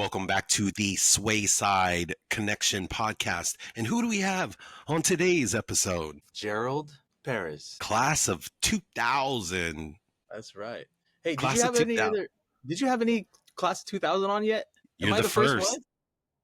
welcome back to the Swayside Connection podcast. And who do we have on today's episode? Gerald Paris. Class of 2000. That's right. Hey, Class did you of have any 2000. other? Did you have any class of 2000 on yet? You're the first. one?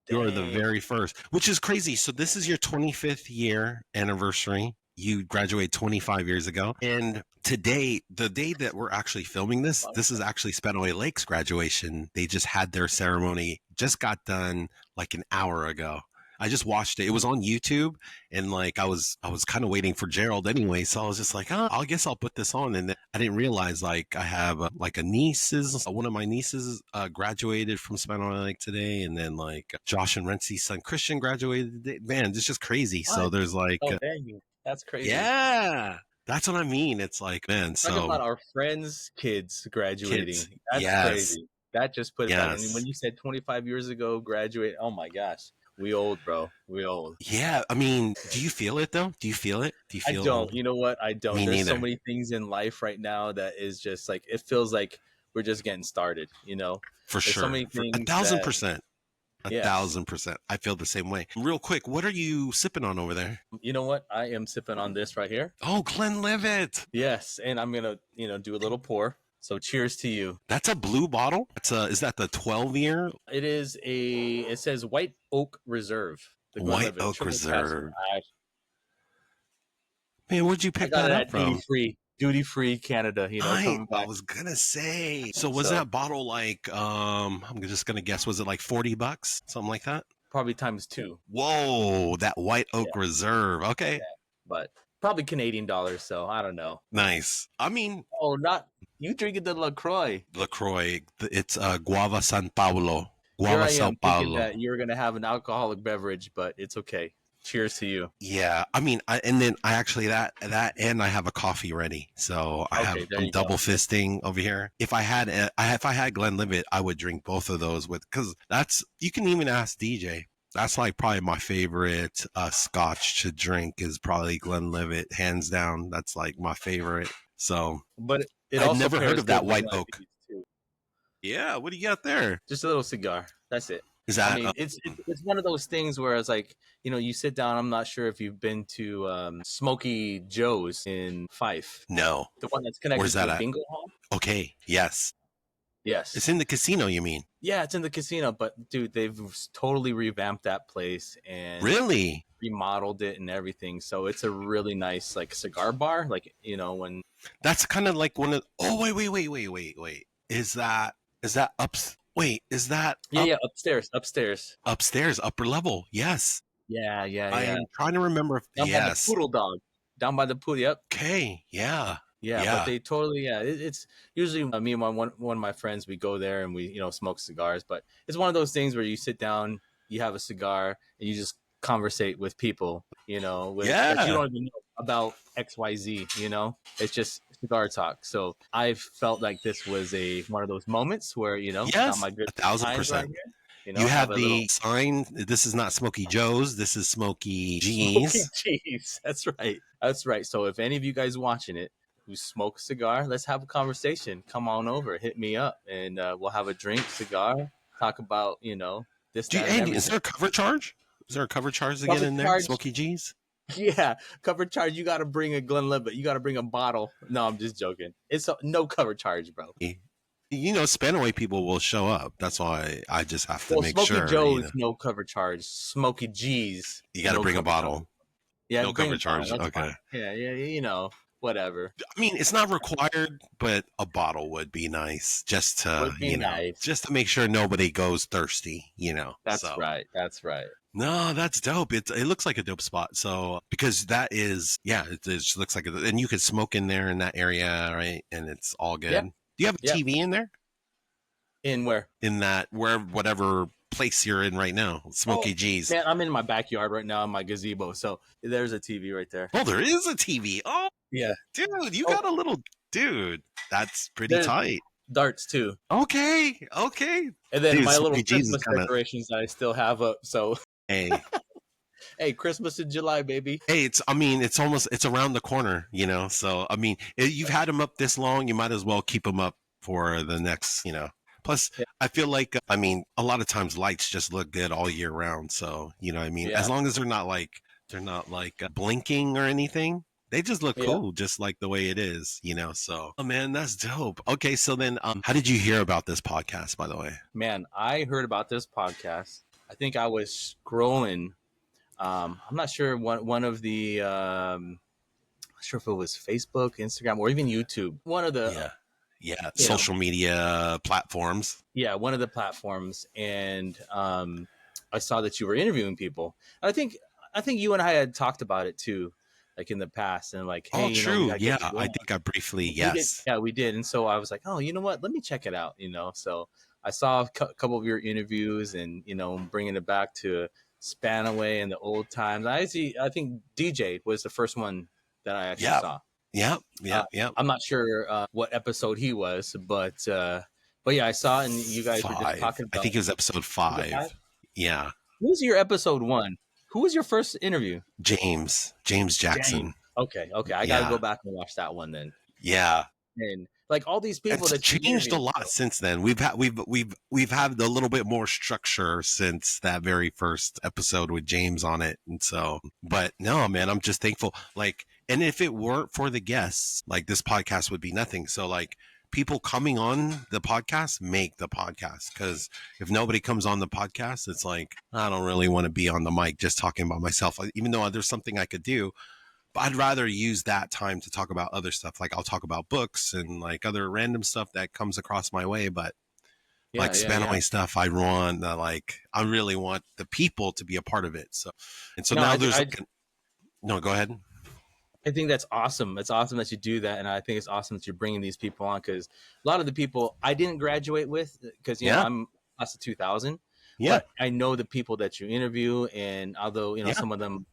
You're the Dang. very first, which is crazy. So this is your 25th year anniversary. You graduated 25 years ago. And today, the day that we're actually filming this is actually Spenaway Lake's graduation. They just had their ceremony, just got done like an hour ago. I just watched it. It was on YouTube, and like I was kind of waiting for Gerald anyway, so I was just like, I guess I'll put this on. And then I didn't realize like I have like one of my nieces graduated from Spenaway Lake today, and then like Josh and Rencie's son Christian graduated today. Man, it's just crazy. What? So there's like, Dang, that's crazy. yeah, that's what I mean. It's like, man, Talk about our friends' kids graduating. That's crazy. That just put it out. And when you said 25 years ago graduate, oh my gosh. We old, bro. We old. Yeah, I mean, do you feel it though? Do you feel it? I don't. You know what? I don't. Me There's neither. so many things in life right now that is just like, it feels like we're just getting started, you know? For There's sure. so many things 1,000%. Yeah. 1,000%. I feel the same way. Real quick, what are you sipping on over there? You know what? I am sipping on this right here. Oh, Glenlivet. Yes, and I'm gonna, do a little pour. So cheers to you. That's a blue bottle? Is that the 12-year? It says White Oak Reserve. The White Glenlivet Oak Triple Reserve. Passion. Man, where'd you pick I got that it up at from? Duty free Canada. I was gonna say. So was that bottle like? I'm just gonna guess. Was it like $40, something like that? Probably times 2. Whoa, that White Oak Reserve. Okay, Yeah. But probably Canadian dollars. So I don't know. nice. I mean, not you drinking the LaCroix. LaCroix. It's Guava San Paulo. Here Guava I am Sao thinking Paulo. that you're gonna have an alcoholic beverage, but it's okay. Cheers to you. Yeah, I mean, I actually that and I have a coffee ready, so I'm double fisting over here. If I had Glenlivet, I would drink both of those because you can even ask DJ. That's like probably my favorite Scotch to drink is probably Glenlivet, hands down. That's like my favorite. So, but I've never heard of that White Oak. Yeah, what do you got there? Just a little cigar. That's it. Is that? I mean, it's one of those things where it's like, you sit down. I'm not sure if you've been to Smoky Joe's in Fife. No. The one that's connected Where's that to at? Bingo Hall. Okay. Yes. Yes. It's in the casino. You mean? Yeah, it's in the casino. But dude, they've totally revamped that place and Really remodeled it and everything. So it's a really nice like cigar bar. Like when that's kind of like one of. Oh wait. Is that up? Wait, is that upstairs, upstairs, upper level? Yes. Yeah. I am trying to remember if Down by the Poodle Dog. Down by the Poodle. Yep. Okay. Yeah. But they totally it's usually me and one of my friends, we go there and we smoke cigars, but it's one of those things where you sit down, you have a cigar, and you just conversate with people that you don't even know about XYZ. It's just cigar talk. So I felt like this was one of those moments where yes, my good 1,000%. Right here, you have the sign. This is not Smoky Joe's. This is Smoky G's. Smoky G's. That's right. So if any of you guys watching it who smoke a cigar, let's have a conversation. Come on over, hit me up, and we'll have a drink, cigar, talk about this. Andy, is there a cover charge? Is there a cover charge to get in there? Smoky G's? Yeah, cover charge. You got to bring a Glenlivet. You got to bring a bottle. No, I'm just joking. It's no cover charge, bro. Spanaway people will show up. That's why I just have to make sure. Smoky Joe's no cover charge. Smoky G's. You got to bring a bottle. Charge. Yeah, no cover charge. Okay. Fine. Yeah, whatever. I mean, it's not required, but a bottle would be nice just to, just to make sure nobody goes thirsty, That's right. That's right. No, that's dope. It looks like a dope spot. So, because that is, it just looks like and you could smoke in there in that area, right? And it's all good. Yep. Do you have a TV in there? In where? In whatever place you're in right now, Smoky G's. Man, I'm in my backyard right now in my gazebo. So there's a TV right there. Oh, there is a TV. Oh, yeah. Dude, you got a little dude. That's pretty tight. Darts too. Okay. And then my little Christmas decorations that I still have up. So hey. Hey, Christmas in July, baby. Hey, it's around the corner, So, I mean, you've had them up this long, you might as well keep them up for the next, Plus, Yeah. I feel like, I mean, a lot of times lights just look good all year round. So, you know what I mean? Yeah. As long as they're not like blinking or anything, they just look Yeah. cool, just like the way it is, you know? So, oh man, that's dope. Okay. So then, how did you hear about this podcast, by the way? Man, I heard about this podcast. I think I was scrolling. I'm not sure one of the not sure if it was Facebook, Instagram, or even YouTube. One of the Yeah. Yeah. you know Social media platforms. yeah, one of the platforms, and I saw that you were interviewing people. I think you and I had talked about it too, like in the past, and like, hey, Oh, we true. gotta get Yeah. you I on. think I briefly, We did, yes. yeah, we did, and so I was like, oh, you know what? Let me check it out. So I saw a couple of your interviews, and bringing it back to Spanaway and the old times. I think DJ was the first one that I actually Yeah. saw. Yeah. Uh, Yeah. Yeah. I'm not sure what episode he was, but yeah, I saw it, and you guys were just Five. talking I about. think it was episode Was it five? 5. Yeah. Who was your episode one? Who was your first interview? James James. Jackson. Okay, I got to go Yeah. back and watch that one then. Yeah. And like all these people It's that you changed a interviewed. lot since then. We've had a little bit more structure since that very first episode with James on it. And so, but no, man, I'm just thankful. Like, and if it weren't for the guests, like this podcast would be nothing. So like people coming on the podcast make the podcast, because if nobody comes on the podcast, it's like I don't really want to be on the mic just talking about myself, even though there's something I could do. But I'd rather use that time to talk about other stuff. Like I'll talk about books and like other random stuff that comes across my way. But like Yeah, yeah, yeah. Spanaway stuff, I really want the people to be a part of it. So, and so No, now there's like, no, go ahead. I think that's awesome. It's awesome that you do that, and I think it's awesome that you're bringing these people on because a lot of the people I didn't graduate with because Yeah. I'm class of 2000, Yeah. but I know the people that you interview, and although Yeah. some of them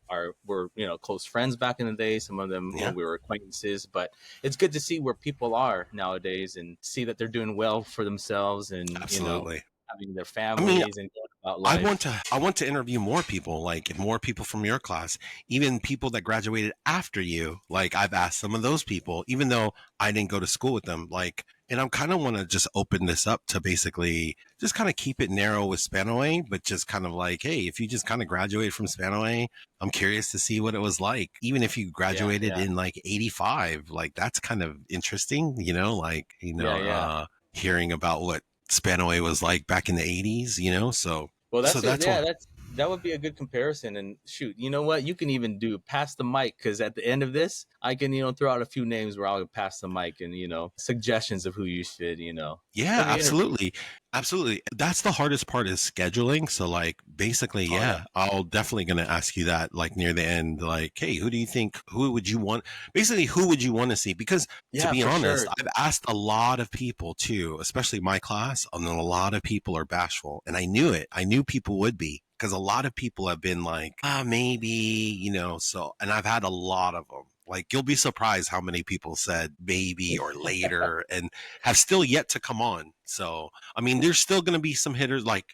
were close friends back in the day, some of them Yeah. we were acquaintances, but it's good to see where people are nowadays and see that they're doing well for themselves and Absolutely. having their I mean, families and going about life. I want to interview more people, like more people from your class, even people that graduated after you. Like I've asked some of those people, even though I didn't go to school with them, like, and I'm kind of want to just open this up to basically just kind of keep it narrow with Spanaway, but just kind of like, hey, if you just kind of graduated from Spanaway, I'm curious to see what it was like. Even if you graduated Yeah. in like 85, like that's kind of interesting, Yeah. hearing about what Spanaway was like back in the 80s, so Well, so that's yeah, what. that would be a good comparison. And shoot, you know what? You can even do pass the mic because at the end of this, I can throw out a few names where I'll pass the mic and suggestions of who you should Yeah, maybe interview. absolutely. That's the hardest part is scheduling. So like basically, Oh yeah, yeah, I'll definitely gonna ask you that like near the end, like, hey, who would you want, basically who would you want to see? Because to yeah, be for honest, sure. I've asked a lot of people too, especially my class, and a lot of people are bashful. And I knew it. I knew people would be, because a lot of people have been like, maybe, so, and I've had a lot of them. Like you'll be surprised how many people said maybe or later and have still yet to come on. So I mean, there's still going to be some hitters like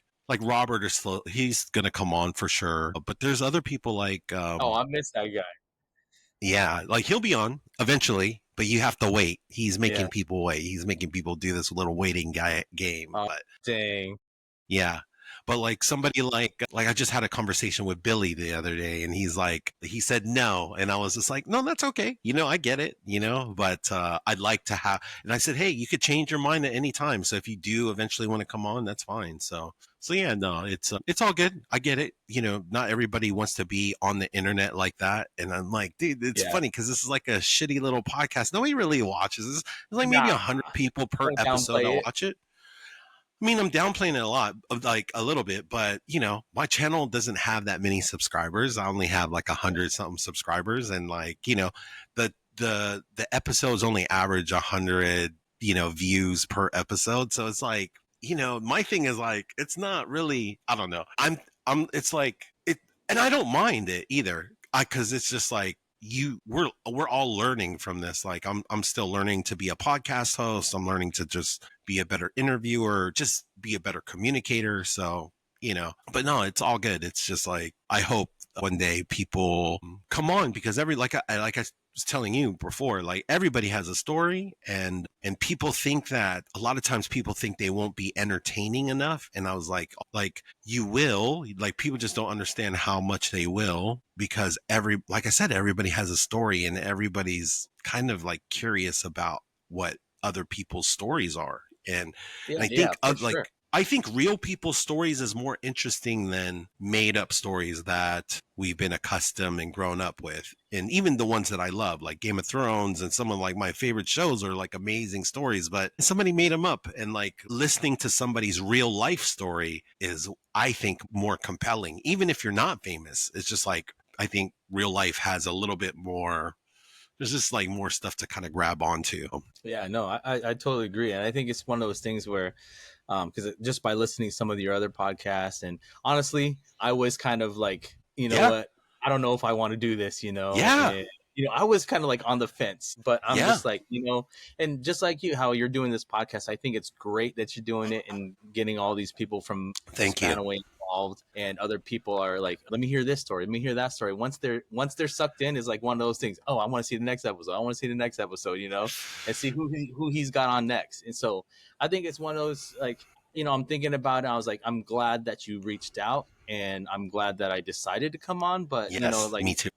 Robert he's going to come on for sure. But there's other people like Oh, I missed that guy. yeah, like he'll be on eventually, but you have to wait. He's Yeah. making people wait. He's making people do this little waiting game. Oh But dang. yeah. But like somebody like I just had a conversation with Billy the other day, and he said no, and I was just like, no, that's okay. I get it, but I'd like to have, and I said, hey, you could change your mind at any time. So if you do eventually want to come on, that's fine. So yeah, no, it's all good. I get it. Not everybody wants to be on the internet like that. And I'm like, dude, it's Yeah. funny because this is like a shitty little podcast. Nobody really watches this. There's like maybe Nah, 100 people per don't episode that downplay it. watch it. I mean, I'm downplaying it a lot, like a little bit, but my channel doesn't have that many subscribers. I only have like 100 something subscribers, and like the episodes only average 100 views per episode. So it's like my thing is like it's not really. I don't know. It's like it, and I don't mind it either, because it's just like we're all learning from this. Like I'm still learning to be a podcast host. I'm learning to just be a better interviewer, just be a better communicator. So, but no, it's all good. It's just like I hope one day people come on, because was telling you before, like everybody has a story, and people think that a lot of times people think they won't be entertaining enough. And I was like you will, like people just don't understand how much they will, because like I said, everybody has a story, and everybody's kind of like curious about what other people's stories are. And Yeah, I yeah, think for sure. I think real people's stories is more interesting than made up stories that we've been accustomed and grown up with. And even the ones that I love, like Game of Thrones and some of like my favorite shows, are like amazing stories, but somebody made them up. And like listening to somebody's real life story is, I think, more compelling. Even if you're not famous, it's just like, I think real life has a little bit more, there's just like more stuff to kind of grab onto. Yeah, no, I totally agree. And I think it's one of those things where, because just by listening to some of your other podcasts, and honestly, I was kind of like, you know Yeah. what, I don't know if I want to do this, Yeah. and I was kind of like on the fence, but I'm Yeah. just like, and just like you, how you're doing this podcast, I think it's great that you're doing it and getting all these people from Thank you. Spanaway involved, and other people are like, let me hear this story, let me hear that story. Once they're sucked in, is like one of those things. Oh, I want to see the next episode. I want to see the next episode, and see who he's got on next. And so I think it's one of those, like, I'm thinking about it. I was like, I'm glad that you reached out, and I'm glad that I decided to come on. But Yes, like, me too.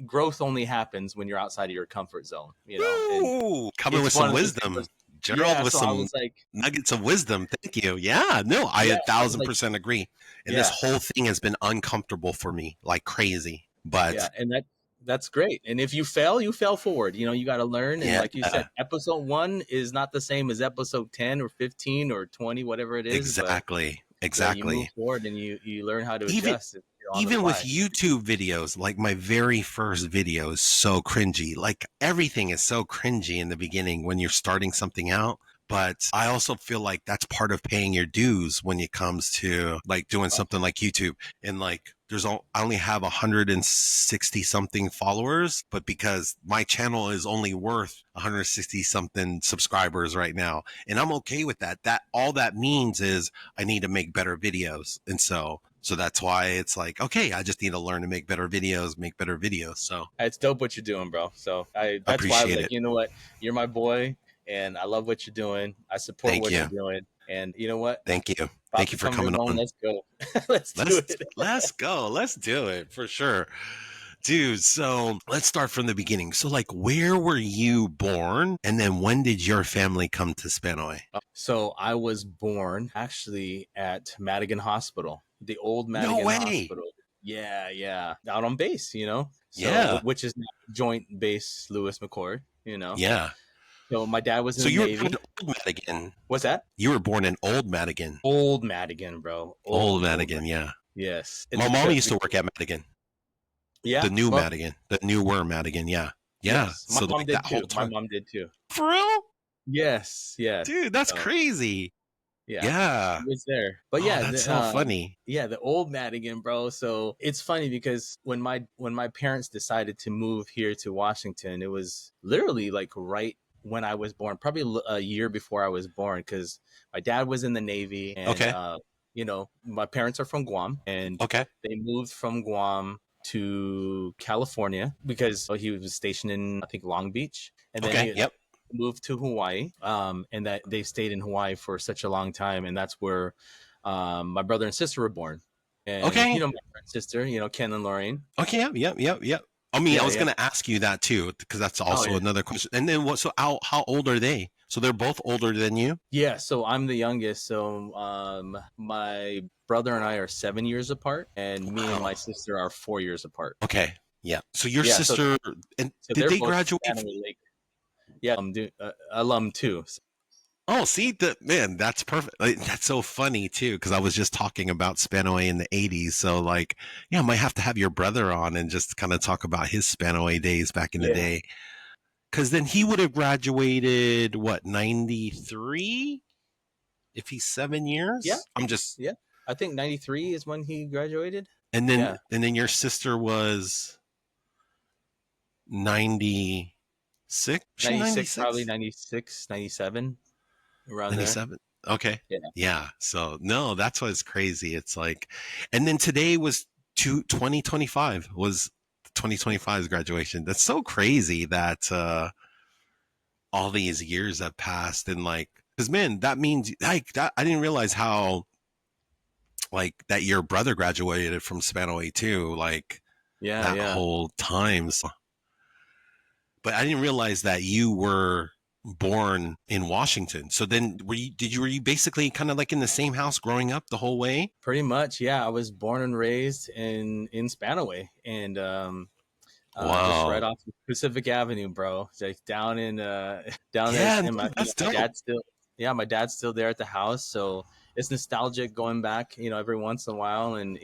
growth only happens when you're outside of your comfort zone. And Ooh, coming with it's one some of those things. wisdom. Gerald Yeah, with so I some was like, nuggets of wisdom. Thank you. Yeah, no, I yeah, a I was thousand like, percent agree. And this yeah, whole thing has been uncomfortable for me, like crazy. yeah, But and that's great. And if you fail, you fail forward. You got to learn. And yeah, like you said, episode 1 is not the same as episode 10 or 15 or 20, whatever it is. But exactly. yeah, you move Exactly. forward, and you learn how to Even adjust on the with fly. YouTube videos, like my very first video is so cringy. Like everything is so cringy in the beginning when you're starting something out. But I also feel like that's part of paying your dues when it comes to like doing something like YouTube. And like I only have 160 something followers, but because my channel is only worth 160 something subscribers right now, and I'm okay with that. That all that means is I need to make better videos. And so that's why it's like, okay, I just need to learn to make better videos. So It's dope what you're doing, bro. So I that's why I was appreciate like, it. you know what, you're my boy, and I love what you're doing. I support Thank what you. you're doing, and you know what, Thank you. about Thank to you for come your coming bone. on. Let's go. Let's do it. Let's go. Let's do it for sure. Dude, so let's start from the beginning. So like where were you born, and then when did your family come to Spanoy? So I was born actually at Madigan Hospital, the old No Madigan way. Hospital. Yeah, out on base, So Yeah. which is now Joint Base Lewis McChord. Yeah. So my dad was in So the you were born Navy. in Old Madigan. What's that? You were born in Old Madigan. Old Madigan, bro. Old Old Madigan, yeah. Yes. My mom used to work at Madigan. The Yeah. new Well, Madigan. The newer Madigan, yeah. Yeah. yes. My So mom like that did whole too. My time. mom did too. For real? Yes. Dude, that's So, crazy. yeah. Yeah. She was there. But Oh, yeah, that's so funny. the old Madigan, bro. So it's funny because when my parents decided to move here to Washington, it was literally like right when I was born, probably a year before I was born, because my dad was in the Navy, and Okay. my parents are from Guam, and Okay. they moved from Guam to California because he was stationed in, I think, Long Beach, and then Okay. he Yep. moved to Hawaii, and that they stayed in Hawaii for such a long time, and that's where my brother and sister were born. And Okay. my brother and sister, Ken and Lorraine. Okay. Yep. I mean, I Yeah, was yeah. gonna ask you that too, because that's Oh also yeah. another question. And then what? So how old are they? So they're both older than you. Yeah, so I'm the youngest. So my brother and I are 7 years apart, and me and Wow. my sister are 4 years apart. Okay. Yeah. So your Yeah, sister, and so did they're they both graduate? Spanaway Lake. Yeah, alum too. Oh, see that man, that's perfect. Like, that's so funny too, because I was just talking about Spanaway in the '80s. So like, yeah, I might have to have your brother on and just kind of talk about his Spanaway days back in the Yeah, day. Because then he would have graduated what, '93 if he's 7 years. yeah, I'm just, yeah. I think 93 is when he graduated. and then Yeah, your sister was 96. She 96, probably 96, 96, 97, around there. 97. Okay. Yeah. Yeah. So no, that's what's crazy. It's like, and then today was 2025 was 2025's graduation. That's so crazy that all these years have passed, and like, because man, that means like that. I didn't realize how like that your brother graduated from Spanaway too, like Yeah, that yeah. whole time. So, but I didn't realize that you were born in Washington. So then were you basically kind of like in the same house growing up the whole way? Pretty much, yeah. I was born and raised in Spanaway, and just right Wow. off of Pacific Avenue, bro. It's like down in down there, Yeah, and no, my that's dope. dad's still, yeah, my dad's still there at the house, so it's nostalgic going back, every once in a while, and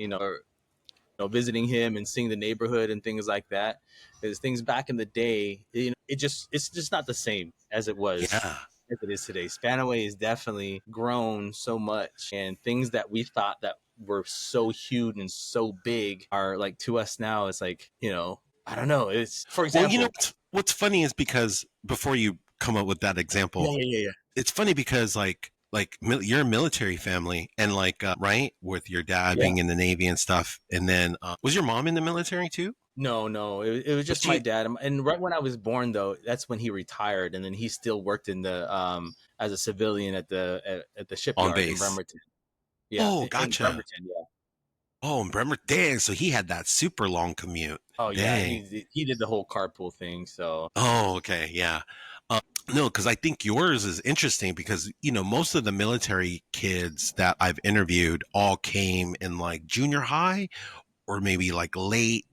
visiting him and seeing the neighborhood and things like that. Because things back in the day, it's just not the same as it was, Yeah. as it is today. Spanaway has definitely grown so much, and things that we thought that were so huge and so big are like, to us now, it's like, I don't know. It's, for Well, example, what's funny is because before you come up with that yeah, example, yeah, yeah, yeah. it's funny because you're a military family and like right with your dad Yeah. being in the Navy and stuff, and then was your mom in the military too? No, no, it was Was just my she? dad. And right when I was born, though, that's when he retired, and then he still worked in the as a civilian at the On shipyard in base? Bremerton. Yeah, Oh, in gotcha. Bremerton. Yeah. Oh, and Bremer, dang! So he had that super long commute. Oh yeah, Dang. he did the whole carpool thing. So Oh, okay, yeah. Uh, no, because I think yours is interesting because most of the military kids that I've interviewed all came in like junior high or maybe like late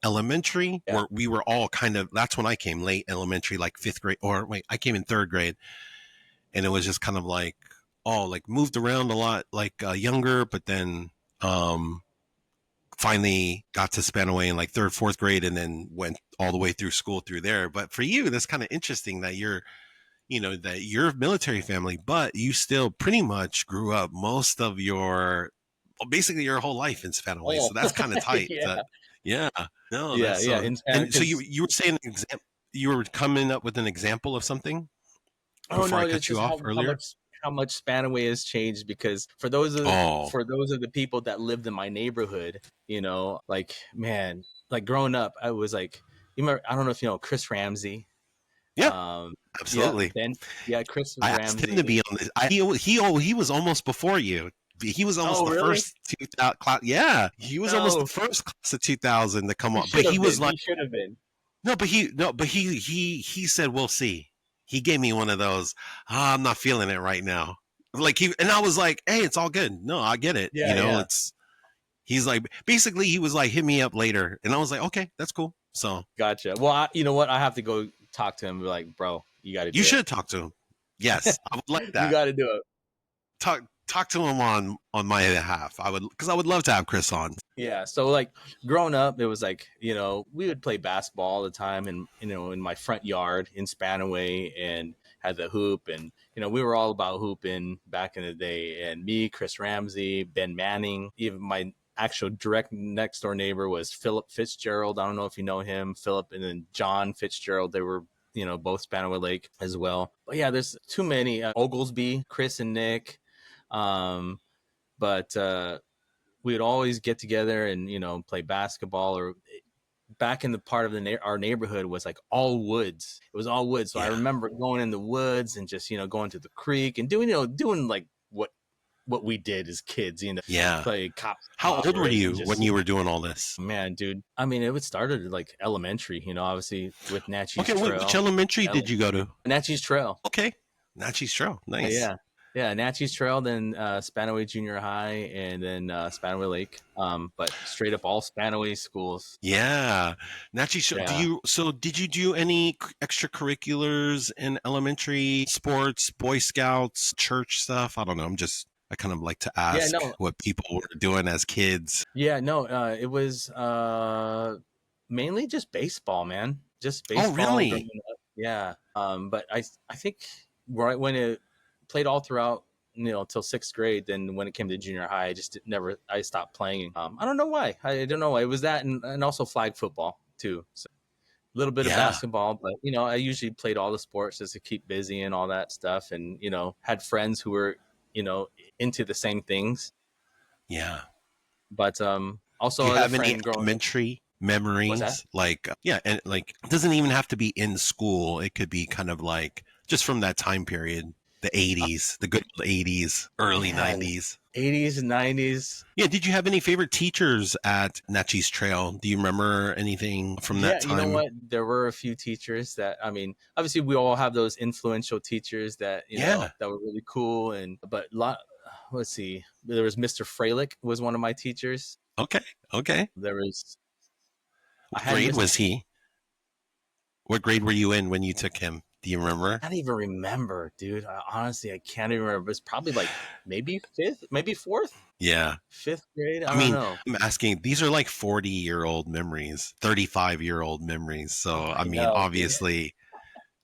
elementary, yeah, where we were all kind of. That's when I came late elementary, like fifth grade, or wait, I came in third grade, and it was just kind of like all like moved around a lot, like younger, but then um finally got to Spanaway in like third, fourth grade, and then went all the way through school through there. But for you, that's kind of interesting that that you're a military family, but you still pretty much grew up most of basically your whole life in Spanaway. oh So that's kind of tight. yeah, Yeah, no, yeah, that's yeah. so. In Spanish, And so you because you were saying you were coming up with an example of something oh before no, I it's cut you just off how earlier. much Spanaway has changed. Because Oh, for those of the people that lived in my neighborhood, like, man, like growing up, I was like, I don't know if you know Chris Ramsey. yeah, Um, yeah, absolutely. Ben, yeah, Chris I asked him to Ramsey. be on this. He was almost before you. He was almost Oh, the really? first 2000 class. Yeah, he was almost the No, first class of 2000 to come he on. But should he have was been. like, He should have been. he said, "We'll see." He gave me one of those. I'm not feeling it right now. Like and I was like, "Hey, it's all good. No, I get it. Yeah, yeah. It's." He's like, basically, he was like, "Hit me up later," and I was like, "Okay, that's cool." So Gotcha. Well, you know what? I have to go talk to him. And be like, bro, you got to you do it. should talk to him. Yes, I would like You that. got to do it. Talk to him on my behalf. I would because I would love to have Chris on. Yeah. So like growing up, it was like, we would play basketball all the time, and in my front yard in Spanaway, and had the hoop, and we were all about hooping back in the day. And me, Chris Ramsey, Ben Manning, even my actual direct next door neighbor was Philip Fitzgerald. I don't know if you know him, Philip, and then John Fitzgerald. They were both Spanaway Lake as well. But yeah, there's too many. Oglesby, Chris and Nick. Um, but we would always get together and play basketball. Or back in the part of our neighborhood was like all woods. It was all woods. So I Yeah, remember going in the woods and just going to the creek and doing like what we did as kids. yeah. Play cops How old were right, and you when just, you were doing all this? man, dude. I mean, it started at like elementary. Obviously with Natchez Okay, which Trail. elementary did you go to? Natchez Trail. Okay, Natchez Trail. Yeah, Nice. yeah. Yeah, Natchez Trail, then Spanaway Junior High, and then Spanaway Lake. But straight up all Spanaway schools. Yeah, Natchez. Yeah. Did you do any extracurriculars in elementary sports, Boy Scouts, church stuff? I don't know. I kind of like to Yeah, ask no. what people were doing as kids. Yeah, no. It was mainly just baseball, man. Just Oh, baseball growing really? up. Yeah. But I think right when it played all throughout, till sixth grade. Then when it came to junior high, I just never. I stopped playing. I don't know why. I don't know why. It was that, and also flag football too. So a little bit of Yeah, basketball, but I usually played all the sports just to keep busy and all that stuff, and had friends who were into the same things. yeah. But Do also you I had a have any friend growing up. elementary? What's that? memories, like yeah, and like it doesn't even have to be in school. It could be kind of like just from that time period, the 80s, the good old 80s, early Man, 90s. 80s, 90s. Yeah, did you have any favorite teachers at Natchez Trail? Do you remember anything from that Yeah, you know time? what? There were a few teachers that, I mean, obviously we all have those influential teachers that, Yeah. that were really cool. And, but lot, let's see, there was Mr. Freilich was one of my teachers. Okay. Okay. There was, I What had grade Mr. was he? What grade were you in when you took him? Do you remember? I can't even remember, dude. Honestly, I can't even remember. It's probably like maybe fifth, maybe fourth, Yeah. fifth grade. I I don't mean, know. I'm asking, these are like 40-year-old memories, 35-year-old memories. Oh, So, I I mean, know, dude. obviously,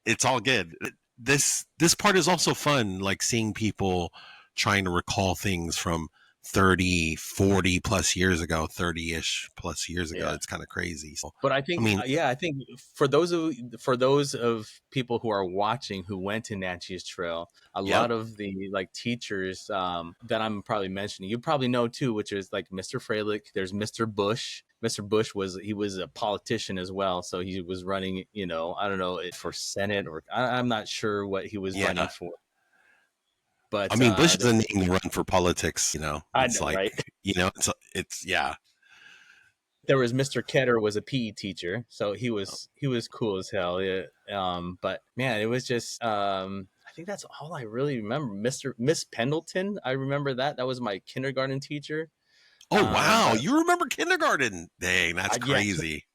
it's all good. This part is also fun, like seeing people trying to recall things from 30, 40 plus years ago, 30-ish plus years ago. Yeah. It's kind of crazy. So, But I I think, mean, yeah, I think for those of people who are watching who went to Natchez Trail, a yep. lot of the like teachers that I'm probably mentioning, you probably know too, which is like Mr. Freilich. There's Mr. Bush. Mr. Bush was a politician as well, so he was running. I don't know for Senate or I'm not sure what he was running Yeah. for, I but mean, Bush is a name to run for politics, I It's know, like, right? yeah. There was Mr. Ketter was a PE teacher, so he was cool as hell. Yeah. But man, it was just I think that's all I really remember. Miss Pendleton, I remember that. That was my kindergarten teacher. Oh, wow. But You remember kindergarten? Dang, that's yeah, crazy.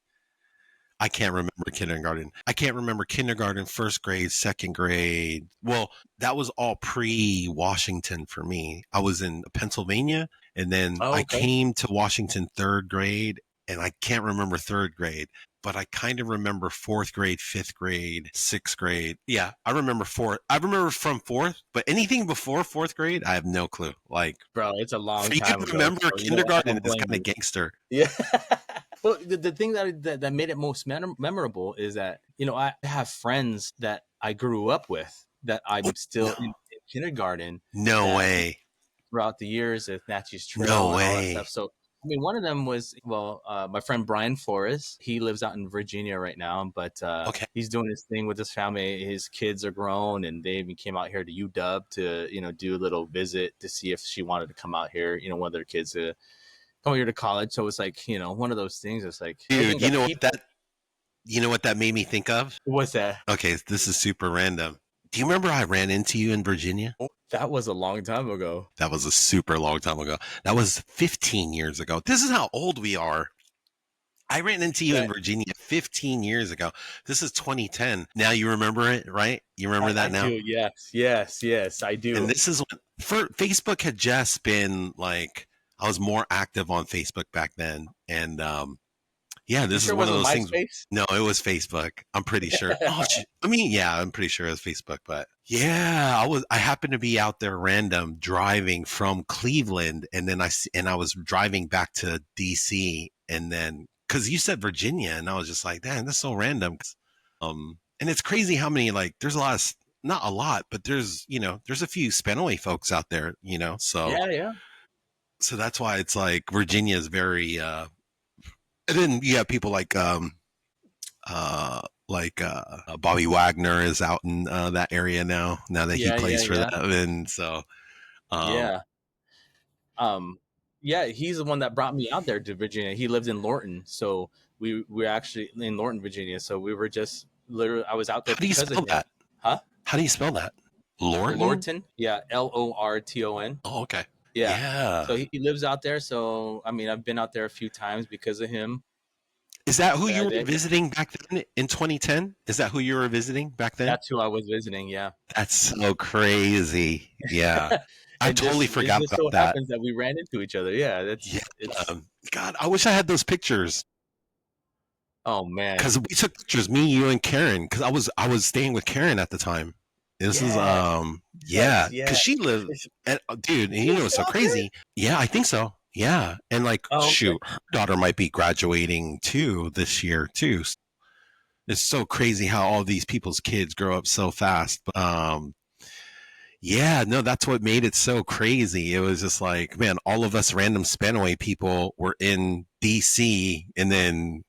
I can't remember kindergarten. I can't remember kindergarten, first grade, second grade. Well, that was all pre Washington for me. I was in Pennsylvania and then oh, I okay. came to Washington third grade and I can't remember third grade, but I kind of remember fourth grade, fifth grade, sixth grade. Yeah, I remember fourth. I remember from fourth, but anything before fourth grade, I have no clue. Like Bro, it's a long for you time to ago, remember so I kindergarten don't is blame kind of you. gangster. Yeah. Well, the thing that made it most memorable is that I have friends that I grew up with that Oh, I'm still no, in kindergarten no that way. throughout the years at Natchez No Trail and all that stuff. way. So, I mean, one of them was, well, my friend Brian Flores. He lives out in Virginia right now, but Okay. he's doing his thing with his family. His kids are grown, and they even came out here to UW to, do a little visit to see if she wanted to come out here. One of their kids to come here to college. So it's like, one of those things. It's like I Dude, think the people. you know what that made me think of? What's that? Okay, this is super random. Do you remember I ran into you in Virginia? That was a long time ago. That was a super long time ago. That was 15 years ago. This is how old we are. I ran into you in That Virginia 15 years ago. This is 2010. Now you remember it, right? You remember I that now? do. Yes, yes, yes. I And do. this is when Facebook had just been like, I was more active on Facebook back then. And yeah, You this is sure it one of wasn't those things. MySpace? No, it was Facebook. I'm pretty sure. Oh, I mean, yeah, I'm pretty sure it was Facebook. But yeah, I happened to be out there random driving from Cleveland, and then I was driving back to DC, and then because you said Virginia, and I was just like, damn, that's so random. And it's crazy how many like there's a lot of not a lot, but there's a few Spanaway folks out there, so Yeah, yeah. that's why it's like Virginia is very and then you have people Bobby Wagner is out in that area now that he Yeah, yeah, plays for yeah. them, and so um, Yeah. Um, yeah, he's the one that brought me out there to Virginia. He lived in Lorton, so we're actually in Lorton, Virginia. So we were just literally I was out there how do you because of spell him. that? Huh? How do you spell that? Lorton? Lorton? Yeah, Lorton. Oh, okay. Yeah. Yeah. So he lives out there. So I mean, I've been out there a few times because of him. Is that who you Uh, were that, visiting back then in 2010? Is that who you were visiting back then? that's who I was visiting. Yeah. That's so crazy. Yeah. I And totally it forgot just about so that. happens that we ran into each other. Yeah, Yeah. it's. God, I wish I had those pictures. Oh man. Because we took pictures, me, you, and Karen. Because I was staying with Karen at the time. This is Yes, yeah. yes. Because she lived, and dude, and She's it's still so out there? crazy. Yeah, I think so. Yeah, and like Oh, okay. shoot, her daughter might be graduating too this year too. It's so crazy how all these people's kids grow up so fast. But yeah, no, that's what made it so crazy. It was just like, man, all of us random Spanaway people were in DC, and then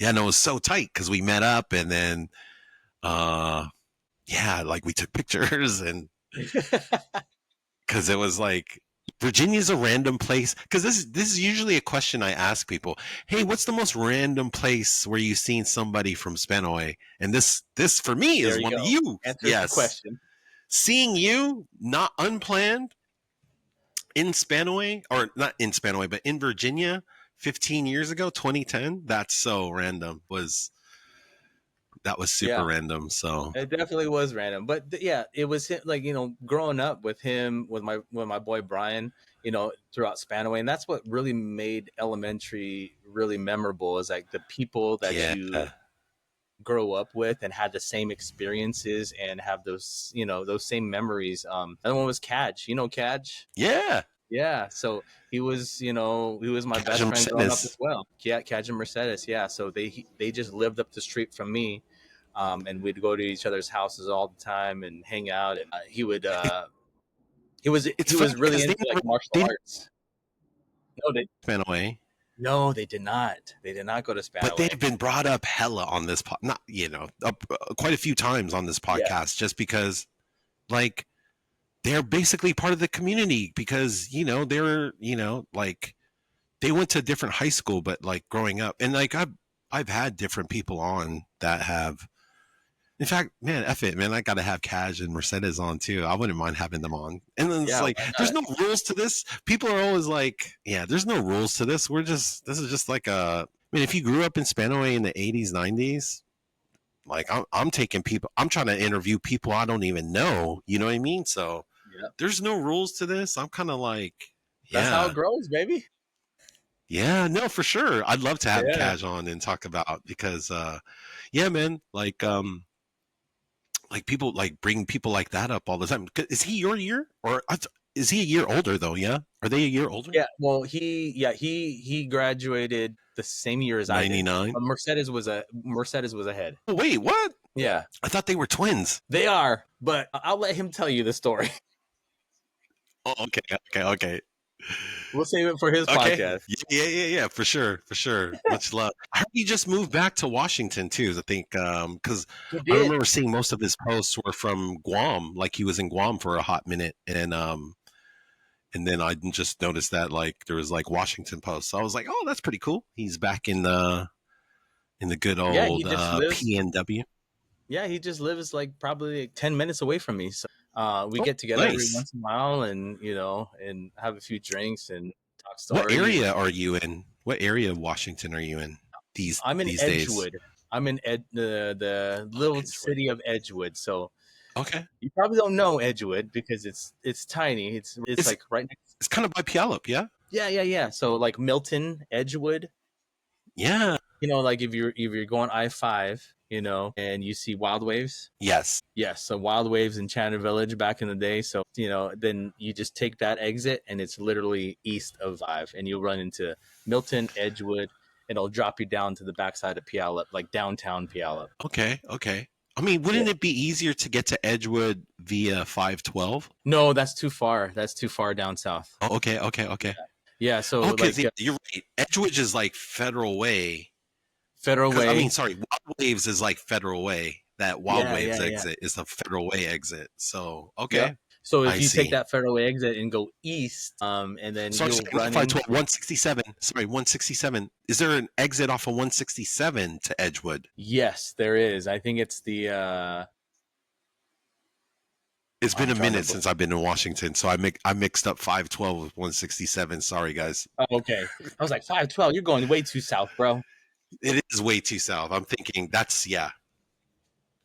Yeah, no, it was so tight because we met up and then, yeah, like we took pictures and because it was like Virginia's a random place. Because this is usually a question I ask people. Hey, what's the most random place where you've seen somebody from Spanoy? And this for me There is you one of go. you. Answers the Yes, question. seeing you not unplanned in Spanoy, or not in Spanoy, but in Virginia 15 years ago, 2010. That's so random. That was super Yeah. random. So It definitely was random, but yeah, it was him, like, growing up with him, with my boy Brian, throughout Spanaway, and that's what really made elementary really memorable. Is like the people that yeah, you grow up with and had the same experiences and have those same memories. Another one was Cadge. You know Cadge? yeah. Yeah. So he was my best Casual friend growing up as Mercedes. well. Yeah, Cadge and Mercedes. Yeah. So they just lived up the street from me. And we'd go to each other's houses all the time and hang out. And he was It's he funny was really because into like martial they didn't arts. No, they Spanoy. no, they did not. They did not go to But Spanaway. they've been brought up hella on this not quite a few times on this Yeah, podcast just because like they're basically part of the community because they're like they went to a different high school but like growing up and like I've had different people on that have in fact, man, F it, man. I gotta have Cash and Mercedes on too. I wouldn't mind having them on. And then it's yeah. like, Why there's not? no rules to this. People are always like, yeah, there's no rules to this. This is just like a. I mean, if you grew up in Spanaway in the '80s, '90s, like I'm taking people. I'm trying to interview people I don't even know. You know what I mean? So Yeah, there's no rules to this. I'm kind of like, that's how it yeah, grows, baby. yeah, no, for sure. I'd love to have Yeah, Cash on and talk about because, yeah, man, like people like bring people like that up all the time. Is he your year or is he a year older though? Yeah, are they a year older? yeah. Well, he graduated the same year as I did. 99. But Mercedes was ahead. Oh wait, what? Yeah, I thought they were twins. they are. But I'll let him tell you the story. Oh, okay, okay, okay, We'll save it for his okay. podcast. Yeah, for sure, for sure. Much love. I heard he just moved back to Washington too. I think because He I did. remember seeing most of his posts were from Guam, like he was in Guam for a hot minute, and then I just noticed that like there was like Washington posts. So I was like, oh, that's pretty cool. He's back in the good Yeah, he old just lives. PNW. Yeah, he just lives like probably like 10 minutes away from me. So we Oh, get together every nice. once in a while, and and have a few drinks and talk What stories. area are you in? What area of Washington are you in I'm in these days? Edgewood. I'm in the Oh, little Edgewood. city of Edgewood. So Okay. you probably don't know Edgewood because it's tiny. It's It's like right next. it's kind of by Puyallup, yeah? Yeah. So like Milton, Edgewood. Yeah. Like if you're going I-5, and you see Wild Waves. Yes. Yes, so Wild Waves in Chandler Village back in the day. So, then you just take that exit and it's literally east of 5 and you'll run into Milton, Edgewood, and it'll drop you down to the backside of Puyallup, like downtown Puyallup. Okay. Okay. I mean, Yeah. wouldn't it be easier to get to Edgewood via 512? No, that's too far. That's too far down south. Oh, okay. Okay. Okay. Yeah, so Okay. like You're right. Edgewood is like Federal Way. Federal Because I mean, Way. sorry, Wild Waves is like Federal Way. That Wild Waves Yeah. exit is the Federal Way exit. So Yep. okay, So if I you take see. that Federal Way exit and go east, and then Sorry, you'll sorry, not run 512, into. 167. Sorry, 167. Is there an exit off of 167 to Edgewood? Yes, there is. I think it's the It's been I'm a trying to minute remember. since I've been in Washington, so I mixed up 512 with 167. Sorry, guys. Oh, okay. I was like 512. You're going way too south, bro. It is way too south. I'm thinking that's yeah.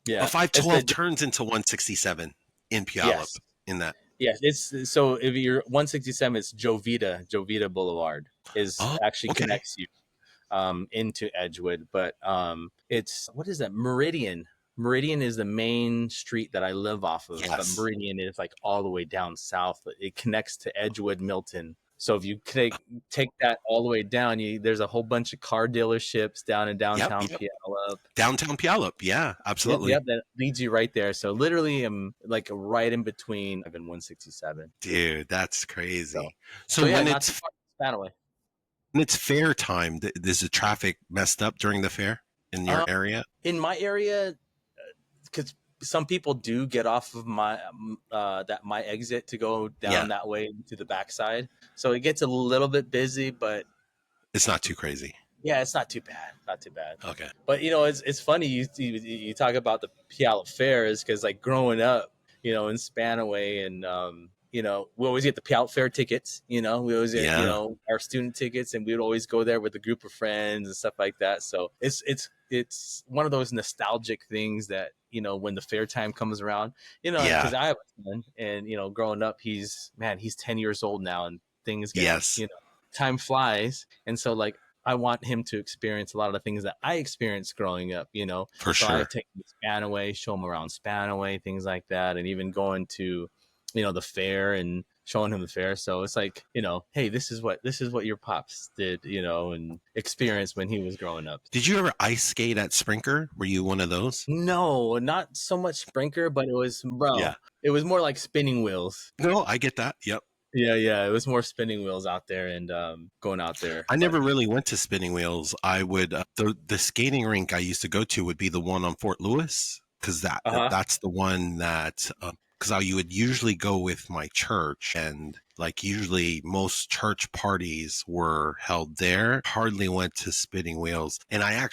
But Yeah, it's 512 the turns into 167 in Puyallup yes, in that. yes. It's so if you're 167, it's Jovita Boulevard is Oh, actually okay. connects you into Edgewood, but it's what is that Meridian? Meridian is the main street that I live off of, but Yes. Meridian is like all the way down south. It connects to Edgewood, Milton. So if you take that all the way down, there's a whole bunch of car dealerships down in Yep. downtown Yep. Puyallup. Downtown Puyallup. Yeah, Yep, absolutely. that leads you right there. So literally, I'm like right in between. I've been 167. Dude, that's So, crazy. so So yeah, not too far from Spanaway. when it's fair time, is the traffic messed up during the fair? in your area? In my area, because some people do get off of my my exit to go down that way to the backside, so it gets a little bit busy, but it's not too crazy. Yeah, it's not too bad. Not too bad. Okay. But it's funny you talk about the Puyallup fairs because like growing up, in Spanaway and we always get the Puyallup Fair tickets. We always get our student tickets, and we would always go there with a group of friends and stuff like that. So it's one of those nostalgic things that when the fair time comes around, because I have a son, and growing up, he's 10 years old now, and things get time flies, and so like I want him to experience a lot of the things that I experienced growing up, For so sure. I take him to Spanaway, show him around Spanaway, things like that, and even going to the fair and showing him the fair. So it's like, hey, this is what your pops did, and experienced when he was growing up. Did you ever ice skate at Sprinker? Were you one of those? No, not so much Sprinker, but it was it was more like spinning wheels. No, I get that. Yep. Yeah, it was more spinning wheels out there and going out there. I never really went to spinning wheels. I would the skating rink I used to go to would be the one on Fort Lewis, because that's the one that because you would usually go with my church, and like usually most church parties were held there. Hardly went to spinning wheels, and I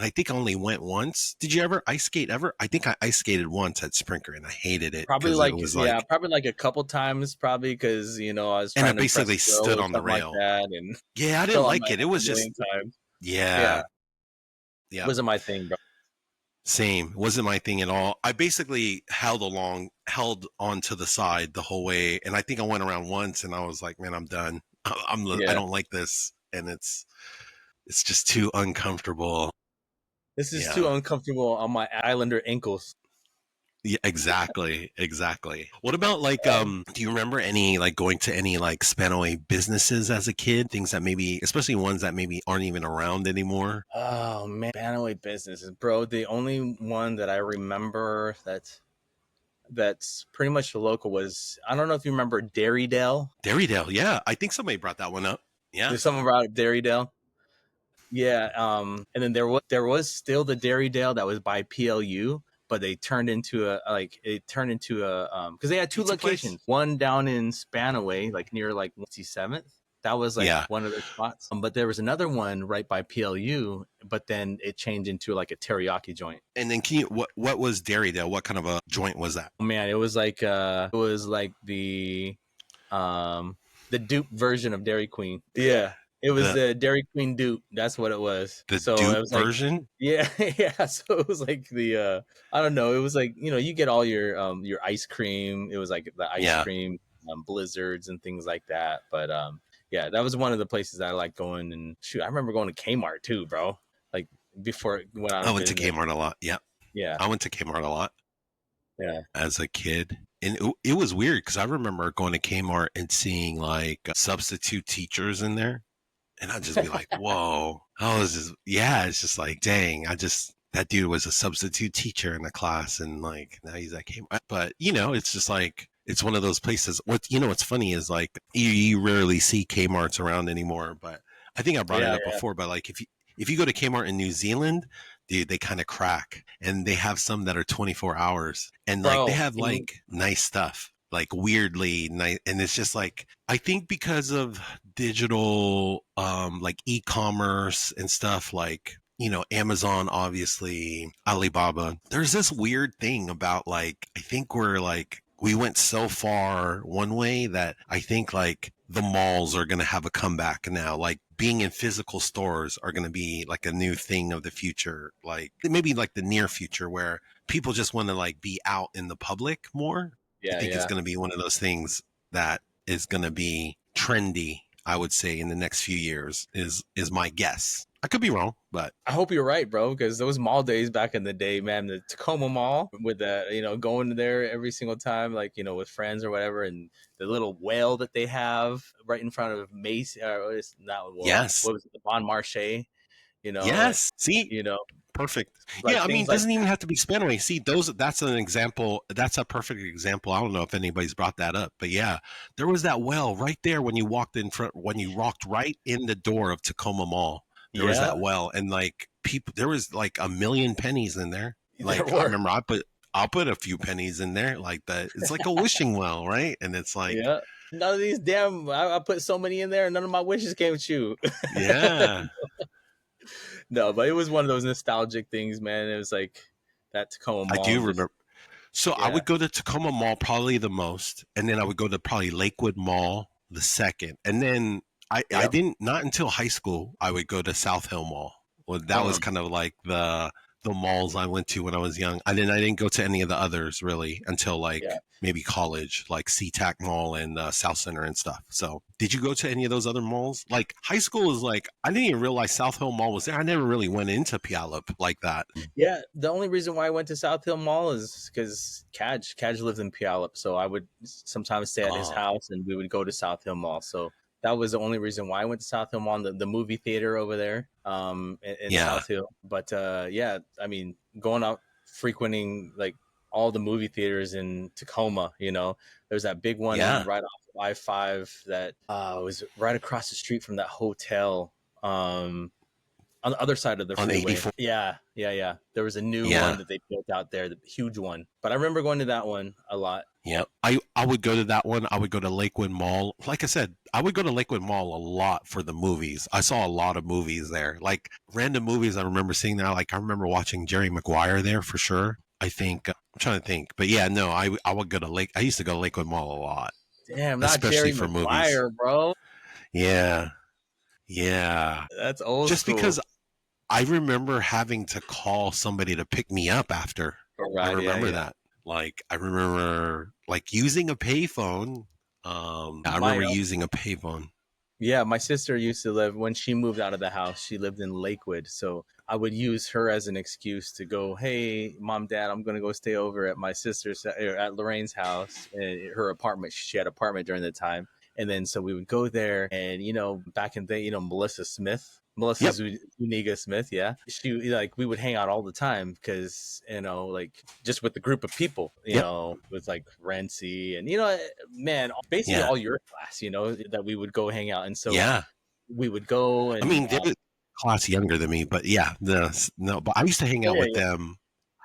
think I only went once. Did you ever ice skate ever? I think I ice skated once at Sprinker, and I hated it. Probably probably like a couple times, probably because I was trying to basically stood on the rail. Like that, and I didn't like it. It was just yeah, it wasn't my thing, bro. Same. Wasn't my thing at all. I basically held on to the side the whole way. And I think I went around once and I was like, man, I'm done. I don't like this. And it's just too uncomfortable. This is too uncomfortable on my Islander ankles. Yeah, exactly. What about like, do you remember any, like going to any like Spanaway businesses as a kid? Things that maybe, especially ones that maybe aren't even around anymore? Oh man, Spanaway businesses, bro. The only one that I remember that's pretty much local was, I don't know if you remember Dairydale. Dairydale, yeah. I think somebody brought that one up. Yeah. There's someone brought up Dairydale. Yeah. And then there was still the Dairydale that was by PLU. But they turned into because they had two locations. Place. One down in Spanaway, like near like 67th. That was like one of their spots. But there was another one right by PLU, but then it changed into like a teriyaki joint. And then what was Dairydale? What kind of a joint was that? Oh, man, it was like the dupe version of Dairy Queen. Yeah. It was the Dairy Queen dupe. That's what it was. The dupe version? Yeah. So it was like the I don't know. It was like, you get all your ice cream. It was like the ice cream blizzards and things like that. But that was one of the places that I liked going. And shoot, I remember going to Kmart too, bro. Like before when I went to Kmart a lot. Yeah. Yeah. I went to Kmart a lot. Yeah. As a kid. And it was weird because I remember going to Kmart and seeing like substitute teachers in there. And I'd just be like, whoa. It's just like, dang, that dude was a substitute teacher in the class. And like, now he's at Kmart. But, it's just like, it's one of those places. What's funny is like, you rarely see Kmarts around anymore. But I think I brought it up before. But like, if you go to Kmart in New Zealand, dude, they kind of crack. And they have some that are 24 hours. And like, they have like nice stuff. Like weirdly nice, and it's just like, I think because of digital like e-commerce and stuff, like Amazon, obviously, Alibaba, there's this weird thing about like, I think we went so far one way that I think like the malls are going to have a comeback now. Like being in physical stores are going to be like a new thing of the future, like maybe like the near future, where people just want to like be out in the public more. I think it's going to be one of those things that is going to be trendy, I would say, in the next few years is my guess. I could be wrong, but I hope you're right, bro, because those mall days back in the day, man, the Tacoma Mall with the, going there every single time, like, with friends or whatever, and the little whale that they have right in front of Macy, it's not well, yes. What was it, the Bon Marché? Yes. See, perfect. Like I mean, it doesn't even have to be Spanaway. See, that's an example. That's a perfect example. I don't know if anybody's brought that up, but yeah, there was that well right there when you walked right in the door of Tacoma Mall. There was that well, and like people. There was like a million pennies in there. There Like I were. remember, I'll put a few pennies in there, like that. It's like a wishing well, right? And it's like, Yeah. None of these damn. I put so many in there, and none of my wishes came true. yeah, No, but it was one of those nostalgic things, man. It was like that Tacoma I Mall. do Just remember. So I yeah, would go to Tacoma Mall probably the most, and then I would go to probably Lakewood Mall the second, and then I yep. didn't not until high school I would go to South Hill Mall. Well, that was kind of like the malls I went to when I was young. I didn't go to any of the others really until Yeah. like maybe college, like SeaTac Mall and South Center and stuff. So did you go to any of those other malls? Like high school is like I didn't even realize South Hill Mall was there. I never really went into Puyallup like that. Yeah, the only reason why I went to South Hill Mall is because Cadge lived in Puyallup, so I would sometimes stay at his Oh house, and we would go to South Hill Mall. So that was the only reason why I went to South Hill Mall, the movie theater over there, in yeah, South Hill. But yeah, I mean, going out frequenting like all the movie theaters in Tacoma, there's that big one yeah. right off I-5 that was right across the street from that hotel. On the other side of the On freeway. 84. Yeah. There was a new one Yeah. that they built out there, the huge one. But I remember going to that one a lot. Yeah. I would go to that one. I would go to Lakewood Mall. Like I said, I would go to Lakewood Mall a lot for the movies. I saw a lot of movies there. Like random movies I remember seeing there. Like I remember watching Jerry Maguire there for sure. I think I'm trying to think. But yeah, no, I would go to I used to go to Lakewood Mall a lot, Damn, not especially Jerry for movies. Maguire, bro. Yeah. Yeah. That's old Just school. because I remember having to call somebody to pick me up after. All I right, remember yeah. that. Like I remember like using a payphone. I My remember using a payphone. Yeah, my sister used to live when she moved out of the house. She lived in Lakewood, so I would use her as an excuse to go, "Hey, mom, dad, I'm gonna go stay over at my sister's at Lorraine's house, her apartment. She had an apartment during the time, and then so we would go there, and back in the day, Melissa Yep. Zuniga Smith, yeah, she like we would hang out all the time because like just with the group of people, Yep. with like Renzi and man, basically Yeah. all your class, that we would go hang out. And so Yeah. we would go I and mean, they're a class younger than me, but yeah, no, but I used to hang oh out with yeah, them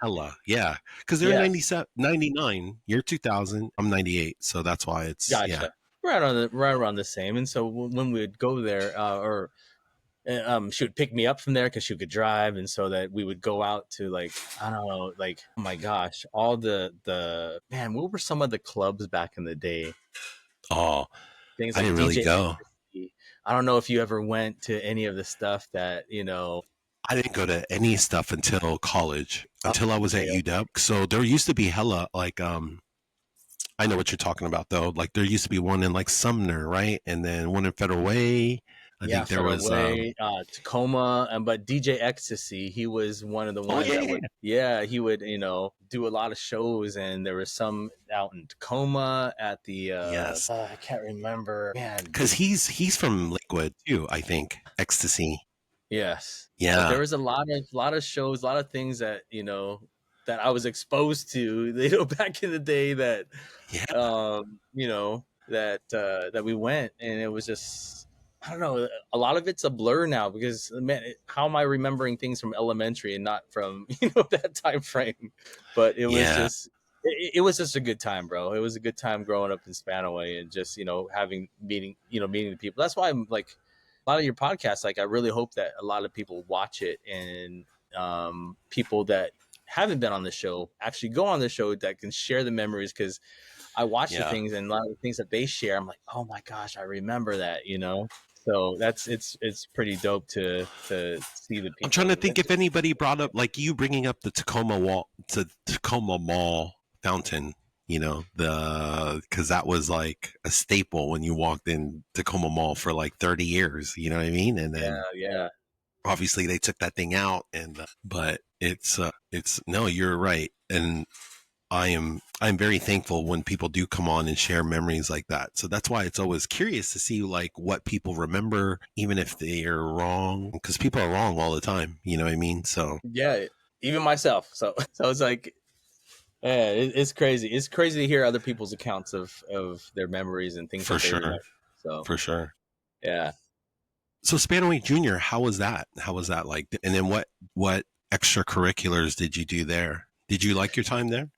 hella. Yeah. Because they're yeah, 97, 99, year 2000. I'm 98. So that's why it's, yeah. gotcha. Right around the same. And so when we would go there, or she would pick me up from there because she could drive, and so that we would go out to like I don't know, like oh my gosh, all the man, what were some of the clubs back in the day? Oh, Things I like didn't really DJ go. Ecstasy. I don't know if you ever went to any of the stuff that I didn't go to any stuff until college, Oh, until I was at okay, UW. So there used to be hella like I know what you're talking about though. Like there used to be one in like Sumner, right? And then one in Federal Way. I yeah, think there Federal was Way, Tacoma, and but DJ Ecstasy, he was one of the oh ones yeah, that yeah, would, yeah, he would, do a lot of shows, and there was some out in Tacoma at the, yes. I can't remember, man. Cuz he's from Lakewood too, I think. Ecstasy. Yes, but there Yeah. was a lot of shows, a lot of things that that I was exposed to, back in the day that Yeah. that we went, and it was just I don't know, a lot of it's a blur now because man, how am I remembering things from elementary and not from that time frame? But it was Yeah. just it was just a good time, bro. It was a good time growing up in Spanaway and just having meeting the people. That's why I'm like a lot of your podcasts, like I really hope that a lot of people watch it, and people that haven't been on the show actually go on the show that can share the memories, because I watch the Yeah. things, and a lot of the things that they share, I'm like, oh my gosh, I remember that. So it's pretty dope to see the I'm trying to people. think if anybody brought up like you bringing up the Tacoma Mall fountain, cuz that was like a staple when you walked in Tacoma Mall for like 30 years, you know what I mean? And Yeah, then yeah, obviously they took that thing out and but it's no, you're right. And I'm very thankful when people do come on and share memories like that. So that's why it's always curious to see like what people remember, even if they are wrong, because people are wrong all the time. You know what I mean? So yeah. Even myself. So so it's like, yeah, it's crazy. It's crazy to hear other people's accounts of their memories and things for that they sure, remember. So for sure. yeah. So Spanaway Junior, how was that? How was that like? And then what extracurriculars did you do there? Did you like your time there?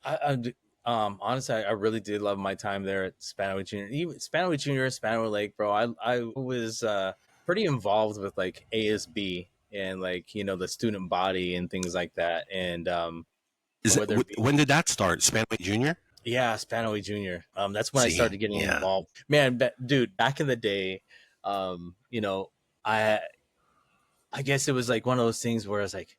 Honestly, I really did love my time there at Spanaway Junior. Even Spanaway Junior, Spanaway Lake, bro. I was pretty involved with like ASB and like the student body and things like that. And Is it whether it be when did that start? Spanaway Junior? yeah, Spanaway Junior. That's when I See, started getting yeah. involved. Man, dude, back in the day, I I guess it was like one of those things where I was like,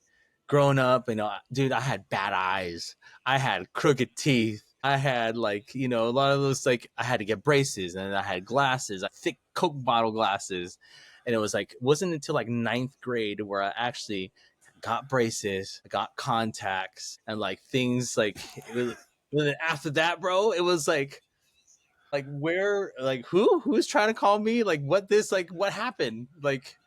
growing up, dude, I had bad eyes, I had crooked teeth, I had like, a lot of those, like, I had to get braces, and I had glasses, thick Coke bottle glasses, and it was like, wasn't until like ninth grade where I actually got braces, I got contacts, and like things like after that, bro, it was like where, like who's trying to call me, like what happened, like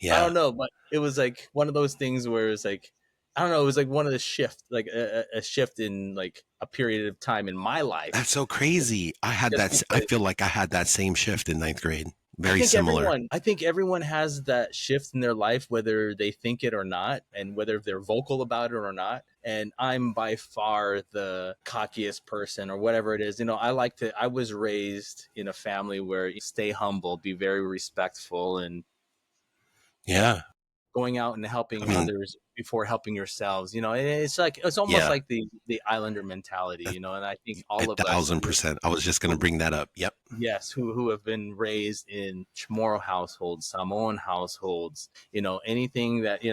I Yeah. don't know, but it was like one of those things where it's like, I don't know, it was like one of the shift, like a shift in like a period of time in my life. That's so crazy. I had Just that. I because feel like I had that same shift in ninth grade. Very similar. I think everyone has that shift in their life, whether they think it or not, and whether they're vocal about it or not. And I'm by far the cockiest person, or whatever it is. I was raised in a family where you stay humble, be very respectful, and Yeah. going out and I helping mean, others before helping yourselves. It's like, it's almost yeah, like the Islander mentality. And I think all of us, 1,000%. I was just going to bring that up. Yep. yes, who have been raised in Chamorro households, Samoan households, anything that,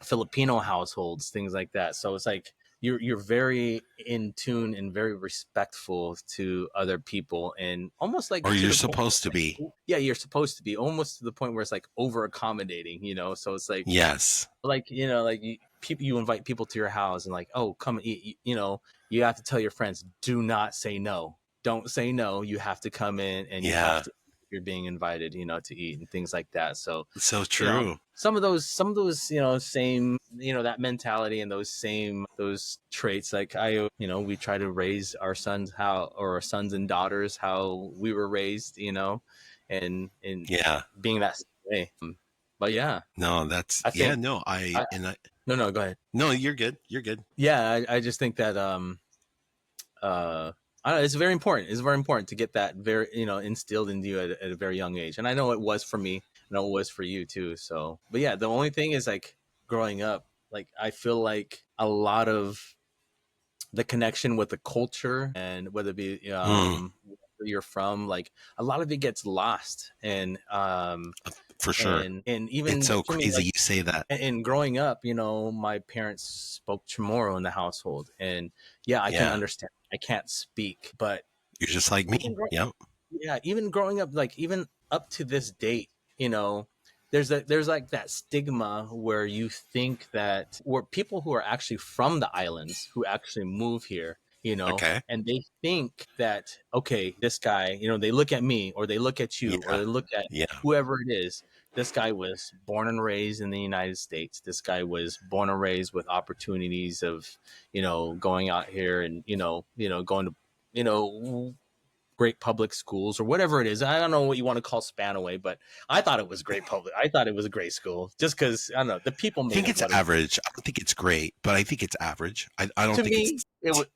Filipino households, things like that. So it's like you're very in tune and very respectful to other people, and almost like Or to you're the point, supposed to be. yeah, you're supposed to be, almost to the point where it's like over accommodating. So it's Yes. like you invite people to your house, and like, oh, come and eat. You have to tell your friends, do not say no. Don't say no. You have to come in, and you have Yeah. to, you're being invited, to eat and things like that. So, So true. some of those, same, that mentality and those traits, like we try to raise our sons or our sons and daughters how we were raised, and Yeah. being that way. But yeah, No, that's, I yeah, think no, I no, go ahead. no, you're good. You're good. Yeah, I just think that uh I don't know, it's very important. It's very important to get that very, instilled into you at a very young age. And I know it was for me. I know it was for you too. So, but yeah, the only thing is like growing up, like I feel like a lot of the connection with the culture, and whether it be Mm, where you're from, like a lot of it gets lost. for sure. And It's even so for me, crazy like, you say that. and growing up, my parents spoke Chamorro in the household, and yeah, I can Yeah. understand. I can't speak, but You're just like even me. Yep. yeah, even growing up, like even up to this date, there's like that stigma where you think that, or people who are actually from the islands who actually move here, Okay. and they think that, okay, this guy, they look at me, or they look at you, or Yeah. they look at Yeah. whoever it is. This guy was born and raised in the United States. This guy was born and raised with opportunities of, going out here, and going to, great public schools, or whatever it is. I don't know what you want to call Spanaway, but I thought it was great public. I thought it was a great school, just because I don't know, the people I made think it it's what it. average. I don't think it's great, but I think it's average. I don't To think it's me, it was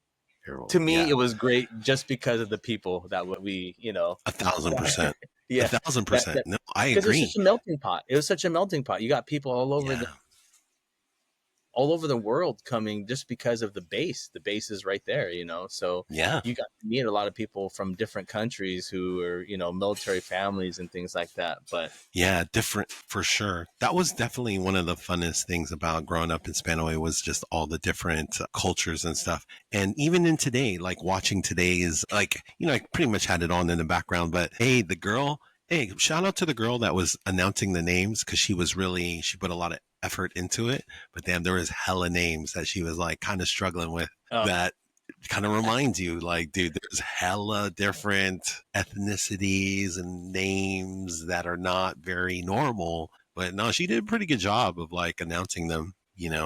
terrible. to me Yeah. it was great just because of the people that we, 1,000%. A yeah, thousand that percent. that No, I because it's agree. such a melting pot. It was such a melting pot. You got people Yeah. all over the world coming just because of the base. The base is right there, so Yeah. you got to meet a lot of people from different countries who are, military families and things like that. But Yeah, different for sure. That was definitely one of the funnest things about growing up in Spanaway was just all the different cultures and stuff. And even in today, like watching today's, like, I pretty much had it on in the background, but hey, the girl, hey, shout out to the girl that was announcing the names because she put a lot of effort into it. But damn, there was hella names that she was like kind of struggling with uh, that kind of reminds you like, dude, there's hella different ethnicities and names that are not very normal, but no, she did a pretty good job of like announcing them.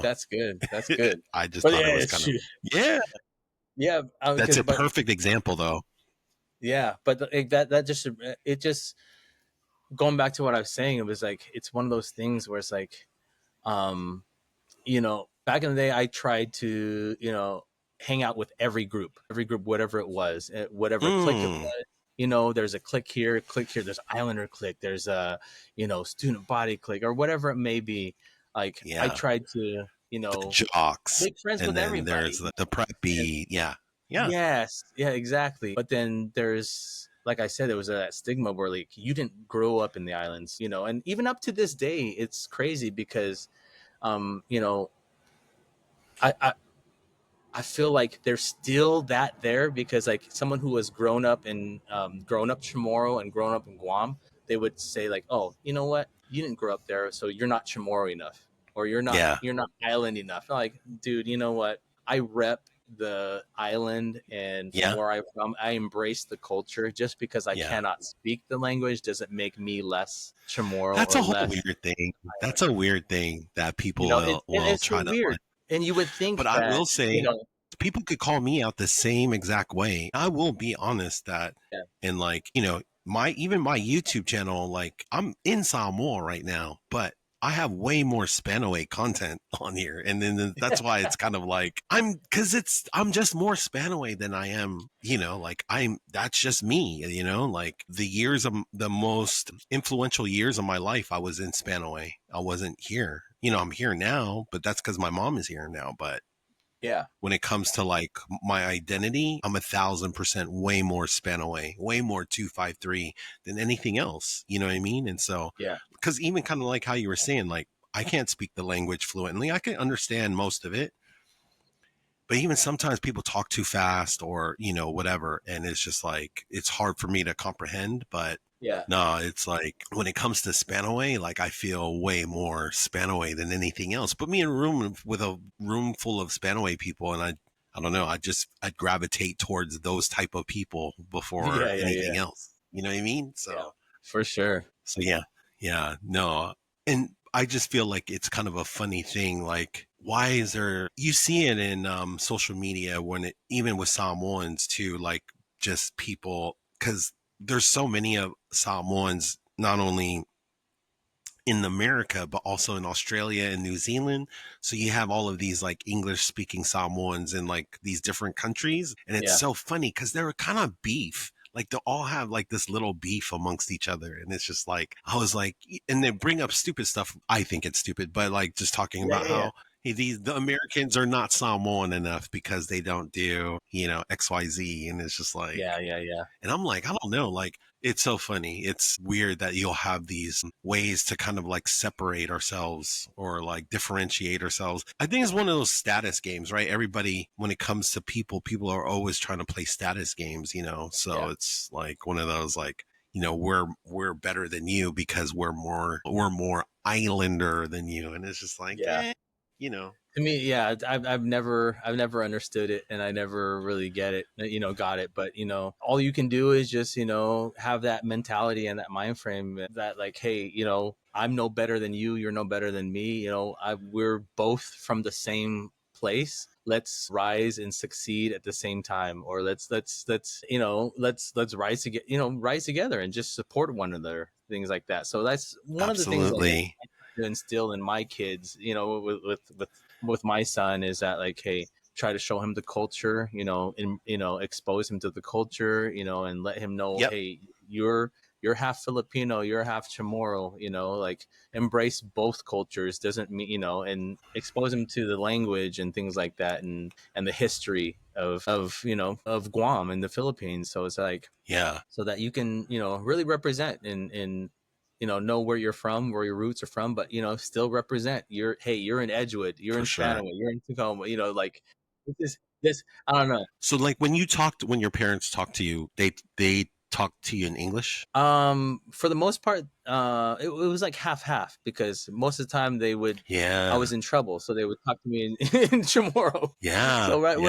that's good. That's good. I just But thought it yeah, was kind of, yeah, yeah, that's because a but perfect example though. yeah, but like that just it just going back to what I was saying, it was like it's one of those things where it's like, um, back in the day, I tried to, hang out with every group, whatever it was, whatever clique it Mm, was. There's a clique here, there's Islander clique, there's a, student body clique, or whatever it may be. Like I yeah. tried to, The jocks. make friends And with then there's everybody. the And preppy. Yeah. Yeah. yes, yeah, exactly. But then there's, like I said, there was that stigma where like you didn't grow up in the islands, and even up to this day, it's crazy because, um, you know, I, I I feel like there's still that there because like someone who has grown up Chamorro and grown up in Guam, they would say like, oh, you know what, you didn't grow up there, so you're not Chamorro enough, or Yeah. you're not island enough. I'm like, dude, you know what? I rep the island, and from Yeah. where I'm from, I embrace the culture. Just because I Yeah. cannot speak the language doesn't make me less Chamorro That's or a whole less weird thing. That's island. a weird thing that people will It's so try to weird, like. and you would But think I that will say, people could call me out the same exact way. I will be honest that, yeah, and like, you know, my YouTube channel, like I'm in Samoa right now, but I have way more Spanoe content on here. And then that's why it's kind of like I'm just more Spanoe than I am, like that's just me, like the most influential years of my life, I was in Spanoe. I wasn't here. I'm here now, but that's because my mom is here now. But yeah, when it comes to like my identity, I'm 1,000% way more Spanaway, way more 253 than anything else. You know what I mean? And so, yeah. because even kind of like how you were saying, like, I can't speak the language fluently. I can understand most of it, but even sometimes people talk too fast or, whatever. And it's just like, it's hard for me to comprehend. But Yeah. no, it's like when it comes to Spanaway, like I feel way more Spanaway than anything else. Put me in a room with a room full of Spanaway people, and I don't know, I'd gravitate towards those type of people before Yeah, yeah, anything yeah, else. You know what I mean? yeah, So for sure. yeah, yeah, no, and I just feel like it's kind of a funny thing. Like, why is there? You see it in social media when it even with Samoans too, like just people because there's so many of Samoans not only in America, but also in Australia and New Zealand. So you have all of these like English speaking Samoans in like these different countries. And it's Yeah, so funny because they're kind of beef. Like they all have like this little beef amongst each other. And it's just like, I was like, and they bring up stupid stuff. I think it's stupid, but like just talking yeah, about yeah, yeah, how hey, the Americans are not Samoan enough because they don't do, XYZ. And it's just like, yeah, yeah, yeah, and I'm like, I don't know. Like, it's so funny. It's weird that you'll have these ways to kind of like separate ourselves or like differentiate ourselves. I think it's one of those status games, right? Everybody, when it comes to people are always trying to play status games. So yeah, it's like one of those like, we're better than you because we're more islander than you. And it's just like, yeah. you know, To me, yeah, I've never understood it, and I never really get it, got it. But all you can do is just have that mentality and that mind frame that like, hey, I'm no better than you, you're no better than me. We're both from the same place. Let's rise and succeed at the same time, or let's rise together and just support one another, things like that. So that's one of the things that like absolutely. to instill in my kids, with my son, is that like, hey, try to show him the culture, and expose him to the culture, and let him know, Yep. hey, you're half Filipino, you're half Chamorro, like embrace both cultures. Doesn't mean, and expose him to the language and things like that, and the history of Guam and the Philippines. So it's like, Yeah, so that you can really represent and know where you're from, where your roots are from, but still represent. You're in Edgewood, you're for in sure. Spanaway, you're in Tacoma, like this I don't know. So like when your parents talk to you, they talk to you in English? For the most part, it was like half half, because most of the time I Yeah. was in trouble, so they would talk to me in Chamorro. Yeah. So right Yeah.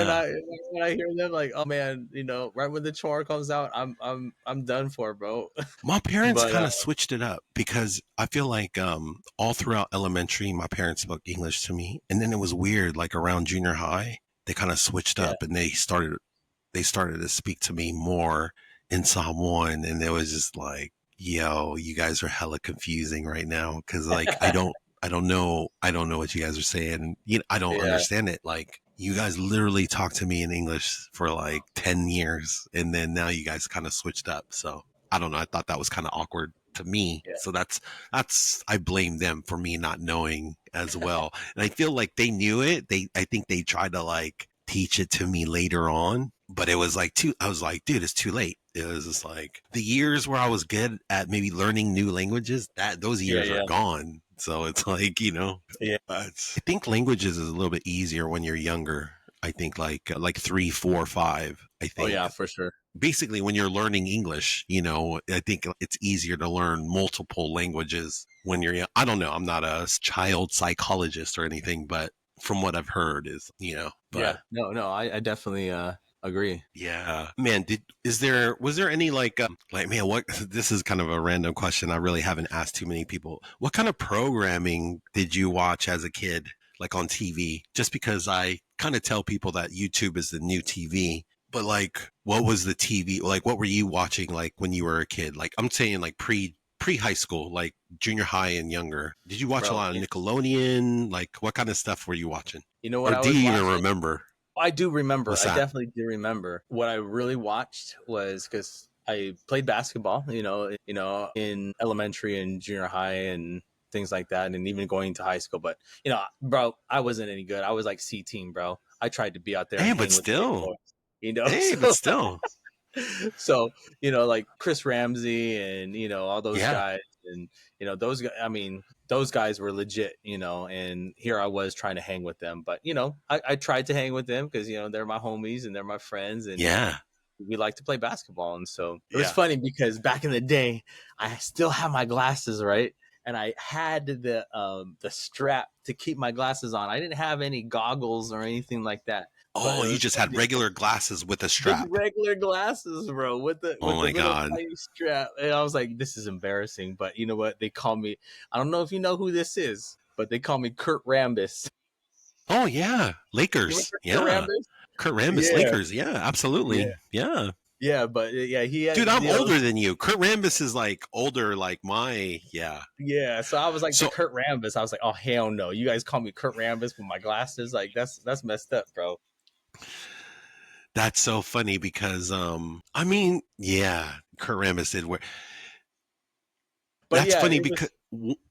when I hear them, like, oh man, right when the Chamorro comes out, I'm done for, bro. My parents But kind of switched it up because I feel like all throughout elementary my parents spoke English to me, and then it was weird like around junior high they kind of switched yeah, up and they started to speak to me more in Samoan, and it was just like Yo, you guys are hella confusing right now because like I don't know what you guys are saying. You know, I don't Yeah, understand it. Like you guys literally talked to me in English for like 10 years and then now you guys kind of switched up. So I don't know. I thought that was kind of awkward to me. yeah, So that's I blame them for me not knowing as well. And I feel like they knew it. I think they tried to like teach it to me later on, but it was like too I was like, dude, it's too late. It was just like the years where I was good at maybe learning new languages, that those yeah, years are yeah, gone. So it's like, you know, yeah, I think languages is a little bit easier when you're younger. I think like 3, 4, 5. I oh think yeah, for sure. basically when you're learning English, you know, I think it's easier to learn multiple languages when you're young. I don't know. I'm not a child psychologist or anything, but from what I've heard is, you know, Yeah, but no, no, I definitely agree. yeah, man. Was there any like man? What this is kind of a random question. I really haven't asked too many people. What kind of programming did you watch as a kid, like on TV? Just because I kind of tell people that YouTube is the new TV, but like, what was the TV like? What were you watching like when you were a kid? Like I'm saying, like pre high school, like junior high and younger. Did you watch a Bro, lot of Nickelodeon? Like, what kind of stuff were you watching? you know what Or I do was you even watching? remember? I do remember. What's I that? definitely do remember. What I really watched was because I played basketball, in elementary and junior high and things like that, and even going to high school. But bro, I wasn't any good. I was like C team, bro. I tried to be out there and Hey, but hang with the big still. boys, Hey, but So, still. so like Chris Ramsey and all those Yeah. guys, and those guys. I mean, those guys were legit, and here I was trying to hang with them. But I tried to hang with them because they're my homies and they're my friends, and Yeah. we like to play basketball. And so it was Yeah. funny because back in the day, I still have my glasses, right? And I had the strap to keep my glasses on. I didn't have any goggles or anything like that. But Oh, it you was just had funny. regular glasses with a Just strap. regular glasses, bro, with the Oh my little God. tiny strap. And I was like, this is embarrassing. But you know what? They call me, I don't know if you know who this is, but they call me Kurt Rambis. Oh yeah. You Lakers. remember Kurt Yeah. Rambis? Kurt Rambis, Yeah, Lakers. Yeah, yeah, absolutely. Yeah. yeah. But yeah, he Dude, had, I'm older than you. Kurt Rambis is like older, like my, yeah. yeah. So I was like the So Kurt Rambis. I was like, oh hell no, you guys call me Kurt Rambis with my glasses. Like that's messed up, bro. that's so funny because, I mean, yeah, Kurt Rambis did wear, But that's yeah, funny it because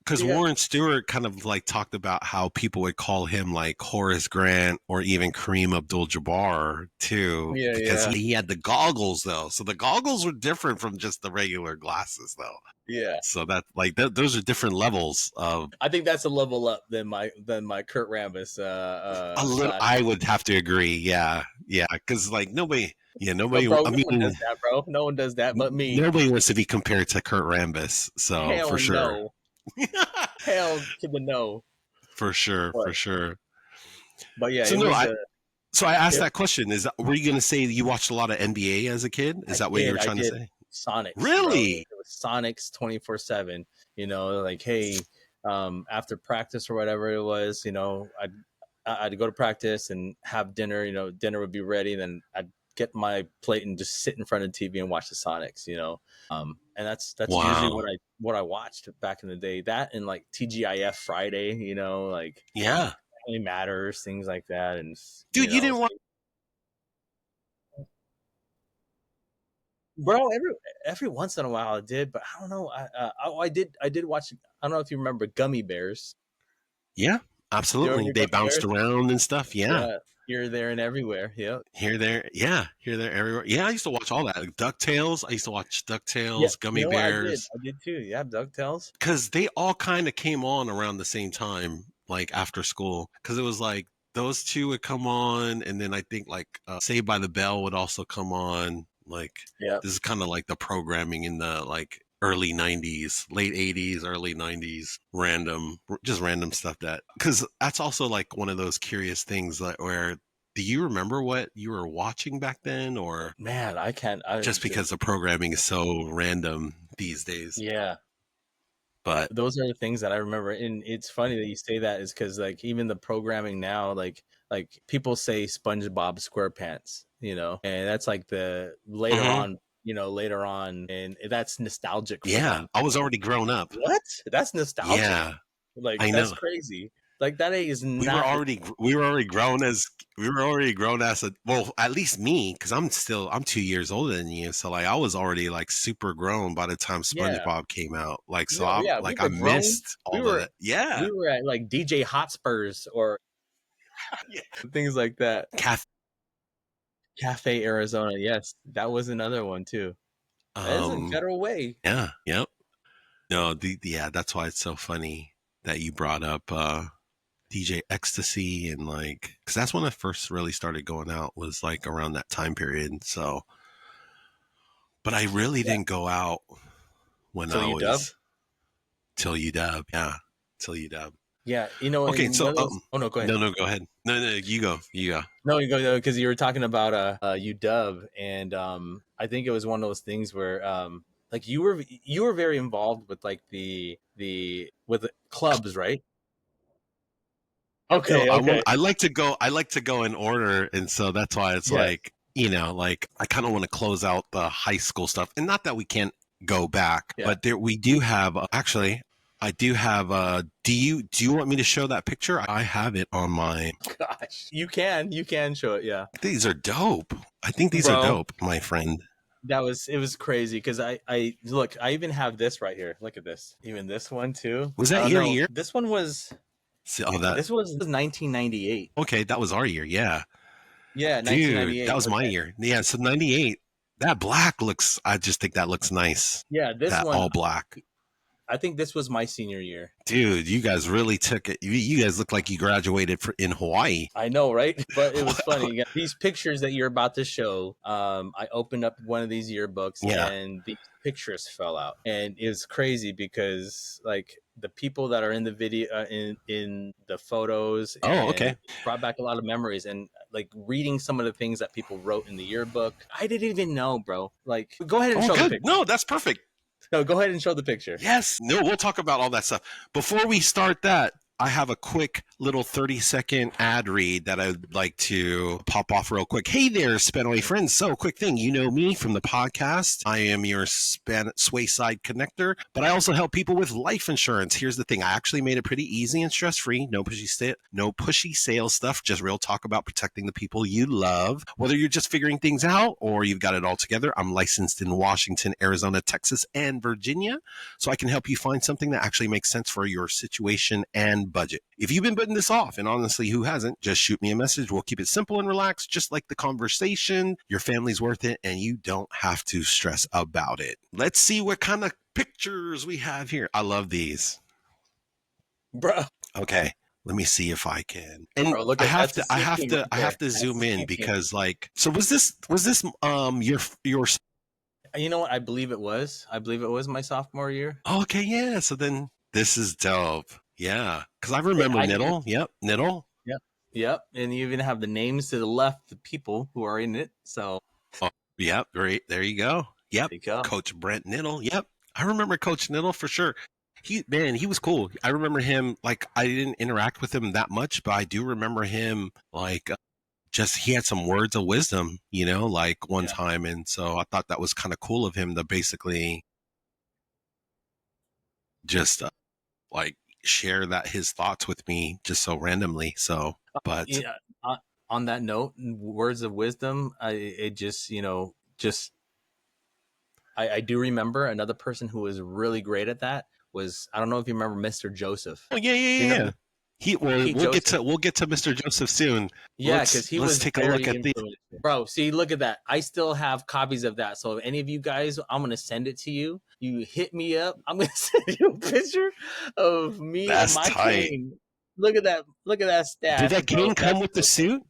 was yeah, Warren Stewart kind of like talked about how people would call him like Horace Grant or even Kareem Abdul-Jabbar too, yeah, because yeah, he had the goggles though. So the goggles were different from just the regular glasses though. yeah. So that like those are different levels of I think that's a level up than my Kurt Rambis a little. glass. I would have to agree. Yeah, yeah, because like nobody, yeah, But nobody. bro, I no one does mean, that, bro. No one does that but me. nobody wants to be compared to Kurt Rambis. So for Hell sure. no. Hell to the no. For sure, But for sure. yeah, So it no, was so I asked yep. that question. Is that, were you going to say that you watched a lot of NBA as a kid? Is that what you were I trying to did say? Sonics, bro. It Really? was Sonics 24/7. Like hey, after practice or whatever it was, I'd go to practice and have dinner. Dinner would be ready, then I'd get my plate and just sit in front of the TV and watch the Sonics. And that's usually Wow. what I watched back in the day. That and like TGIF Friday, like Yeah, Family Matters, things like that, and dude, you didn't watch. bro, every once in a while I did, but I don't know. I did watch. I don't know if you remember Gummy Bears. Yeah, Do you absolutely. remember They Gummy bounced Bears? around and stuff. Yeah, Yeah, here, there, and everywhere. Yep. here, there. Yeah, here, there, everywhere. Yeah, I used to watch all that. Like, DuckTales. I used to watch Yeah, DuckTales, you Gummy know what I did? Bears, I did too. Yeah, Ducktales. because they all kind of came on around the same time, like after school. Because it was like those two would come on, and then I think like Saved by the Bell would also come on. Like Yep. this is kind of like the programming in the like early 90s, late 80s, early 90s, just random stuff that, because that's also like one of those curious things that where, do you remember what you were watching back then, or Man, I can't. I just because the programming is so random these days? yeah. But Those are the things that I remember, and it's funny that you say that is because like even the programming now, like people say SpongeBob SquarePants, and that's like the later mhm. on later on, and that's nostalgic for Yeah, them. I was already grown up. What? That's nostalgic. Yeah, Like I that's know. crazy. Like that is We were not. already grown as a, well, at least me, because I'm 2 years older than you, so like I was already like super grown by the time Yeah, SpongeBob came out. Like so, yeah, I'm yeah. We like I were grown. missed We all of were that. Yeah, we were at like DJ Hotspurs or yeah. things like that. Cafe. Cafe Arizona. Yes, that was another one too. That is in Federal Way. Yeah, yep. No, yeah, that's why it's so funny that you brought up DJ Ecstasy, and like, because that's when I first really started going out, was like around that time period. So, but I really Yeah. didn't go out when Till I you dub. was till UW. Yeah, till UW. Yeah, Okay, and so one of those. Oh no, go ahead. no, go ahead. No, you go, you go. No, you go because you were talking about UW, and I think it was one of those things where like you were very involved with like the with the clubs, right? No, Okay, okay, I like to go. I like to go in order, and so that's why it's yes, like, like I kind of want to close out the high school stuff, and not that we can't go back, yeah. but there we do have. Actually, I do have. Do you want me to show that picture? I have it on my. Gosh, you can show it, yeah, These are dope. I think these are bro. dope, my friend. It was crazy because I look, I even have this right here. Look at this, even this one too. Was I that don't your know. year? This one was See, oh, that. this was 1998. Okay, that was our year. Yeah, Yeah, dude, that 1998. was my Okay. year. Yeah, so '98. That black looks. I just think that looks nice. Yeah, this That one. all black. I think this was my senior year. Dude, you guys really took it. You guys look like you graduated in Hawaii. I know, right? But it was funny. Yeah, these pictures that you're about to show, I opened up one of these yearbooks Yeah. and these pictures fell out, and it was crazy because like the people that are in the video, in the photos, Oh, and okay. it brought back a lot of memories. And like reading some of the things that people wrote in the yearbook, I didn't even know, bro. Like, go ahead and Oh, show the good. picture. No, that's perfect. No, go ahead and show the picture. Yes. No, we'll talk about all that stuff. Before we start that, I have a quick little 30-second ad read that I'd like to pop off real quick. Hey there, Spanaway friends. So, quick thing. You know me from the podcast. I am your Swayside connector, but I also help people with life insurance. Here's the thing. I actually made it pretty easy and stress-free. No pushy sales stuff. Just real talk about protecting the people you love. Whether you're just figuring things out or you've got it all together, I'm licensed in Washington, Arizona, Texas, and Virginia, so I can help you find something that actually makes sense for your situation and budget. If you've been putting this off, and honestly, who hasn't, just shoot me a message. We'll keep it simple and relaxed, just like the conversation. Your family's worth it, and you don't have to stress about it. Let's see what kind of pictures we have here. I love these. Bro. Okay, let me see if I can. And Bro, look I at have that's a to, I same have thing to, right I there. have to That's zoom the in same thing. because, like, so was this your? You know what? I believe it was. I believe it was my sophomore year. Oh, okay, yeah. So then this is dope. Yeah, because I remember I Niddle. Yep, Niddle. Yep. Yep. And you even have the names to the left, the people who are in it. So Oh, yep, great. There you go. Yep, there you go. Coach Brent Niddle. Yep, I remember Coach Niddle for sure. He was cool. I remember him. Like, I didn't interact with him that much, but I do remember him. Like, just he had some words of wisdom, like one Yeah. time, and so I thought that was kind of cool of him to basically just like share that his thoughts with me just so randomly. So, but Yeah. On that note, words of wisdom, it just, just I do remember another person who was really great at that was, I don't know if you remember Mr. Joseph. oh yeah, Do you know Well, Pete Joseph? we'll get to Mr. Joseph soon. Yeah, because he Let's was take a look very at the. influential. Bro, see, look at that. I still have copies of that. So if any of you guys, I'm gonna send it to you. You hit me up. I'm gonna send you a picture of me and That's my tight. cane. Look at that. Look at that stash. Did that bro. cane come That's with the so suit?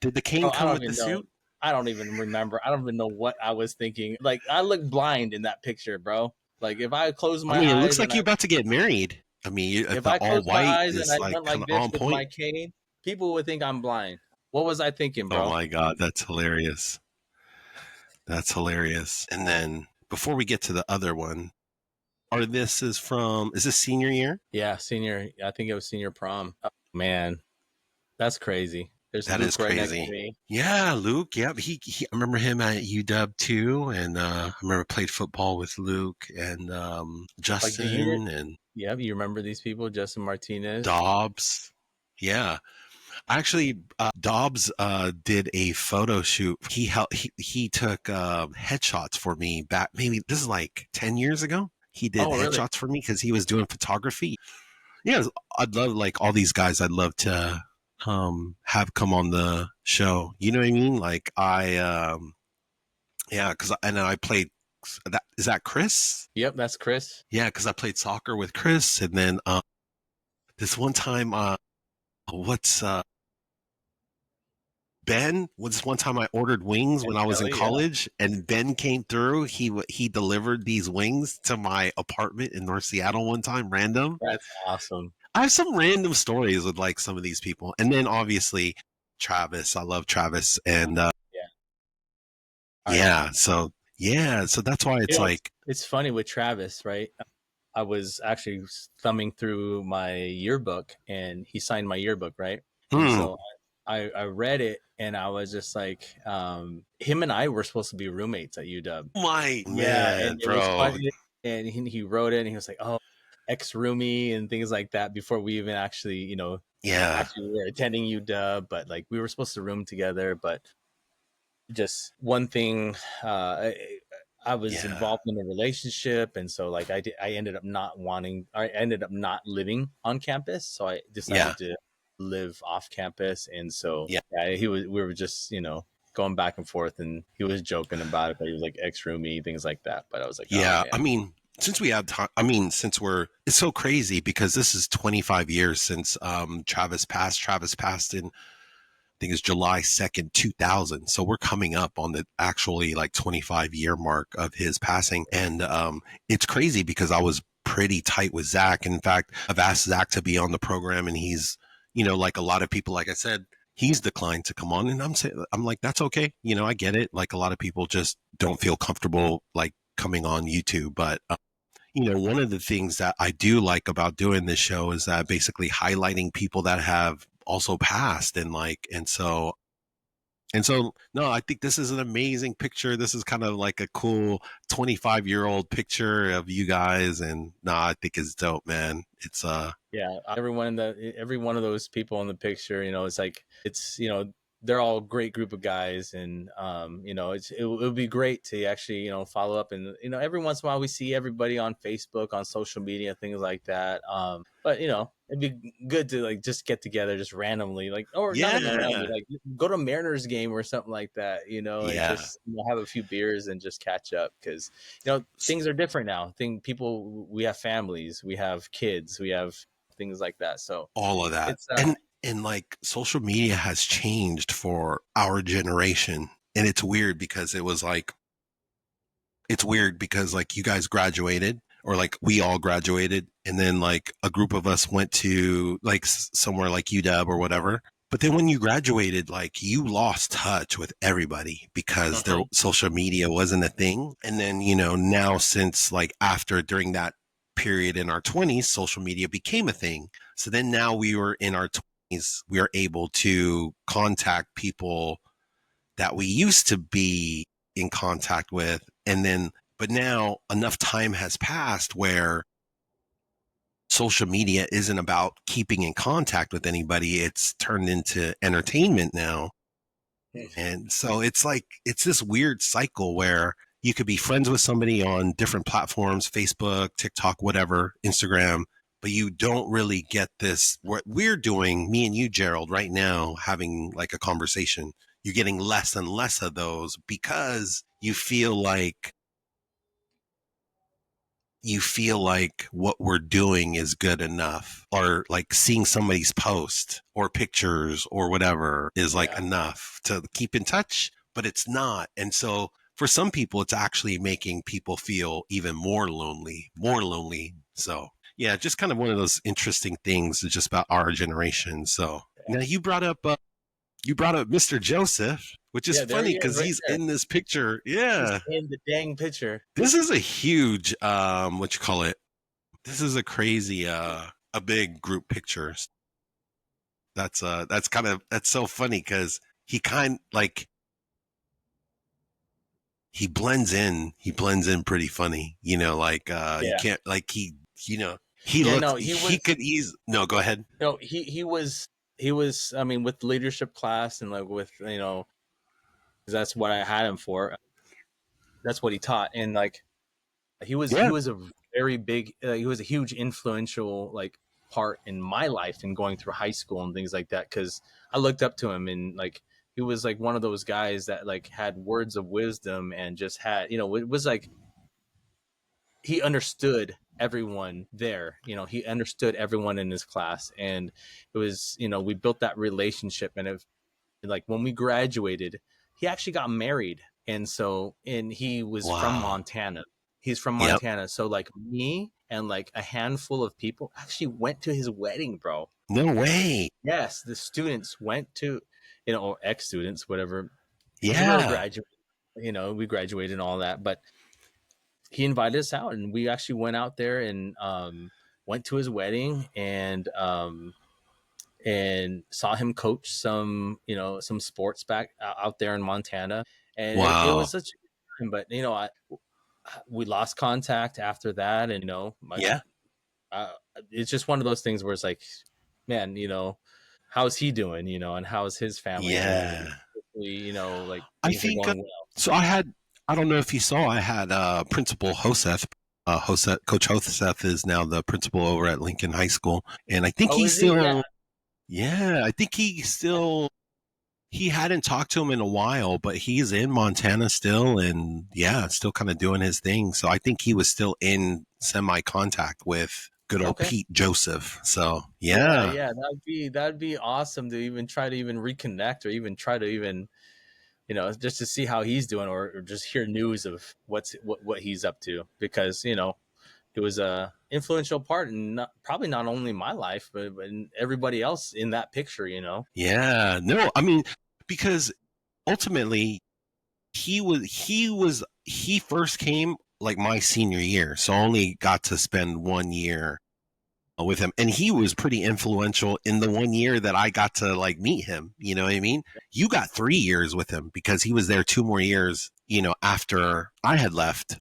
Did the cane Bro, I come don't with the even know. suit? I don't even remember. I don't even know what I was thinking. Like I look blind in that picture, bro. Like if I close I my mean, it looks eyes like and you're about to get married. I mean, if the I all close my white eyes and is I like went kind like of this on with point. my cane, people would think I'm blind. What was I thinking, Oh bro? my God, that's hilarious. That's hilarious. And then before we get to the other one, is this senior year? Yeah, senior. I think it was senior prom. Oh, man, that's crazy. There's That is Luke right next to crazy. me. Yeah, Luke. Yep. I remember him at UW too. And I remember played football with Luke and Like, do you? Justin and Yeah, you remember these people? Justin Martinez. Dobbs. Yeah. Actually, Dobbs did a photo shoot. He took headshots for me back. Maybe this is like 10 years ago. He did Oh, really? headshots for me because he was doing photography. Yeah, I'd love like all these guys. I'd love to have come on the show. You know what I mean? Like yeah, because and I played. That is that Chris? Yep, that's Chris. Yeah, because I played soccer with Chris, and then this one time, what's Ben? Was one time I ordered wings when And I was in Kelly, yeah. college, and Ben came through. He delivered these wings to my apartment in North Seattle one time, random. That's awesome. I have some random stories with like some of these people, and then obviously Travis. I love Travis, and Yeah. All right. so that's why it's like It's funny with Travis, right? I was actually thumbing through my yearbook and he signed my yearbook, right? And hmm, so I read it and I was just like, him and I were supposed to be roommates at UW. my Yeah, man, and it was bro. funny. And he wrote it and he was like, "Oh, ex roomie" and things like that before we even actually, Yeah, actually we were attending UW, but like we were supposed to room together. But just one thing, I was yeah, involved in a relationship, and so like I ended up not wanting. I ended up not living on campus, so I yeah, decided to live off campus, and so yeah, yeah, he was. We were just going back and forth, and he was joking about it, but he was like ex roomie, things like that. But I was like, oh yeah. man, I mean, since we have time, I mean, it's so crazy because this is 25 years since Travis passed. Travis passed in I think it's July 2nd, 2000. So we're coming up on the actually like 25-year mark of his passing. And it's crazy because I was pretty tight with Zach. In fact, I've asked Zach to be on the program and he's, like a lot of people, like I said, he's declined to come on. And I'm like, that's okay. I get it. Like a lot of people just don't feel comfortable like coming on YouTube. But one of the things that I do like about doing this show is that basically highlighting people that have also passed and so no, I think this is an amazing picture. This is kind of like a cool 25-year-old picture of you guys and no, I think it's dope, man. It's yeah. Every one of those people in the picture, it's like they're all a great group of guys, and it would be great to actually follow up, and every once in a while we see everybody on Facebook, on social media, things like that. But it'd be good to like just get together just randomly, like, or not even randomly, yeah. like go to Mariners game or something like that, and Yeah. just have a few beers and just catch up, because things are different now. We have families, we have kids, we have things like that. So All of that. it's And like social media has changed for our generation. And it's weird because like you guys graduated or like we all graduated and then like a group of us went to like somewhere like UW or whatever. But then when you graduated, like you lost touch with everybody because their Mhm. social media wasn't a thing. And then, now since like after during that period in our 20s, social media became a thing. So then now we were in our 20s, we are able to contact people that we used to be in contact with. And then, but now enough time has passed where social media isn't about keeping in contact with anybody. It's turned into entertainment now. And so it's this weird cycle where you could be friends with somebody on different platforms, Facebook, TikTok, whatever, Instagram, but you don't really get this. What we're doing, me and you, Gerald, right now, having like a conversation, you're getting less and less of those because you feel like what we're doing is good enough or like seeing somebody's post or pictures or whatever is like Yeah. enough to keep in touch, but it's not. And so for some people, it's actually making people feel even more lonely. So yeah, just kind of one of those interesting things just about our generation. So now you brought up Mr. Joseph, which is Yeah, there funny he is because right he's there. in this picture. He's Yeah. in the dang picture. This is a huge what you call it. This is a crazy a big group picture. That's so funny because he kind like he blends in pretty funny, you know, like you Yeah. can't like you know, he Yeah, looks no, he he was could ease no, go ahead. no, he was I mean with leadership class and like with, 'cause that's what I had him for. That's what he taught, and like he Yeah. was a very big he was a huge influential like part in my life and going through high school and things like that, because I looked up to him, and like he was like one of those guys that like had words of wisdom and just had, it was like he understood everyone there, he understood everyone in his class, and it was, we built that relationship, and if like when we graduated, he actually got married. And he was from Wow. Montana. He's from Yep. Montana. So like me and like a handful of people actually went to his wedding, bro. No way. Yes, the students went to, or ex students, whatever, because we already Yeah. graduated. We graduated and all that. But he invited us out, and we actually went out there and went to his wedding, and saw him coach some sports back out there in Montana, and it Wow. was such a good time. But we lost contact after that, and Yeah. uh, it's just one of those things where it's like, man, how's he doing, and how's his family doing, and Yeah. hopefully, like I things are think going well. so. I don't know if you saw, I had Principal Hoseth. Coach Hoseth is now the principal over at Lincoln High School, and I think Oh, he's is he? Yeah, still, yeah, I think he hadn't talked to him in a while, but he's in Montana still, and yeah, still kind of doing his thing. So I think he was still in semi contact with good old okay. Pete Joseph. So Yeah, yeah, yeah, that'd be awesome to even try to even reconnect, or even try to even, just to see how he's doing, or just hear news of what he's up to, because it was a influential part in probably not only my life, but in everybody else in that picture. yeah, no, I mean, because ultimately he first came like my senior year, so I only got to spend 1 year with him, and he was pretty influential in the 1 year that I got to like meet him. You know what I mean? You got 3 years with him because he was there 2 more years, after I had left.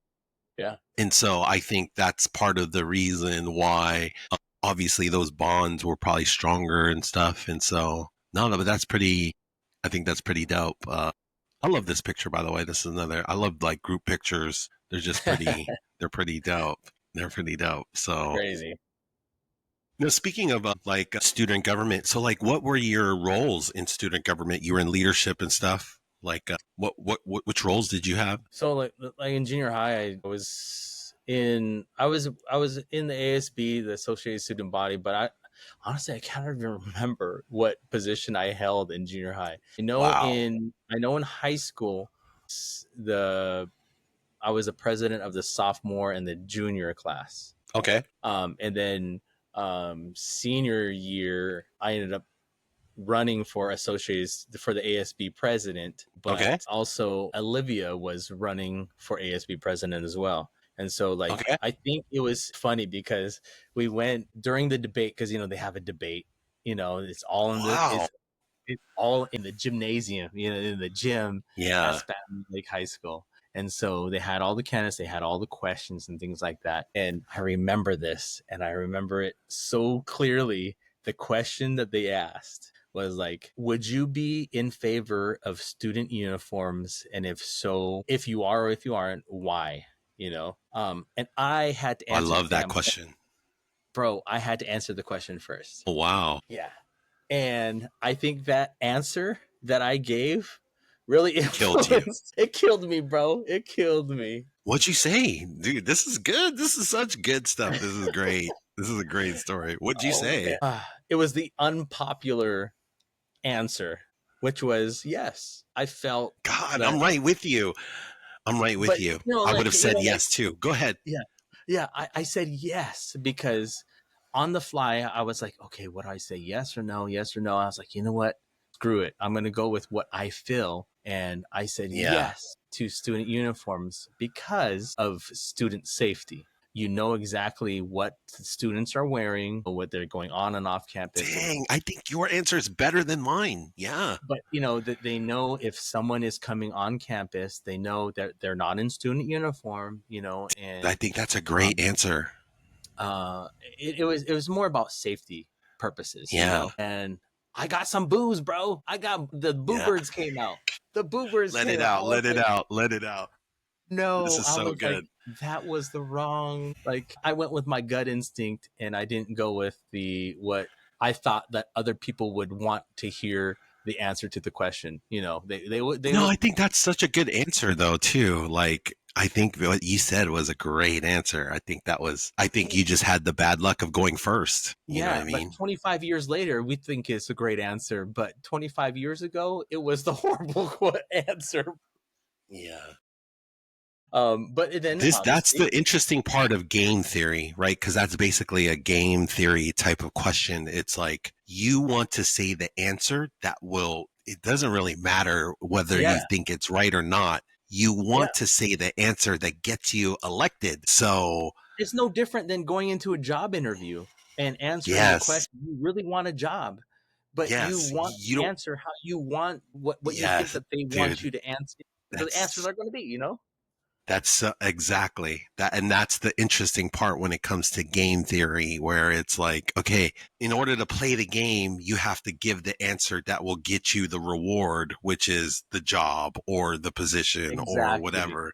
Yeah. And so I think that's part of the reason why obviously those bonds were probably stronger and stuff. And so no, but that's pretty. I think that's pretty dope. I love this picture, by the way. This is another. I love like group pictures. They're just pretty. They're pretty dope. They're pretty dope. So, Crazy. speaking of like student government, so like, what were your roles in student government? You were in leadership and stuff. Like, which roles did you have? So like in junior high, I was in the ASB, the Associated Student Body, but honestly I can't even remember what position I held in junior high. Wow. I know in high school, the I was a president of the sophomore and the junior class. Okay. And then senior year, I ended up running for the ASB president, but Okay. also Olivia was running for ASB president as well. And so like Okay. I think it was funny because we went during the debate, because they have a debate, Wow. it's all in the gymnasium, in the gym at Yeah. Spanton Lake High School. And so they had all the candidates, they had all the questions and things like that. And I remember this, and I remember it so clearly. The question that they asked was like, would you be in favor of student uniforms? And if so, if you are or if you aren't, why? And I had to I answer, love that question. bro, I had to answer the question first. Oh, wow. Yeah. And I think that answer that I gave really Killed you. influenced. It killed me, bro. It killed me. What'd you say? Dude, this is good. This is such good stuff. This is great. This is a great story. What'd you Oh say? man. It was the unpopular answer, which was yes. I felt God, that, I'm right with you. I'm right with but you. I would have said yes too. Go ahead. yeah, yeah. I said yes because on the fly I was like, okay, what do I say? Yes or no? Yes or no? I was like, you know what? Screw it. I'm gonna go with what I feel, and I said Yeah. yes to student uniforms because of student safety. You know exactly what students are wearing, what they're going on and off campus. Dang, I think your answer is better than mine. Yeah. But that they know if someone is coming on campus, they know that they're not in student uniform, I and think that's a great answer. uh, it was more about safety purposes, Yeah. And I got some booze, bro. I got the boo Yeah. birds came out. The boo birds Let came it out. I out. was Let it like, out. Let it out. This no, is I so was like, good. that was the wrong. Like, I went with my gut instinct, and I didn't go with what I thought that other people would want to hear the answer to the question. They would No, I think that's such a good answer though, too. Like, I think what you said was a great answer. I think you just had the bad luck of going first. You know what I Yeah, but mean? 25 years later, we think it's a great answer. But 25 years ago, it was the horrible answer. Yeah. But then That's obviously, the interesting part of game theory, right? Because that's basically a game theory type of question. It's like you want to say the answer that will, it doesn't really matter whether you yeah, think it's right or not. You yeah, want to say the answer that gets you elected. So, it's no different than going into a job interview and answering the yes, question. You really want a job, but you yes, want you the don't, answer how you want what you think yes, that they want dude, you to answer. The answers that's are going to be. That's exactly that. And that's the interesting part when it comes to game theory, where it's like, okay, in order to play the game, you have to give the answer that will get you the reward, which is the job or the position or Exactly. whatever.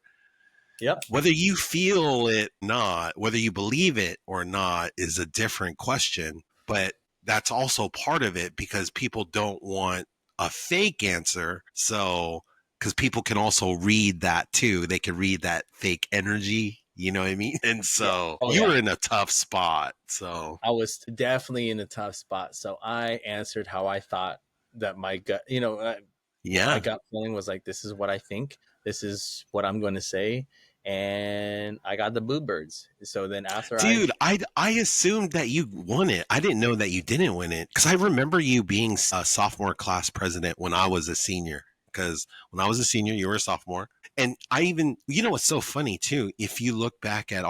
Yep. Whether you feel it not, whether you believe it or not is a different question. But that's also part of it because people don't want a fake answer. So, because people can also read that too. They can read that fake energy. You know what I mean? And Yeah. so Oh you yeah. were in a tough spot. So, I was definitely in a tough spot. So I answered how I thought that my gut, my yeah. gut feeling was like, this is what I think. This is what I'm going to say. And I got the boo birds. So then after Dude, I assumed that you won it. I didn't know that you didn't win it because I remember you being a sophomore class president when I was a senior. Because when I was a senior, you were a sophomore, and I even, what's so funny too? If you look back at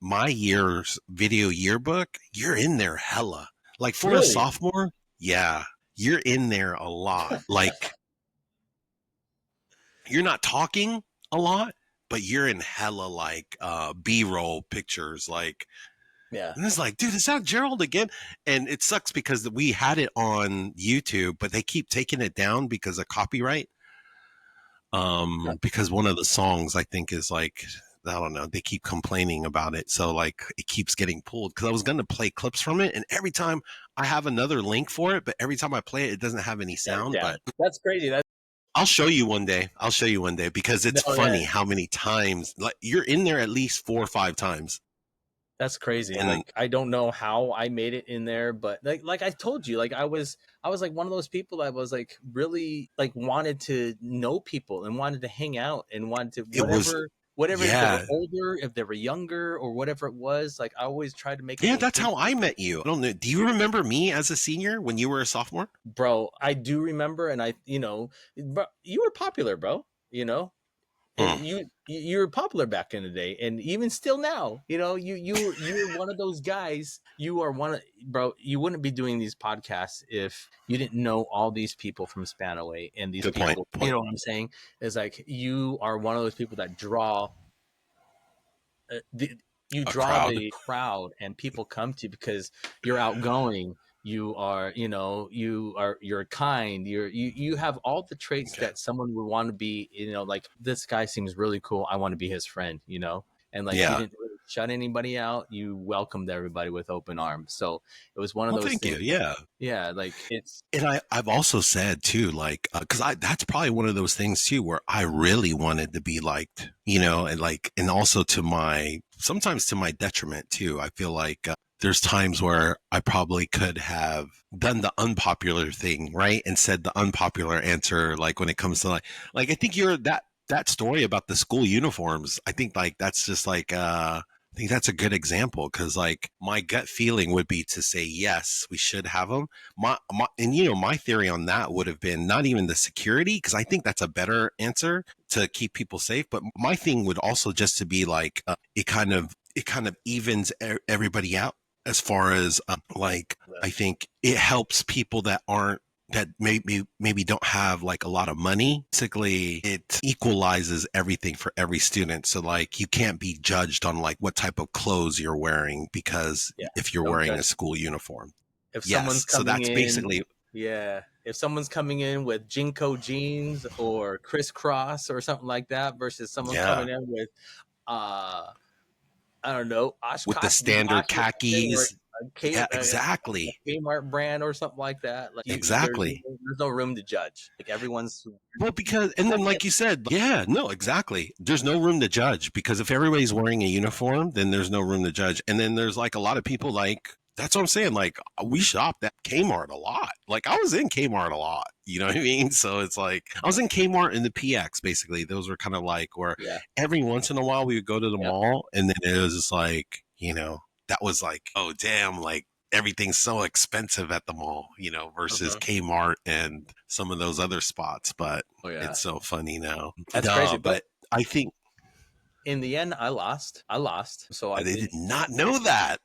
my year's video yearbook, you're in there hella. Like for a really, sophomore, yeah, you're in there a lot. Like you're not talking a lot, but you're in hella like B-roll pictures, like. yeah, And it's like, dude, is that Gerald again? And it sucks because we had it on YouTube, but they keep taking it down because of copyright. Because one of the songs I think is like, I don't know, they keep complaining about it. So like it keeps getting pulled because I was going to play clips from it. And every time I have another link for it, but every time I play it, it doesn't have any sound. down. But That's crazy. That's I'll show you one day. I'll show you one day because no, it's yeah, funny how many times, like you're in there at least 4 or 5 times. that's crazy. And Like I don't know how I made it in there, but like I told you, like I was like one of those people that was like really like wanted to know people and wanted to hang out and wanted to it was, whatever if they were yeah. older, if they were younger or whatever it was, like I always tried to make Yeah, that's acquaintance. how I met you. I don't know. Do you remember me as a senior when you were a sophomore? Bro, I do remember, and bro, you were popular, bro. And Hmm. you were popular back in the day, and even still now, you were one of those guys. You are one of bro. You wouldn't be doing these podcasts if you didn't know all these people from Spanaway, and these Good point. people. You Point. know what I'm saying? Is like you are one of those people that draw the you A draw crowd. the crowd and people come to you because you're outgoing, you're kind, you have all the traits Okay. that someone would want to be, like this guy seems really cool, I want to be his friend, and like you Yeah. didn't really shut anybody out, you welcomed everybody with open arms. So it was one of Well, those thank you. things. Yeah. Yeah, like it's And I've also said too, like, because that's probably one of those things too, where I really wanted to be liked, and like, and also sometimes to my detriment too. I feel like there's times where I probably could have done the unpopular thing, right, and said the unpopular answer, like when it comes to like I think you're that story about the school uniforms. I think like that's just like I think that's a good example because like my gut feeling would be to say yes, we should have them. My theory on that would have been not even the security because I think that's a better answer to keep people safe. But my thing would also just to be like it kind of it kind of evens everybody out as far as like, I think it helps people that aren't, that maybe don't have like a lot of money. Basically, it equalizes everything for every student. So like you can't be judged on like what type of clothes you're wearing, because Yeah, if you're no wearing a judgment. school uniform. If someone's Yes. So coming that's in, basically, yeah, if someone's coming in with Jinko jeans or crisscross or something like that versus someone yeah, coming in with I don't know, with the Oshkosh standard Washington or khakis. Yeah, A exactly. Kmart brand or something like that. Like Exactly. there's no room to judge. Like everyone's Well, because, and then like you said, yeah, no, exactly. There's no room to judge, because if everybody's wearing a uniform, then there's no room to judge. And then there's like a lot of people, like, that's what I'm saying. Like, we shopped at Kmart a lot. Like, I was in Kmart a lot. You know what I mean? So it's like, I was in Kmart and the PX, basically. Those were kind of like where yeah, every once in a while we would go to the yeah. mall, and then it was just like, that was like, oh, damn, like, everything's so expensive at the mall, versus Uh-huh. Kmart and some of those other spots. But Oh yeah, it's so funny now. that's crazy. No, But but I think in the end, I lost. I lost. So I I did. did not know that.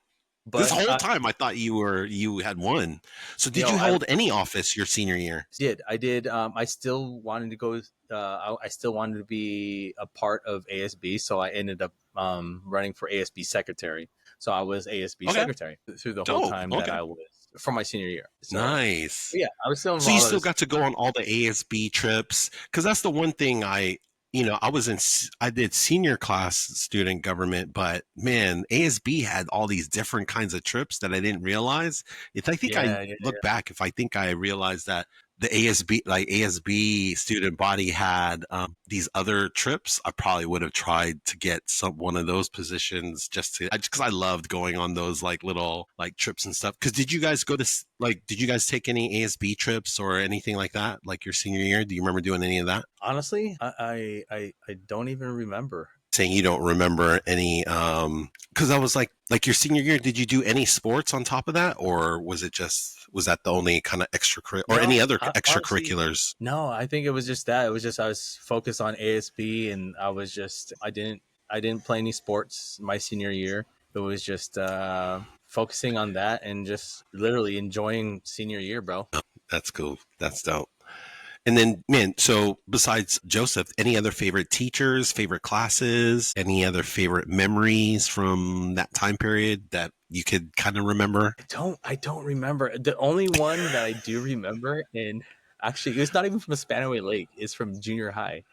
This But whole time I thought you had won. So did you I hold any office your senior year? did. I did. I still wanted to go. I still wanted to be a part of ASB, so I ended up running for ASB secretary. So I was ASB Okay. secretary through the whole Dope. time that Okay. I was for my senior year. So Nice. yeah, I was still So you involved. still got to go on all the ASB trips, because that's the one thing I did senior class student government, but man, ASB had all these different kinds of trips that I didn't realize. If I think I Yeah, yeah, look back, if I think I realized that the ASB student body had these other trips, I probably would have tried to get one of those positions, because I loved going on those like little like trips and stuff. Because did you guys did you guys take any ASB trips or anything like that, like your senior year? Do you remember doing any of that? honestly, I don't even remember. Saying you don't remember any, because I was like your senior year, did you do any sports on top of that, or was that the only kind of or No, any other honestly, extracurriculars? no. I think it was just that. It was just I was focused on ASB, and I didn't play any sports my senior year. It was just focusing on that and just literally enjoying senior year, bro. That's cool. That's dope. And then, man, so besides Joseph, any other favorite teachers, favorite classes, any other favorite memories from that time period that you could kind of remember? I don't remember. The only one that I do remember, and actually, it's not even from Spanaway Lake. It's from junior high,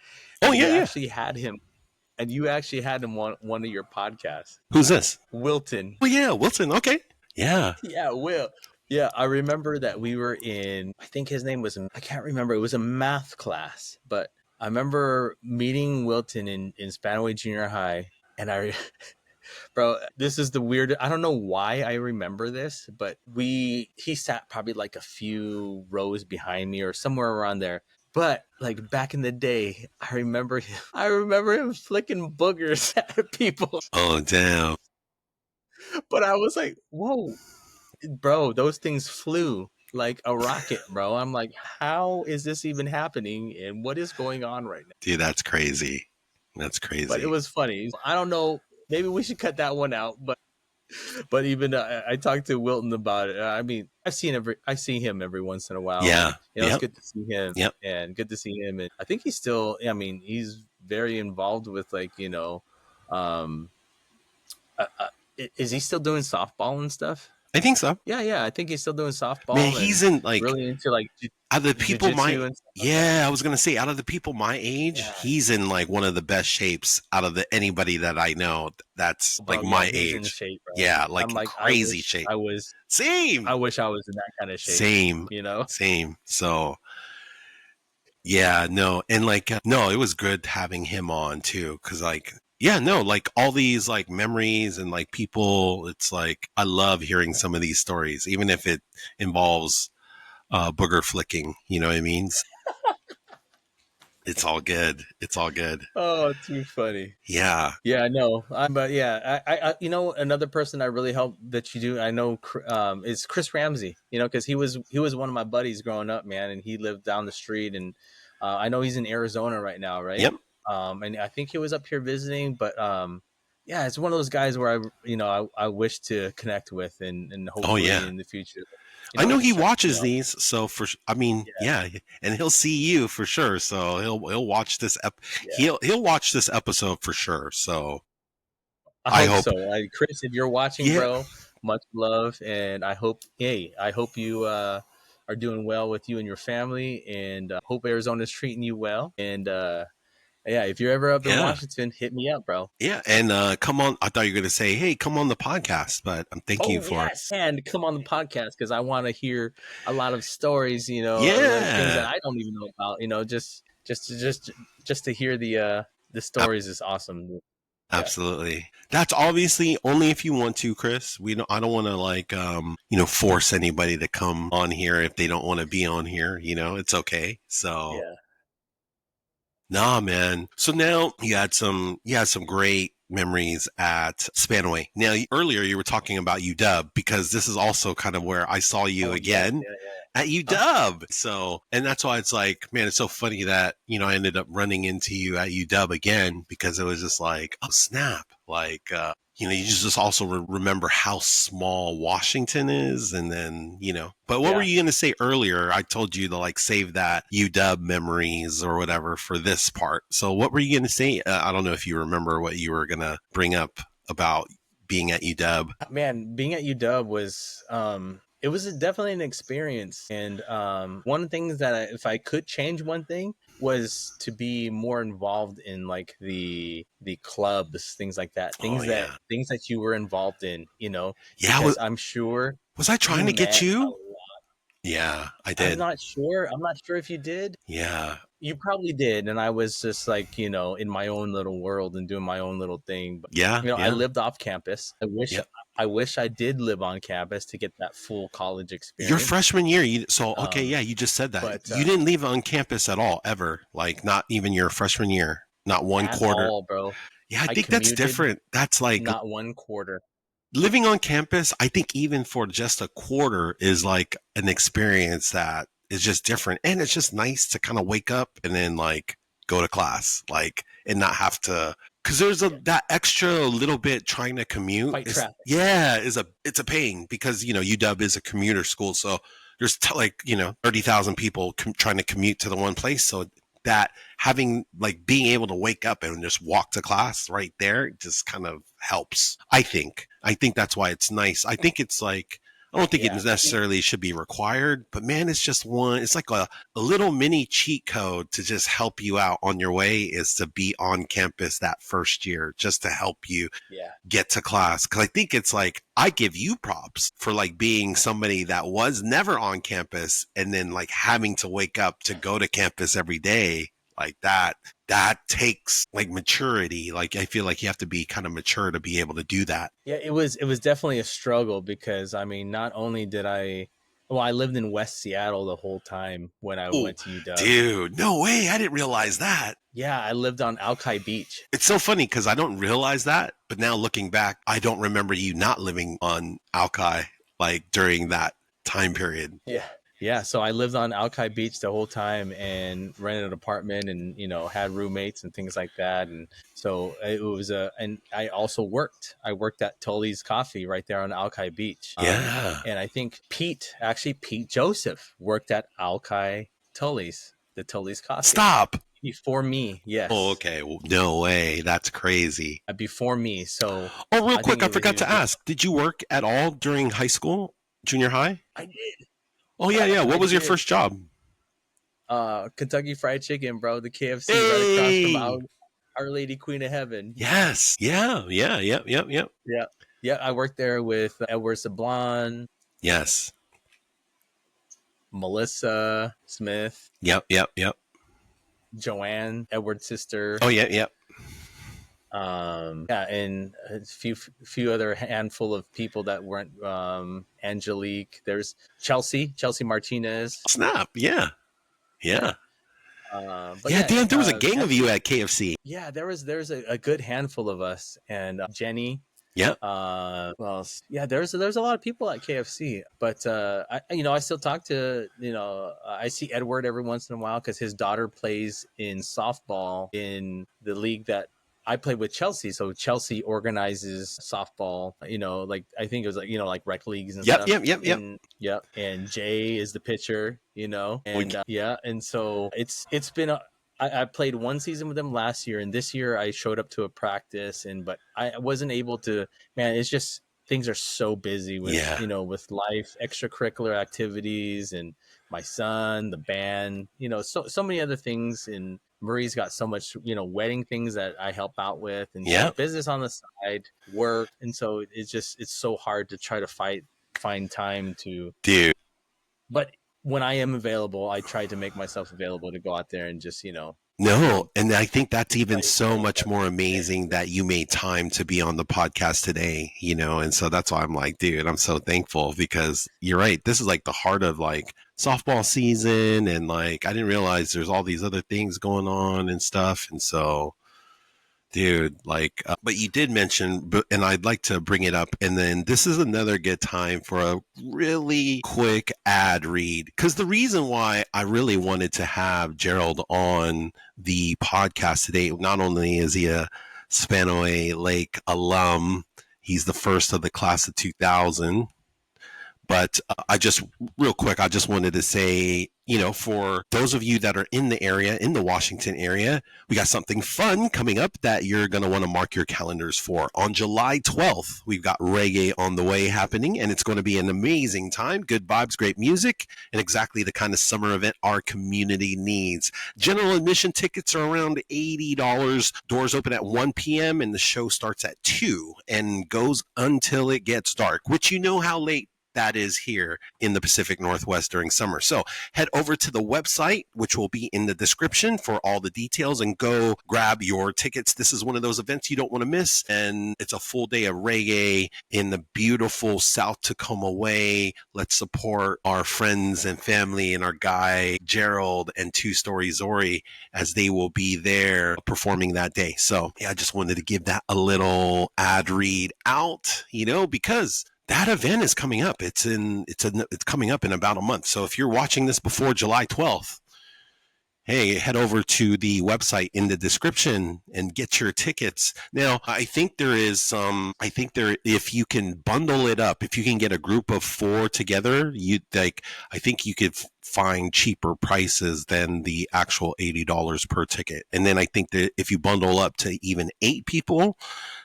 Oh, and yeah, you yeah. actually had him, on one of your podcasts, Who's this? Wilton. Oh, yeah, Wilson. Okay. Yeah. Yeah, Will. Yeah, I remember that we were in, I think his name was, I can't remember. It was a math class, but I remember meeting Wilton in Spanaway Junior High. And bro, this is the weird, I don't know why I remember this, but he sat probably like a few rows behind me or somewhere around there. But like back in the day, I remember him flicking boogers at people. Oh, damn. But I was like, whoa, bro, those things flew like a rocket, bro. I'm like, how is this even happening? And what is going on right now? Dude, that's crazy. That's But it crazy. was funny. I don't know. Maybe we should cut that one out. But even I talked to Wilton about it. I mean, I see him every once in a while, Yeah. and it's Yep. good to see him, Yep. and good to see him. And I think he's still. I mean, he's very involved with like um, is he still doing softball and stuff? I think so. Yeah, yeah. I think he's still doing Man, softball he's and in like, really into like out of the people jujitsu and stuff like that. yeah, I was gonna say, out of the people my age, Yeah, he's in like one of the best shapes out of anybody that I know that's like bro. Yeah, my he's in age. shape, bro. Yeah, I'm like like, crazy shape. I Same. wish I was in that kind of shape. Same. You know? Same. So yeah, no, and like no, it was good having him on too, because like, yeah, no, like all these like memories and like people, it's like I love hearing some of these stories, even if it involves booger flicking. You know what I mean? It's all good. It's all good. Oh, too funny. Yeah. Yeah, I know. But yeah, another person I really hope that you do. I know is Chris Ramsey. You know, because he was one of my buddies growing up, man, and he lived down the street, and I know he's in Arizona right now, right? Yep. And I think he was up here visiting, but yeah, it's one of those guys where I wish to connect with, and Oh hopefully yeah. in the future, I know he start, watches these, so I mean, yeah, yeah, and he'll see you for sure. So he'll watch this yeah. he'll watch this episode for sure. So I I hope hope, so. Like, Chris, if you're watching, yeah, bro, much love, and I hope you are doing well with you and your family, and hope Arizona's treating you well. And yeah, if you're ever up in yeah, Washington, hit me up, bro. yeah, and come on. I thought you were gonna say, hey, come on the podcast, but thank you Oh for yes, and come on the podcast because I want to hear a lot of stories. Like things that yeah. I don't even know about. Just to hear the Ab- stories is awesome. Yeah, Absolutely. That's obviously only if you want to, Chris. We don't I don't want to like force anybody to come on here if they don't want to be on here, It's okay. So, yeah. nah, man. So now you had some great memories at Spanaway. Now, earlier you were talking about UW because this is also kind of where I saw you Oh yes, again yeah, at yeah. Huh? UW. So, and that's why it's like, man, it's so funny that, I ended up running into you at UW again because it was just like, oh, snap. Like, you just also remember how small Washington is. And then, but what were Yeah. you going to say earlier? I told you to like save that UW memories or whatever for this part. So what were you going to say? I don't know if you remember what you were going to bring up about being at UW. Man, being at UW was it was definitely an experience. And one of the things that if I could change one thing was to be more involved in like the clubs, things like that, Oh, yeah. things that you were involved in, Yeah. because I'm sure Was I you trying to get met a you? lot. Yeah, I I'm did. not sure. I'm not sure if you did. Yeah. You probably did, and I was just like, in my own little world and doing my own little thing. But Yeah. I Yeah. lived off campus. Yeah. I wish I did live on campus to get that full college Your experience. freshman year, so okay, Um, yeah, you just said that. but You didn't leave on campus at all, ever. Like not even your freshman year, not one at quarter. all, bro, Yeah, I I think that's commuted different. That's like not one quarter. living on campus. I think even for just a quarter is like an experience that is just different. And it's just nice to kind of wake up and then like go to class, like, and not have to, because there's Yeah, that extra little bit trying to commute fight is, traffic. yeah, it's a pain because, UW is a commuter school. So there's like, 30,000 people trying to commute to the one place. So that having like being able to wake up and just walk to class right there just kind of helps. I think that's why it's nice. I think it's like, I don't think it Yeah, necessarily should be required, but man, it's just it's like a little mini cheat code to just help you out on your way is to be on campus that first year just to help you yeah, get to class. Cause I think it's like, I give you props for like being somebody that was never on campus and then like having to wake up to go to campus every day like that takes like maturity. Like I feel like you have to be kind of mature to be able to do that. yeah. It was definitely a struggle because I mean, not only did I lived in West Seattle the whole time when I Oh, went to UW. dude, no way. I didn't realize that. Yeah, I lived on Alki Beach. It's so funny because I don't realize that, but now looking back, I don't remember you not living on Alki like during that time period. Yeah. Yeah. So I lived on Alki Beach the whole time and rented an apartment and, had roommates and things like that. And so it was and I also worked. I worked at Tully's Coffee right there on Alki Beach. Yeah. And I think Pete Joseph worked at Alki the Tully's Coffee Stop. before me. Oh, Yes. okay. Well, no way. That's crazy. Before me. So Oh, real I think quick, I he forgot was to doing, ask. Did you work at all during high school, junior high? I did. Oh, yeah, yeah. I What was your did. first job? Kentucky Fried Chicken, bro. The KFC right across from Hey. Our Lady Queen of Heaven. Yes. Yeah. Yeah. Yep. Yep. Yep. Yeah, yeah. I worked there with Edward Sablon, Yes. Melissa Smith, Yep. Yep. Yep. Joanne, Edward's sister. Oh, yeah. Yep. Yeah, and a few other handful of people that weren't Angelique. There's Chelsea Martinez. Snap. Yeah. Yeah. Yeah. But Yeah. yeah, Damn. There was a gang of you at KFC. yeah, there's a good handful of us, and Jenny. Yep. Well, yeah, there's a lot of people at KFC, but I still talk to, I see Edward every once in a while because his daughter plays in softball in the league that I played with Chelsea. So Chelsea organizes softball, like I think it was like, like rec leagues and Yep, stuff. yep, yep, yep. And yep. And Jay is the pitcher, We, and yeah. And so it's been I played one season with them last year, and this year I showed up to a practice, but I wasn't able to. Man, it's just things are so busy with yeah, with life, extracurricular activities, and my son, the band, so many other things. And Marie's got so much, wedding things that I help out with, and yeah, business on the side, work, and so it's so hard to try to find time to. dude. But when I am available, I try to make myself available to go out there and just No, and and I think that's even play so play much more amazing that you made time to be on the podcast today, and so that's why I'm like, dude, I'm so thankful because you're right. This is like the heart of like softball season, and like I didn't realize there's all these other things going on and stuff, and so dude, like, but you did mention, and I'd like to bring it up. And then this is another good time for a really quick ad read. Because the reason why I really wanted to have Gerald on the podcast today, not only is he a Spanaway Lake alum, he's the first of the class of 2000. But I just, real quick, I just wanted to say, for those of you that are in the area, in the Washington area, we got something fun coming up that you're going to want to mark your calendars for. On July 12th, we've got Reggae on the Way happening, and it's going to be an amazing time. Good vibes, great music, and exactly the kind of summer event our community needs. General admission tickets are around $80. Doors open at 1 p.m., and the show starts at 2 and goes until it gets dark, which you know how late that is here in the Pacific Northwest during summer. So head over to the website, which will be in the description for all the details, and go grab your tickets. This is one of those events you don't want to miss. And it's a full day of reggae in the beautiful South Tacoma way. Let's support our friends and family and our guy, Gerald, and Two Story Zori, as they will be there performing that day. So yeah, I just wanted to give that a little ad read out, because that event is coming up. It's coming up in about a month. So if you're watching this before July 12th, hey, head over to the website in the description and get your tickets. Now, I think if you can bundle it up, if you can get a group of 4 together, I think you could find cheaper prices than the actual $80 per ticket. And then I think that if you bundle up to even 8 people,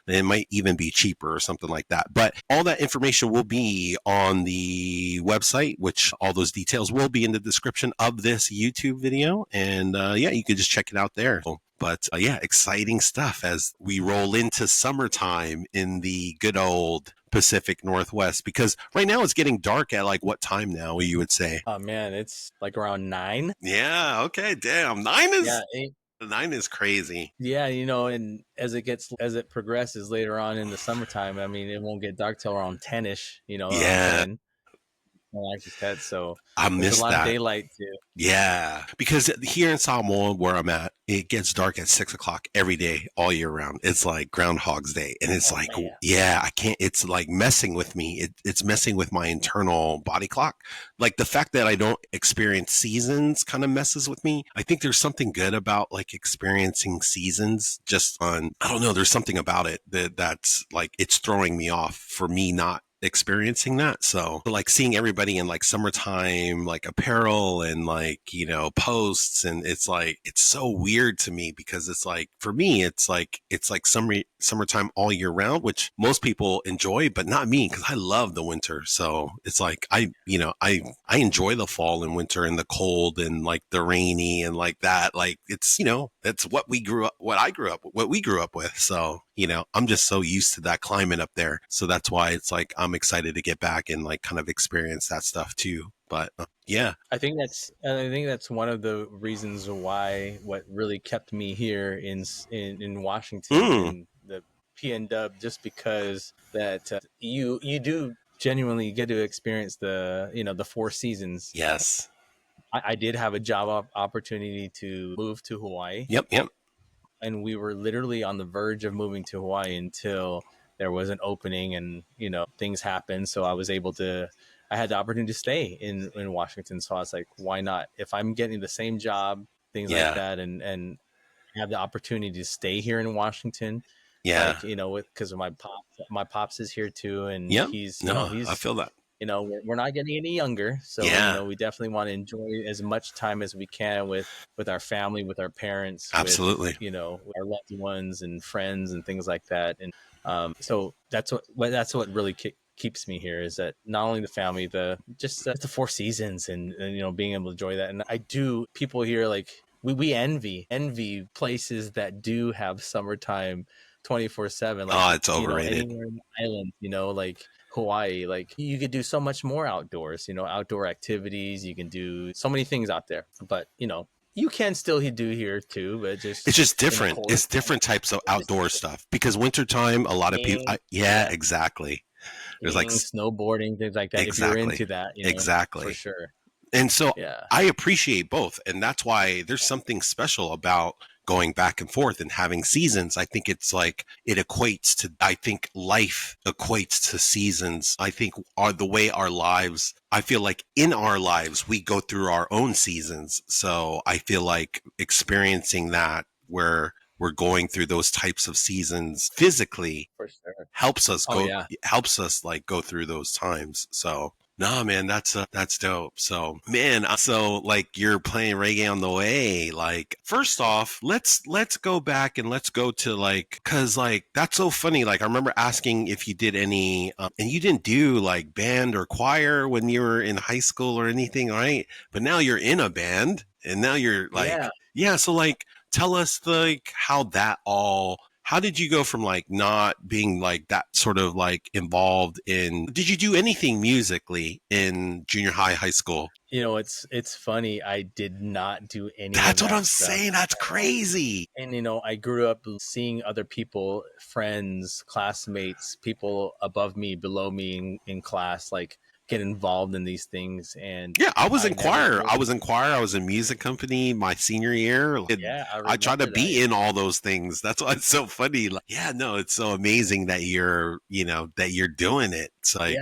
it might even be cheaper or something like that. But all that information will be on the website, which all those details will be in the description of this YouTube video. And yeah, you can just check it out there. But yeah, exciting stuff as we roll into summertime in the good old Pacific Northwest, because right now it's getting dark at like what time now, you would say? Oh man, it's like around 9. Yeah, okay, damn. 9 is Yeah, 9 is crazy. yeah, and as it progresses later on in the summertime, I mean, it won't get dark till around 10ish, around Yeah, 10. Like you said, so I there's a missed lot of that. daylight too. Yeah, because here in Samoa, where I'm at, it gets dark at 6 o'clock every day, all year round. It's like Groundhog's Day, and it's Oh like, man. yeah, I can't. It's like messing with me. It's messing with my internal body clock. Like the fact that I don't experience seasons kind of messes with me. I think there's something good about like experiencing seasons. Just on, I don't know. There's something about it that's like it's throwing me off for me not experiencing that. So like seeing everybody in like summertime like apparel and like posts, and it's like it's so weird to me because it's like for me it's like summertime all year round, which most people enjoy, but not me because I love the winter. So it's like I enjoy the fall and winter and the cold and like the rainy and like that. Like it's that's what we grew up what we grew up with. So I'm just so used to that climate up there. So that's why it's like I'm excited to get back and like kind of experience that stuff too. But yeah. I think that's one of the reasons why what really kept me here in Washington Mm, in the PNW, just because that you do genuinely get to experience the 4 seasons. yes. I did have a job opportunity to move to Hawaii, Yep. Yep. and we were literally on the verge of moving to Hawaii until there was an opening, and things happened. So I had the opportunity to stay in Washington. So I was like, why not? If I'm getting the same job, things like Yeah. that, and have the opportunity to stay here in Washington, Yeah. like, because of my pops is here too, and Yep. he's, No, I he's, feel that. we're not getting any younger, so Yeah. we definitely want to enjoy as much time as we can with our family, with our parents, with Absolutely. our loved ones and friends and things like that. And so that's what really keeps me here, is that not only the family, the four seasons, and being able to enjoy that. And I do, people here, like, we envy places that do have summertime 24/7, like, Oh, it's overrated. anywhere in the island, like Hawaii. Like, you could do so much more outdoors, outdoor activities. You can do so many things out there, but you can still do here too, but It's just just in a different. colder It's different climate. types of It's just outdoor different. stuff because wintertime, a lot of people, Skiing, yeah, yeah, exactly. There's like, skiing, snowboarding, things like that. If you're exactly, into that, for exactly. sure. And so Yeah, I appreciate both. And that's why there's something special about going back and forth and having seasons. I think it's like it equates to, I think life equates to seasons. I think the way our lives, I feel like in our lives, we go through our own seasons. So I feel like experiencing that where we're going through those types of seasons physically for sure. Oh yeah. helps us like go through those times. So nah, man, that's dope. So, man, so like you're playing reggae on the way. Like, first off, let's go back and let's go to like, cause like that's so funny. Like, I remember asking if you did any, and you didn't do like band or choir when you were in high school or anything, right? But now you're in a band, and now you're like, Yeah. yeah. So like, tell us like how did you go from like not being like that sort of like involved in, did you do anything musically in junior high school? It's funny. I did not do any of That's what that I'm stuff saying. That's at all. crazy. And I grew up seeing other people, friends, classmates, people above me, below me in class, like, get involved in these things, and Yeah, I was I in never choir. I really. was in choir. I was in music company my senior year. Yeah, I I tried to remember that. be in all those things. That's why it's so funny. Like, yeah, no, it's so amazing that that you're doing it. It's like,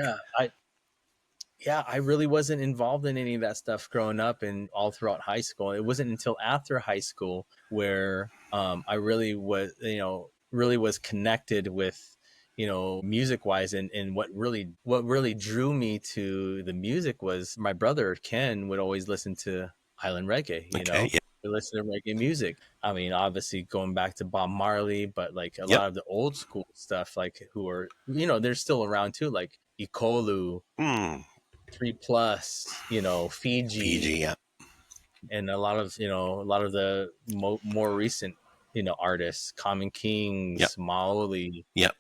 Yeah, I really wasn't involved in any of that stuff growing up and all throughout high school. It wasn't until after high school where I really was connected with, music wise, and what really drew me to the music was my brother Ken would always listen to island reggae. okay, yeah, We listen to reggae music. I mean, obviously going back to Bob Marley, but like a yep, lot of the old school stuff, like, who are, they're still around too, like Ikolu, mm, 3 Plus, PG, Fiji, yeah, and a lot of the more recent, artists, Common yep, Kings, Maoli. yep,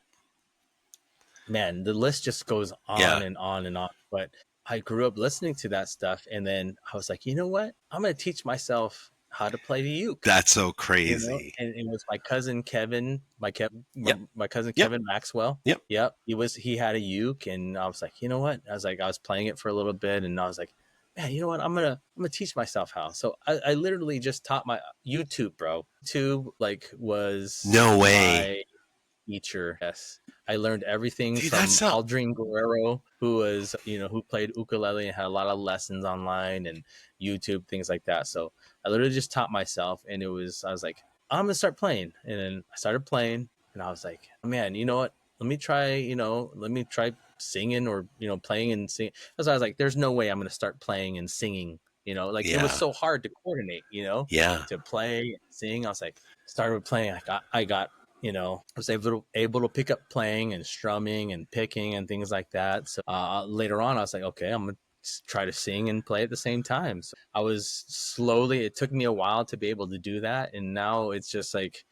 Man, the list just goes on yeah. and on and on. But I grew up listening to that stuff, and then I was like, you know what? I'm gonna teach myself how to play the uke. That's so crazy. And it was my cousin Kevin, Yep, my cousin yep, Kevin Maxwell. yep. Yep, he had a uke, and I was like, you know what? I was playing it for a little bit, and I was like, man, you know what? I'm gonna teach myself how. So I literally just taught my YouTube, bro. YouTube, like, was No way. my teacher. Yes, I learned everything Dude, that's from so, Aldrin Guerrero, who played ukulele and had a lot of lessons online and YouTube, things like that. So I literally just taught myself, and I was like, I'm gonna start playing, and then I started playing, and I was like, man, you know what? Let me try singing, or playing and singing. Because I was like, there's no way I'm gonna start playing and singing. Like, it was yeah, so hard to coordinate. yeah, To play and sing. I was like, started with playing. I was able to pick up playing and strumming and picking and things like that. So later on, I was like, okay, I'm gonna try to sing and play at the same time. So I was slowly. It took me a while to be able to do that, and now it's just like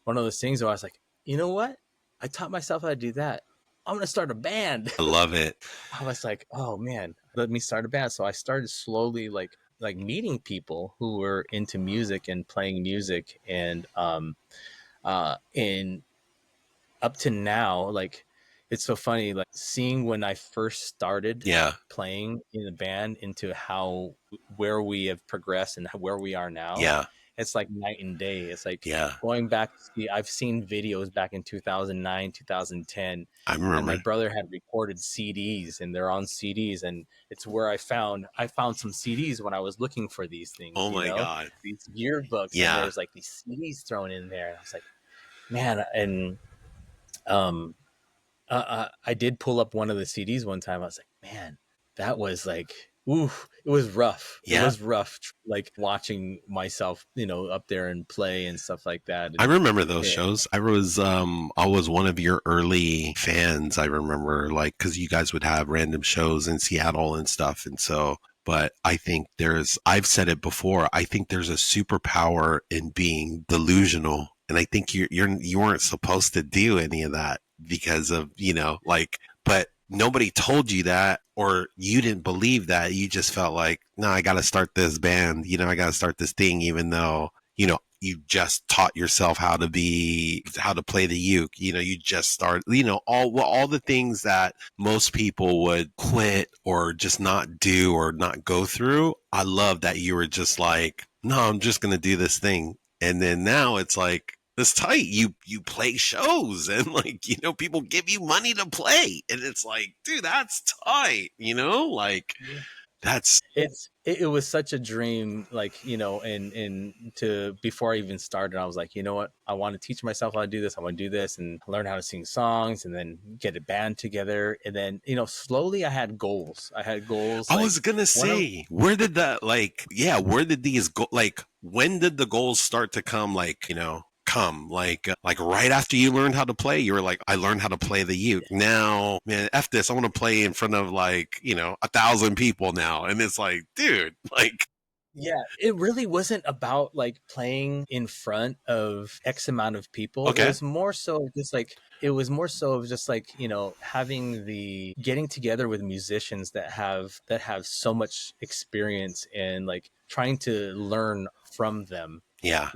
one of those things where I was like, you know what? I taught myself how to do that. I'm gonna start a band. I love it. I was like, oh man, let me start a band. So I started slowly, like meeting people who were into music and playing music, and up to now, like, it's so funny, like, seeing when I first started Yeah, playing in the band into how where we have progressed and where we are now. yeah, it's like night and day. It's like Yeah, going back to see, I've seen videos back in 2009, 2010, I and my remember. brother had recorded CDs, and they're on CDs, and it's where I found some CDs when I was looking for these things, Oh my God. these yearbooks, and Yeah. there's like these CDs thrown in there, and I was like, man, and um I did pull up one of the CDs one time. I was like, man, that was like, ooh, it was rough. It Yeah. was rough, like watching myself, up there and play and stuff like that. I And remember those yeah, shows. I was one of your early fans. I remember, like, cuz you guys would have random shows in Seattle and stuff, and so but I think I've said it before, I think there's a superpower in being delusional, and I think you weren't supposed to do any of that because of, like, but nobody told you that, or you didn't believe that. You just felt like, no, I got to start this band, I got to start this thing, even though, you just taught yourself how to play the uke. You just start, all the things that most people would quit or just not do or not go through. I love that you were just like, no, I'm just going to do this thing. And then now it's like, it's tight. You play shows, and, like, people give you money to play, and it's like, dude, that's tight. Like, that's it was such a dream, like, and to before I even started, I was like, you know what, I want to teach myself how to do this. I want to do this and learn how to sing songs, and then get a band together, and then slowly I had goals I like was gonna one of say, where did that, like, yeah, where did these go? Like, when did the goals start to come? Like, come, like right after you learned how to play, you were like, I learned how to play the uke. Now, man, f this, I want to play in front of, like, 1,000 people now, and it's like, dude, like, Yeah, it really wasn't about like playing in front of X amount of people. It okay, was more so just like it was more so of just like, having the getting together with musicians that have so much experience, and like trying to learn from them, yeah,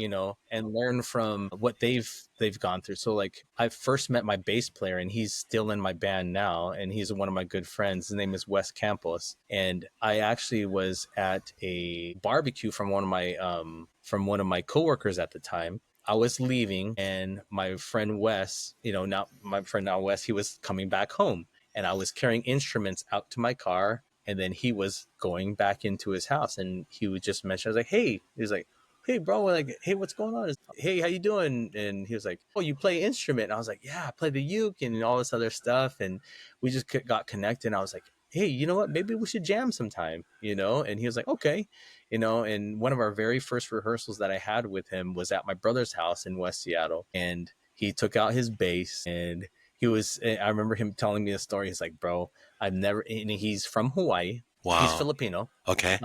and learn from what they've gone through. So like I first met my bass player, and he's still in my band now, and he's one of my good friends. His name is Wes Campos, and I actually was at a barbecue from one of my coworkers at the time. I was leaving, and my friend Wes, not my friend now Wes, he was coming back home, and I was carrying instruments out to my car, and then he was going back into his house, and he would just mention, I was like, hey, he was like, hey bro, like, hey, what's going on? Hey, how you doing? And he was like, oh, you play instrument? And I was like, yeah, I play the uke and all this other stuff. And we just got connected, and I was like, hey, you know what, maybe we should jam sometime, and he was like, okay. And one of our very first rehearsals that I had with him was at my brother's house in West Seattle, and he took out his bass, and I remember him telling me a story. He's like, bro, and he's from Hawaii. He's wow, Filipino. okay,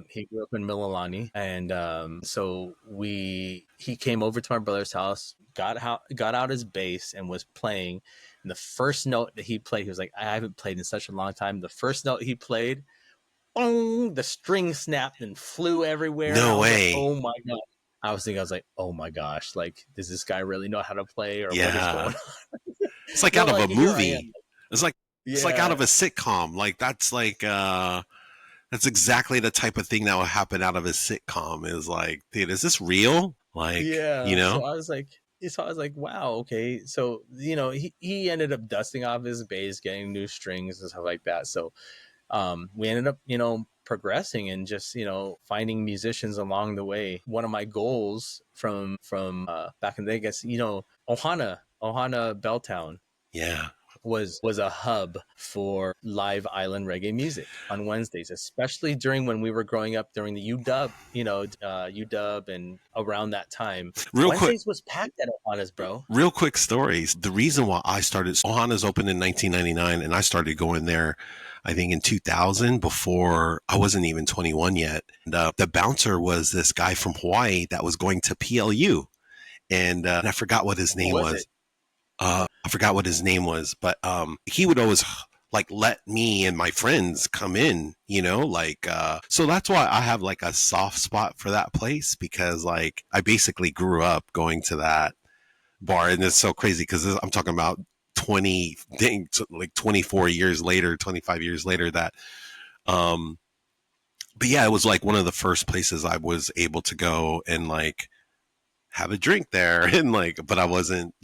He grew up in Mililani, and so he came over to my brother's house, got out his bass, and was playing. And the first note that he played, he was like, I haven't played in such a long time. The first note he played, boom, the string snapped and flew everywhere, and I no was like, way, oh my god. I was like, oh my gosh, like, does this guy really know how to play, or what is yeah, going on? it's like No, out of a like, here I movie. am. It's like out Yeah, of a sitcom. Like, that's exactly the type of thing that would happen out of a sitcom. Is like, dude, is this real? Like, yeah. So I was like, wow, okay. So, he ended up dusting off his bass, getting new strings and stuff like that. So we ended up, progressing, and just, finding musicians along the way. One of my goals from back in the day, I guess, Ohana Belltown yeah. was a hub for live island reggae music on Wednesdays, especially during when we were growing up during the UW and around that time. Real quick, Wednesdays was packed at Ohana's, bro. real quick stories. The reason why I started, Ohana's opened in 1999, and I started going there, I think, in 2000, before I wasn't even 21 yet. And, the bouncer was this guy from Hawaii that was going to PLU, and I forgot what his Who name was was. it? I forgot what his name was, but he would always, like, let me and my friends come in, like, so that's why I have, like, a soft spot for that place, because, like, I basically grew up going to that bar, and it's so crazy because I'm talking about 24 years later, 25 years later, that um but yeah, it was like one of the first places I was able to go and, like, have a drink there. And like, but I wasn't,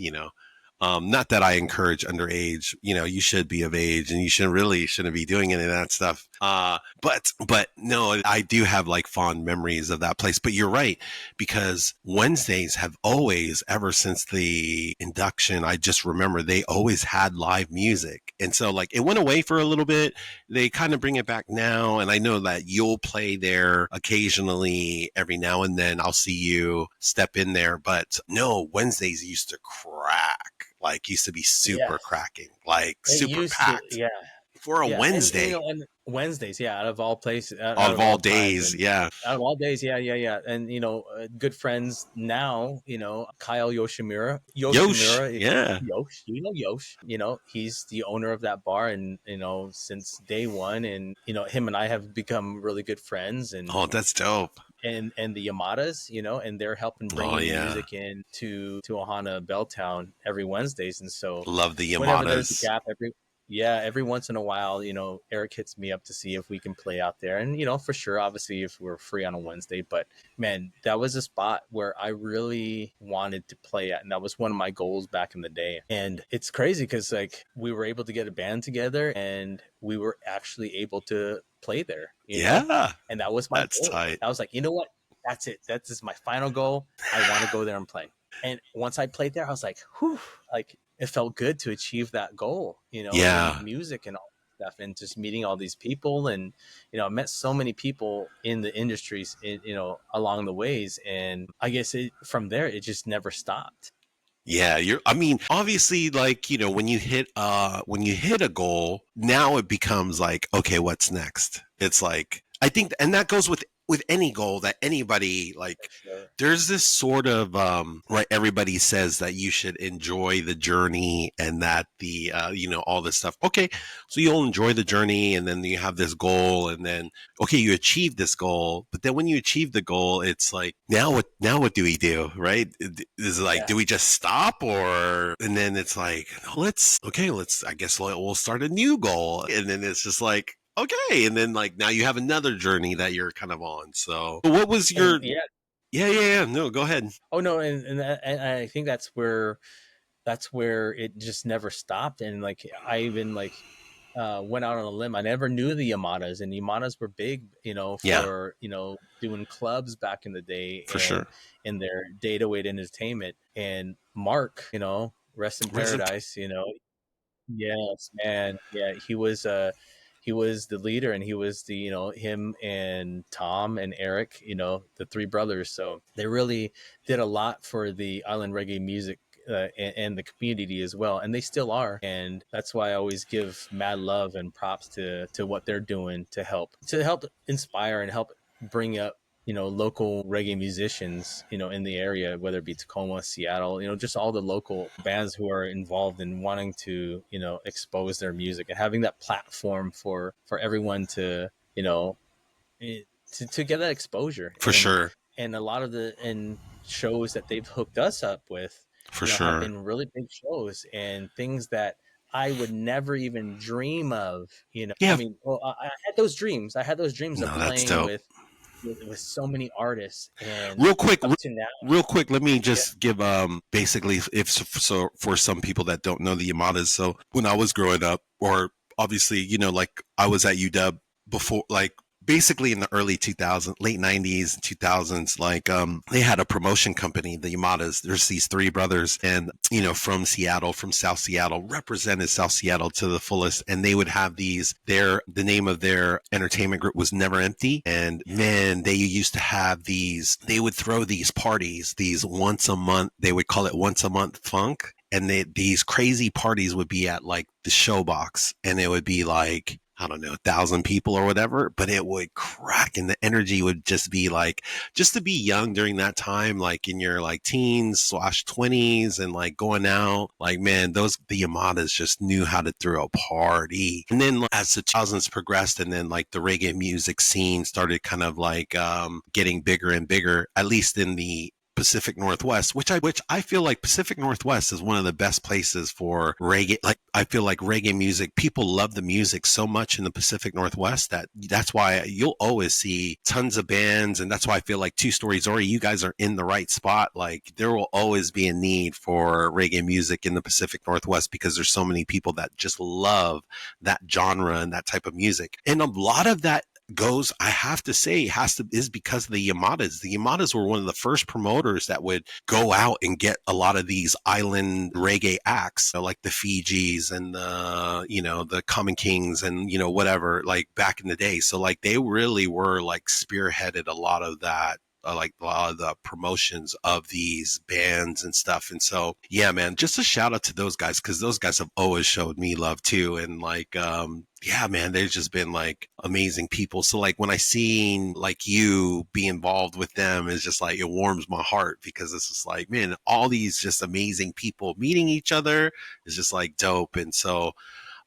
not that I encourage underage, you should be of age and you shouldn't be doing any of that stuff. But no, I do have like fond memories of that place. But you're right, because Wednesdays have always, ever since the induction, I just remember they always had live music. And so like it went away for a little bit. They kind of bring it back now. And I know that you'll play there occasionally. Every now and then I'll see you step in there. But no, Wednesdays used to crack. Like used to be super cracking, like It super used packed to, for a Wednesday. And Wednesdays, out of all places, out Out of of all all days, times, and yeah. out of all days, and good friends now, Kyle Yosh, Yoshimura, yeah. Yosh, Yosh, he's the owner of that bar, and since day one, and him and I have become really good friends, and Oh, that's dope. and the Yamadas, and they're helping bring Oh in yeah, music in to Ohana Belltown every Wednesdays, and so love the whenever there's a Yamadas. gap, every once in a while, Eric hits me up to see if we can play out there, and for sure, obviously, if we're free on a Wednesday. But man, that was a spot where I really wanted to play at, and that was one of my goals back in the day. And it's crazy because like we were able to get a band together, and we were actually able to play there, Yeah, and that was my that's goal. tight. I was like, you know what? That's it. That is my final goal. I want to go there and play. And once I played there, I was like, whew, like it felt good to achieve that goal, and Yeah, music and all that stuff, and just meeting all these people. And, I met so many people in the industries, along the ways. And I guess from there, it just never stopped. yeah. I mean, obviously, like when you hit a goal, now it becomes like, okay, what's next? It's like I think, and that goes with any goal that anybody like. Sure. There's this sort of right. Everybody says that you should enjoy the journey, and that the all this stuff. Okay, so you'll enjoy the journey, and then you have this goal, and then okay, you achieve this goal, but then when you achieve the goal, it's like now what do we do, right? Is it like, do we just stop, or and then it's like let's I guess we'll start a new goal, and then it's just like okay, and then like now you have another journey that you're kind of on. So what was your And, yeah. No, go ahead. Oh no, and I think that's where it just never stopped. And like I even like went out on a limb. I never knew the Yamadas, and Yamadas were big, Yeah, for doing clubs back in the day, for and sure. in their data weight entertainment. And Mark, rest in Rest in- paradise, yes, man, yeah, he was the leader, and he was the him and Tom and Eric, the three brothers. So they really did a lot for the island reggae music, and the community as well, and they still are. And that's why I always give mad love and props to what they're doing to help inspire and help bring up local reggae musicians in the area, whether it be Tacoma, Seattle, just all the local bands who are involved in wanting to expose their music, and having that platform for everyone to to get that exposure. For sure. And a lot of the shows that they've hooked us up with For have sure. been really big shows, and things that I would never even dream of. Yeah. I mean, well, I had those dreams. I had those dreams of No, that's playing dope. with so many artists, and Real quick, up to now. real quick, let me just give basically, if so, for some people that don't know the Yamadas. So when I was growing up, or obviously like I was at UW before, like basically in the early 2000s, late 90s, 2000s, like they had a promotion company, the Yamadas. There's these three brothers, and from Seattle, from South Seattle, represented South Seattle to the fullest. And they would have the name of their entertainment group was Never Empty. And man, they used to have they would throw these parties, these once a month, they would call it once a month funk. And these crazy parties would be at like the Showbox, and it would be like, I don't know, 1,000 people or whatever, but it would crack, and the energy would just be like, just to be young during that time, like in your like teens/20s, and like going out, like man, the Yamadas just knew how to throw a party. And then as the 2000s progressed, and then like the reggae music scene started kind of like getting bigger and bigger, at least in the Pacific Northwest, which I feel like Pacific Northwest is one of the best places for reggae. Like I feel like reggae music, people love the music so much in the Pacific Northwest that's why you'll always see tons of bands, and that's why I feel like Two Story Zori, you guys are in the right spot. Like there will always be a need for reggae music in the Pacific Northwest because there's so many people that just love that genre and that type of music. And a lot of that goes, I have to say, is because of the Yamadas. The Yamadas were one of the first promoters that would go out and get a lot of these island reggae acts, like the Fijis and the Common Kings and whatever, like back in the day. So like they really were like spearheaded a lot of that, like a lot of the promotions of these bands and stuff. And so, yeah, man, just a shout out to those guys, because those guys have always showed me love too. And like, yeah, man, they've just been like amazing people. So like when I seen like you be involved with them, it's just like, it warms my heart, because it's just like, man, all these just amazing people meeting each other is just like dope. And so,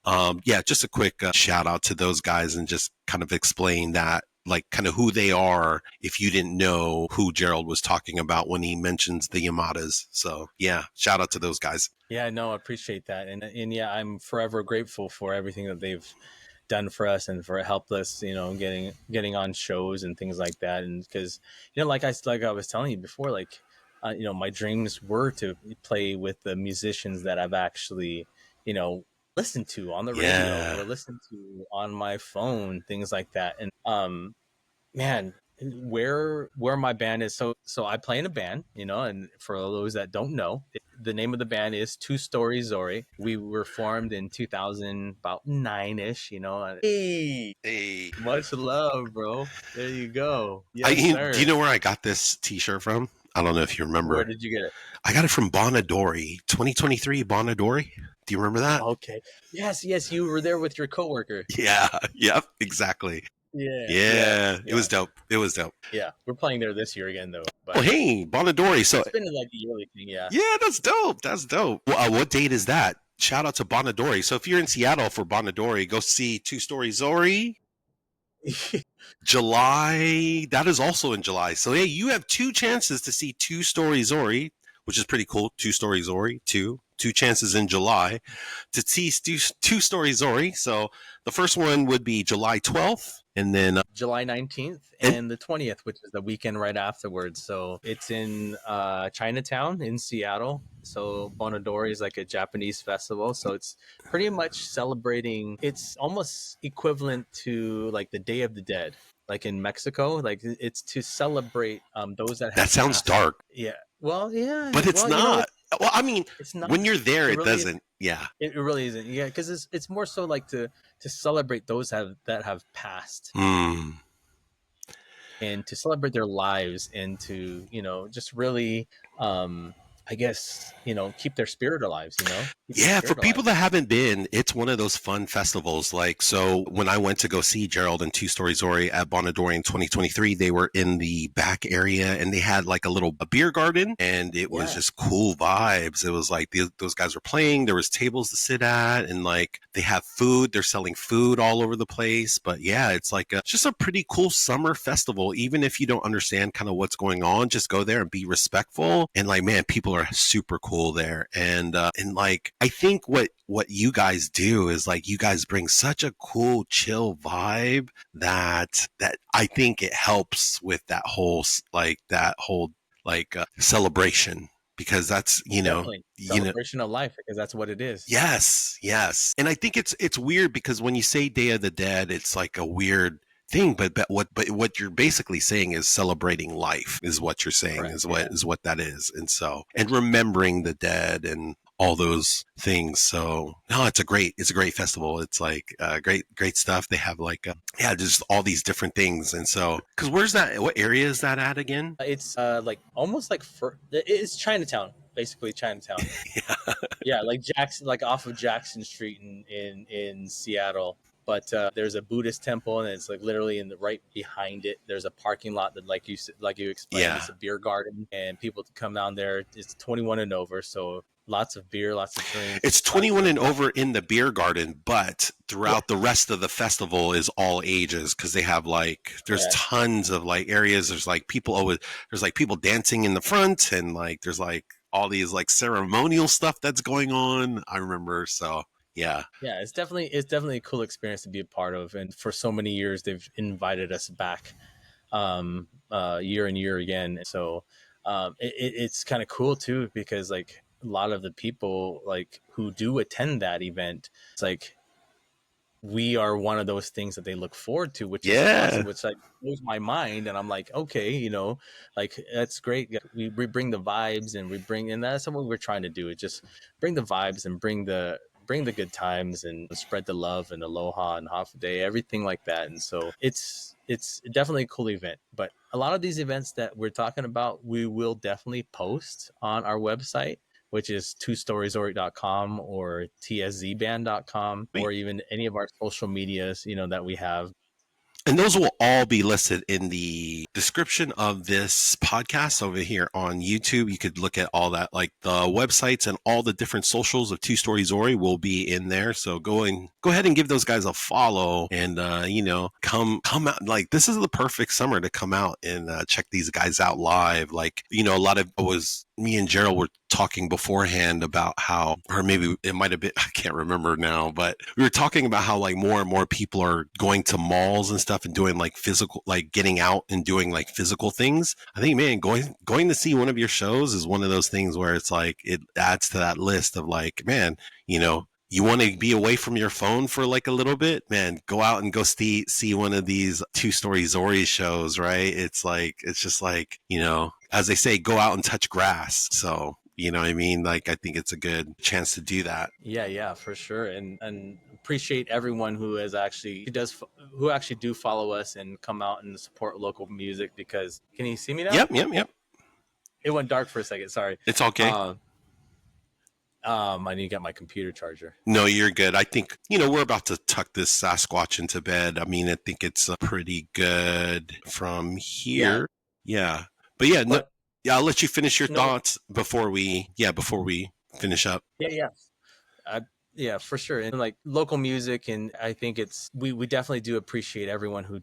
yeah, just a quick shout out to those guys, and just kind of explain that, like kind of who they are, if you didn't know who Gerald was talking about when he mentions the Yamadas. So yeah, shout out to those guys. Yeah, no, I appreciate that, and yeah, I'm forever grateful for everything that they've done for us and for helped us, getting on shows and things like that. And because like I was telling you before, like my dreams were to play with the musicians that I've actually listened to on the radio Yeah. or listened to on my phone, things like that. And man, where my band is, so I play in a band, and for those that don't know, the name of the band is Two Story Zori. We were formed in 2000, about 9ish. Hey, Hey, much love, bro. There you go. I Yes, do you sir. know where I got this T-shirt from? I don't know if you Where remember. did you get it? I got it from Bonadori, 2023 Bonadori. Do you remember that? Okay. Yes, you were there with your coworker. Yeah. Yep. Exactly. Yeah, Yeah. It yeah, was dope. It was dope. yeah. We're playing there this year again, though. Oh, But hey, Bonadori. So it's been like a yearly thing. Yeah. yeah, that's dope. That's dope. Well, what date is that? Shout out to Bonadori. So if you're in Seattle for Bonadori, go see Two Story Zori. July. That is also in July. So yeah, you have two chances to see Two Story Zori, which is pretty cool. Two Story Zori, two chances in July to see Two Story Zori. So the first one would be July 12th, and then July 19th and and the 20th, which is the weekend right afterwards. So it's in Chinatown in Seattle. So Bonadori is like a Japanese festival. So it's pretty much celebrating, it's almost equivalent to like the Day of the Dead, like in Mexico. Like it's to celebrate those that that have sounds passed. dark, Yeah. Well, yeah. but it's Well, not. Well, I mean, it's not. when you're there, It it really is. doesn't. Yeah. It really isn't. Yeah, because it's more so like to celebrate those that have passed, Hmm. and to celebrate their lives, and to just really I guess keep their spirit alive, keep their Yeah, for spirit people alive. that haven't been, it's one of those fun festivals. Like, so when I went to go see Gerald and Two Story Zori at Bonadori in 2023, they were in the back area and they had like a beer garden, and it was Yeah, just cool vibes. It was like those guys were playing, there was tables to sit at, and like they have food, they're selling food all over the place. But yeah, it's like just a pretty cool summer festival. Even if you don't understand kind of what's going on, just go there and be respectful. And like, man, people are super cool there. And like, I think what you guys do is like, you guys bring such a cool chill vibe that I think it helps with that whole celebration, because that's definitely you know celebration of life, because that's what it is. yes, yes. And I think it's weird because when you say Day of the Dead, it's like a weird thing, but what you're basically saying is celebrating life, is what you're saying, Correct. is what Yeah. is what that is. And so, and remembering the dead and all those things. So no, it's a great festival. It's like great stuff. They have like yeah, just all these different things. And so, because what area is that at again? It's like almost like it's Chinatown, basically Chinatown. Yeah. Yeah, like Jackson, like off of Jackson Street in Seattle. but there's a Buddhist temple, and it's like literally in the right behind it. There's a parking lot that, like you explained, Yeah. it's a beer garden, and people can come down there. It's 21 and over, so lots of beer, lots of It's drinks, lots 21 of and over in the beer garden, but yeah, throughout the rest of the festival is all ages because they have like there's correct. tons of like areas. There's like people always there's like people dancing in the front and like there's like all these like ceremonial stuff that's going on. I remember so yeah. Yeah, it's definitely a cool experience to be a part of, and for so many years they've invited us back, year and year again. So it's kind of cool too, because like a lot of the people like who do attend that event, it's like we are one of those things that they look forward to, which is Yeah. awesome, which like blows my mind. And I'm like, okay, like that's great. Yeah, we bring the vibes, and and that's what we're trying to do. It just bring the vibes and bring the good times and spread the love and aloha and half day, everything like that. And so it's definitely a cool event. But a lot of these events that we're talking about, we will definitely post on our website, which is twostorysori.com or tszband.com, or even any of our social medias, that we have. And those will all be listed in the description of this podcast over here on YouTube. You could look at all that, like the websites and all the different socials of Two Story Zori will be in there. So go ahead and give those guys a follow, and come out. Like this is the perfect summer to come out and check these guys out live. Like a lot of it was me and Gerald were talking beforehand about how, or maybe it might have been, I can't remember now, but we were talking about how like more and more people are going to malls and stuff and doing like physical, like getting out and doing like physical things. I think, man, going to see one of your shows is one of those things where it's like, it adds to that list of like, man, you want to be away from your phone for like a little bit, man, go out and go see one of these Two Story Zori shows, right? It's just like, as they say, go out and touch grass. So, you know what I mean? Like, I think it's a good chance to do that. Yeah, for sure. And appreciate everyone who actually do follow us and come out and support local music. Because can you see me now? Yep. It went dark for a second. Sorry. It's okay. I need to get my computer charger. No, you're good. I think, we're about to tuck this Sasquatch into bed. I mean, I think it's pretty good from Yeah, here. Yeah. But yeah, no, but yeah, I'll let you finish your no, thoughts before we finish up. yeah. Uh, yeah, for sure. And like local music, and I think we definitely do appreciate everyone who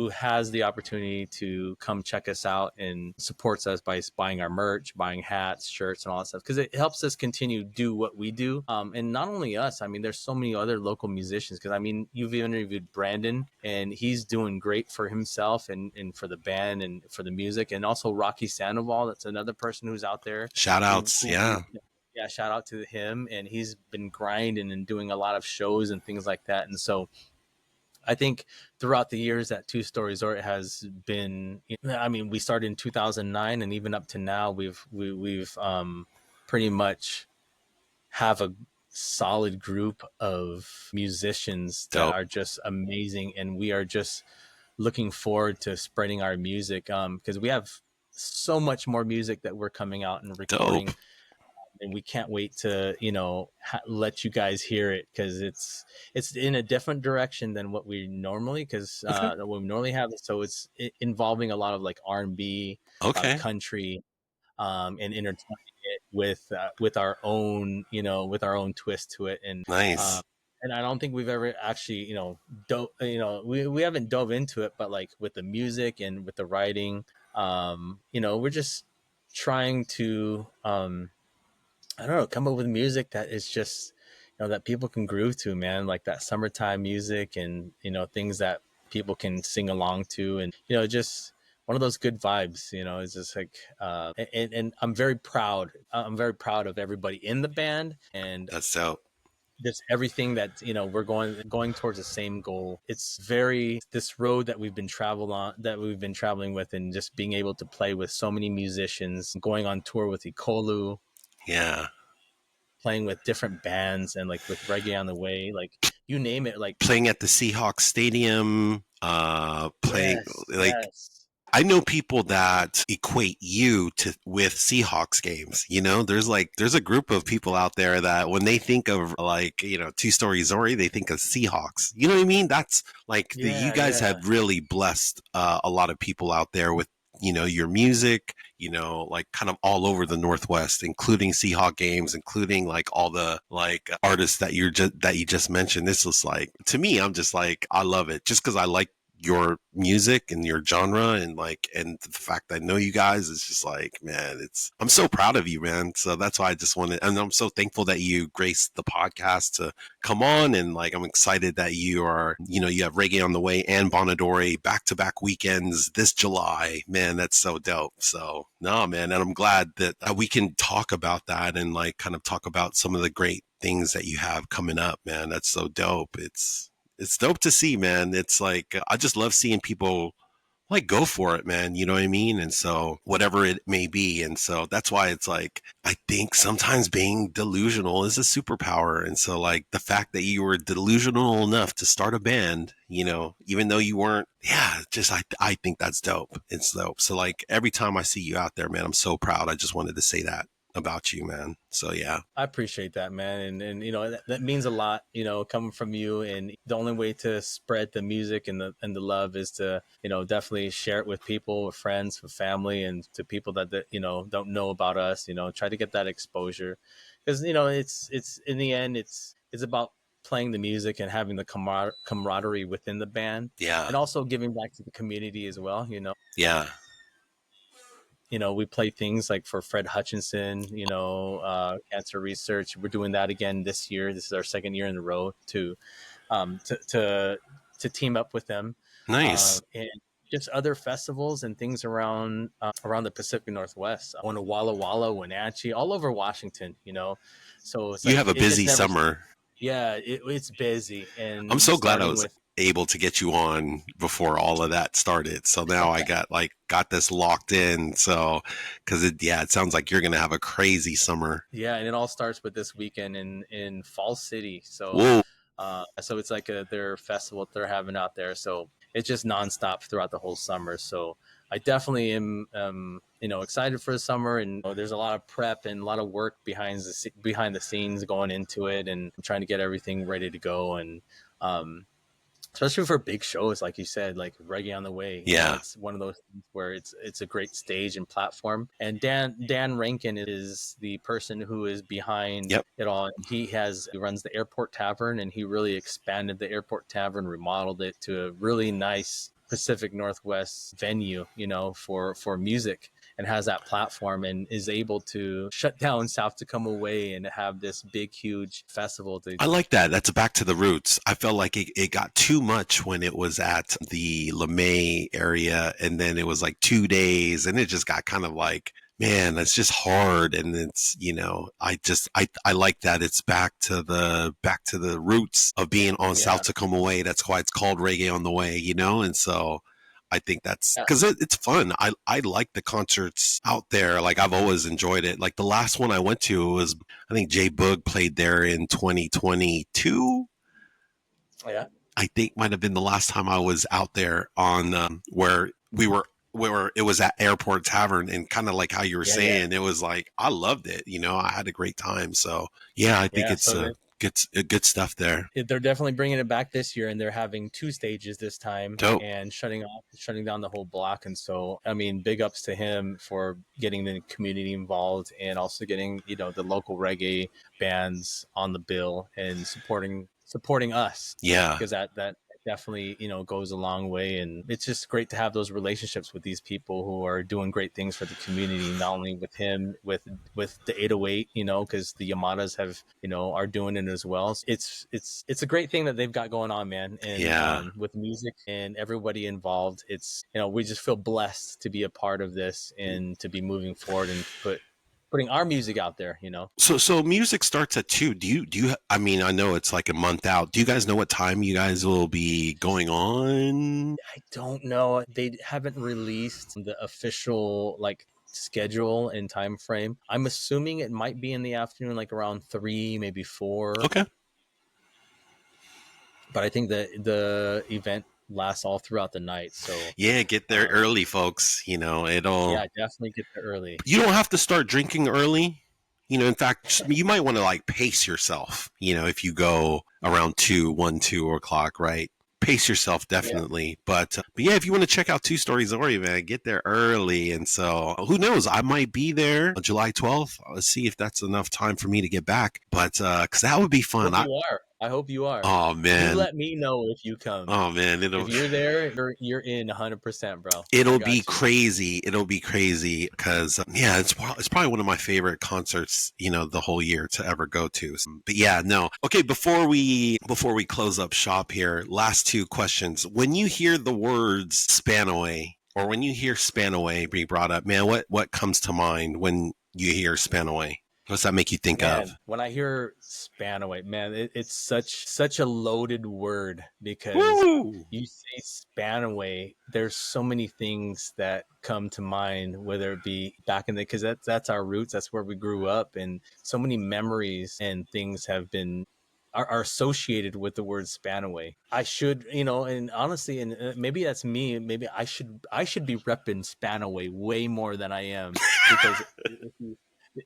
has the opportunity to come check us out and supports us by buying our merch, buying hats, shirts, and all that stuff, because it helps us continue to do what we do. And not only us, I mean, there's so many other local musicians. Because I mean, you've interviewed Brandon, and he's doing great for himself and for the band and for the music, and also Rocky Sandoval. That's another person who's out there Shout outs. who Yeah. yeah, shout out to him. And he's been grinding and doing a lot of shows and things like that. And so I think throughout the years that Two Story Zori has been, I mean, we started in 2009, and even up to now, we've pretty much have a solid group of musicians that Dope. are just amazing, and we are just looking forward to spreading our music, because we have so much more music that we're coming out and Dope. recording, and we can't wait to let you guys hear it, because it's in a different direction than what we normally, because Okay. what we normally have. So it's involving a lot of like R&B, a lot of Okay. country, and intertwining it with our own twist to it. Nice. And I don't think we've ever actually we haven't dove into it, but like with the music and with the writing, we're just trying to I don't know, come up with music that is just, that people can groove to, man, like that summertime music, and, things that people can sing along to, and, just one of those good vibes, it's just like, and I'm very proud. I'm very proud of everybody in the band, and That's dope. just everything that, we're going towards the same goal. It's this road that we've been traveling with, and just being able to play with so many musicians, going on tour with Ikolu, Yeah. playing with different bands, and like with Reggae on the Way, like you name it, like Playing at the Seahawks Stadium, playing yes, like yes. I know people that equate you to with Seahawks games. You know, there's a group of people out there that when they think of like, Two Story Zori, they think of Seahawks. You know what I mean? That's like you Yeah, guys yeah. have really blessed a lot of people out there with your music, like kind of all over the Northwest, including Seahawk games, including like all the like artists that you just mentioned. This is like, to me, I'm just like, I love it just because I like your music and your genre, and the fact that I know you guys is just like, man, I'm so proud of you, man. So that's why I just wanted, and I'm so thankful that you graced the podcast to come on, and like I'm excited that you have Reggae on the Way and Bonadori back to back weekends this July. Man, that's so dope. So no, man, and I'm glad that we can talk about that and like kind of talk about some of the great things that you have coming up, man. That's so dope. It's dope to see, man. It's like I just love seeing people like go for it, man. You know what I mean? And so whatever it may be, and so that's why it's like I think sometimes being delusional is a superpower. And so like the fact that you were delusional enough to start a band, even though you weren't, yeah, just I think that's dope. It's dope. So like every time I see you out there, man, I'm so proud. I just wanted to say that about you, man. So yeah. I appreciate that, man, and that means a lot, coming from you. And the only way to spread the music and the love is to definitely share it with people, with friends, with family, and to people that don't know about us. Try to get that exposure, because it's in the end it's about playing the music and having the camaraderie within the band, Yeah. and also giving back to the community as well. Yeah. We play things like for Fred Hutchinson, cancer research. We're doing that again this year. This is our second year in a row um, to, to, to team up with them. Nice. And just other festivals and things around the Pacific Northwest. I want to Walla Walla, Wenatchee, all over Washington, So it's You like have a it's busy never, summer. yeah, it's busy. I'm And so glad I starting was with, able to get you on before all of that started. So now I got this locked in. So because it sounds like you're gonna have a crazy summer. yeah, and it all starts with this weekend in Fall City. Whoa. So it's like their festival they're having out there. So it's just nonstop throughout the whole summer. So I definitely am, excited for the summer. And there's a lot of prep and a lot of work behind the scenes going into it, and I'm trying to get everything ready to go. And um, especially for big shows, like you said, like Reggae on the Way. Yeah. It's one of those things where it's a great stage and platform. And Dan Rankin is the person who is behind Yep. it all. He runs the Airport Tavern, and he really expanded the Airport Tavern, remodeled it to a really nice Pacific Northwest venue, for music, and has that platform, and is able to shut down South Tacoma Way and have this big, huge festival to. I like that. That's back to the roots. I felt like it got too much when it was at the LeMay area, and then it was like 2 days, and it just got kind of like, man, that's just hard. And it's, I like that it's back to the roots of being on Yeah, South Tacoma Way. That's why it's called Reggae on the Way, and so I think that's yeah, because it's fun. I like the concerts out there. Like I've always enjoyed it. Like the last one I went to was, I think Jay Boog played there in 2022. yeah. I think might have been the last time I was out there on where it was at Airport Tavern, and kind of like how you were Yeah, yeah, saying, it was like I loved it. I had a great time. So yeah, I think yeah. it's So good stuff there. they're definitely bringing it back this year, and they're having two stages this time, Dope. and shutting down the whole block. And so, I mean, big ups to him for getting the community involved, and also getting the local reggae bands on the bill, and supporting us, Yeah. because that definitely goes a long way. And it's just great to have those relationships with these people who are doing great things for the community, not only with him, with the 808, because the Yamadas have are doing it as well. It's a great thing that they've got going on, man. And Yeah. with music and everybody involved, it's we just feel blessed to be a part of this, and to be moving forward, and putting our music out there. So music starts at 2. Do you I mean, I know it's like a month out. Do you guys know what time you guys will be going on? I don't know. They haven't released the official schedule and time frame. I'm assuming it might be in the afternoon, like around 3, maybe 4. Okay. But I think that the event last all throughout the night. So Yeah, get there early, folks. yeah, definitely get there early. You don't have to start drinking early. In fact, you might want to like pace yourself, if you go around 2 o'clock, right? Pace yourself Yeah. definitely. But yeah, if you want to check out Two Story Zori, man, get there early. And so who knows? I might be there on July 12th. Let's see if that's enough time for me to get back. But because that would be fun. I hope you are. Oh You man. let me know if you come. Oh man. If you're there, you're in 100%, bro. It'll I be got you. crazy. It'll be crazy because yeah, it's probably one of my favorite concerts, the whole year to ever go to. But yeah, no. Okay, before we close up shop here, last two questions. When you hear the words Spanaway or when you hear Spanaway being brought up, man, what comes to mind when you hear Spanaway? What's that make you think Man, of? when I hear Spanaway, man, it's such a loaded word because Woo! you say Spanaway, there's so many things that come to mind, whether it be back in the, because that's our roots, that's where we grew up, and so many memories and things are associated with the word Spanaway. I should, and honestly, and maybe that's me. Maybe I should be repping Spanaway way more than I am because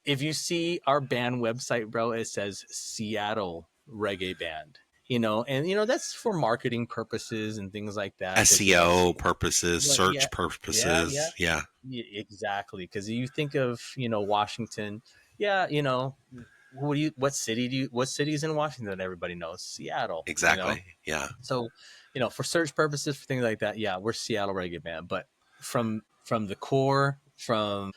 if you see our band website, bro, it says Seattle Reggae Band. And that's for marketing purposes and things like that. SEO purposes, Yeah, search yeah, purposes. Yeah, exactly. Because you think of Washington, yeah, what city's in Washington? Everybody knows Seattle. exactly. Yeah. So, for search purposes, for things like that, yeah, we're Seattle Reggae Band. But from the core, from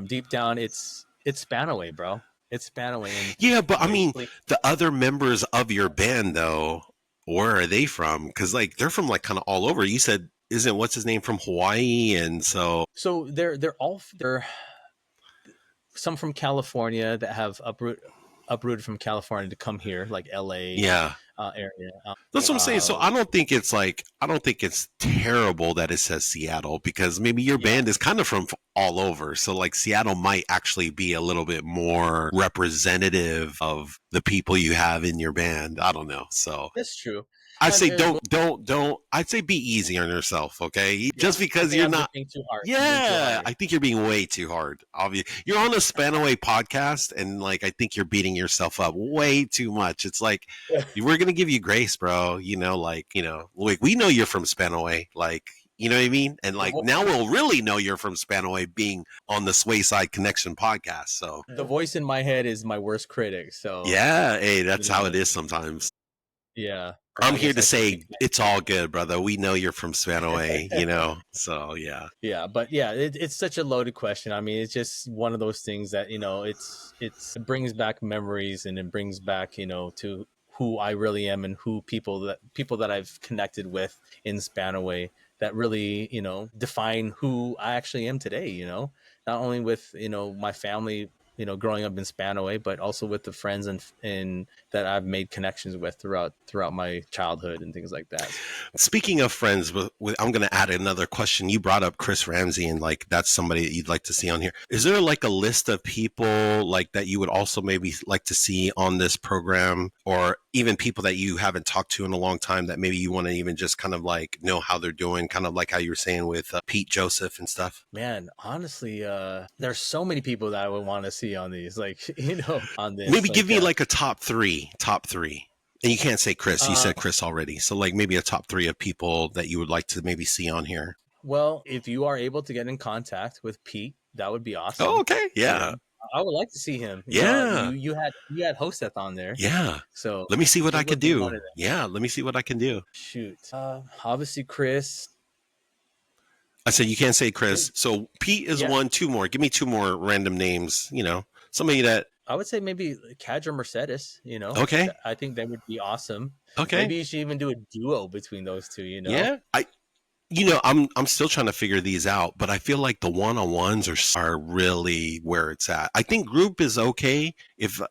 deep down, it's Spanaway, bro. It's Spanaway, and Yeah, but I mean, basically, the other members of your band, though, where are they from? Because like they're from like kind of all over. You said, isn't what's his name from Hawaii? And so, so they're some from California that have uprooted from California to come here, like L.A. yeah, Area. that's what I'm saying. So Uh, I don't think it's terrible that it says Seattle because maybe your yeah, band is kind of from all over. So like Seattle might actually be a little bit more representative of the people you have in your band. I don't know. So that's true. I'd say And don't. I'd say be easy on yourself, okay? yeah, Just I because think you're I'm not. just being too hard. I'm being too Yeah, hard. I think you're being way too hard. Obviously, you're on a Spanaway podcast, and like I think you're beating yourself up way too much. It's like we're gonna give you grace, bro. Like we know you're from Spanaway, like. You know what I mean? And like now we'll really know you're from Spanaway being on the Swayside Connection podcast. So The voice in my head is my worst critic. So yeah, hey, that's how it know, is sometimes. yeah. I'm I here guess to I should say fix it's all good, brother. We know you're from Spanaway, So yeah. Yeah, but yeah, it's such a loaded question. I mean, it's just one of those things that it brings back memories and it brings back to who I really am and who people that I've connected with in Spanaway that really define who I actually am today. Not only with my family. Growing up in Spanaway, but also with the friends and that I've made connections with throughout my childhood and things like that. Speaking of friends, I'm going to add another question. You brought up Chris Ramsey, and like that's somebody that you'd like to see on here. Is there like a list of people like that you would also maybe like to see on this program, or even people that you haven't talked to in a long time that maybe you want to even just kind of like know how they're doing, kind of like how you were saying with Pete Joseph and stuff? Man, honestly, there's so many people that I would want to see on these, like on this. Maybe give Like, me like a top three. And you can't say Chris. You uh, said Chris already. So like maybe a top three of people that you would like to maybe see on here. well, if you are able to get in contact with Pete, that would be Oh, awesome. okay. Yeah. I would like to see him. Yeah. You had Hosteth on there, Yeah. so Let me see what he I could would be one do. of them. Yeah. Let me see what I can do. Shoot, obviously Chris. I said you can't say Chris. So Pete is Yeah, one, two more. Give me two more random names. Somebody that. I would say maybe Cadre Mercedes. Okay. I think that would be awesome. Okay. Maybe you should even do a duo between those two. Yeah. I'm still trying to figure these out, but I feel like the one-on-ones are really where it's at. I think group is okay if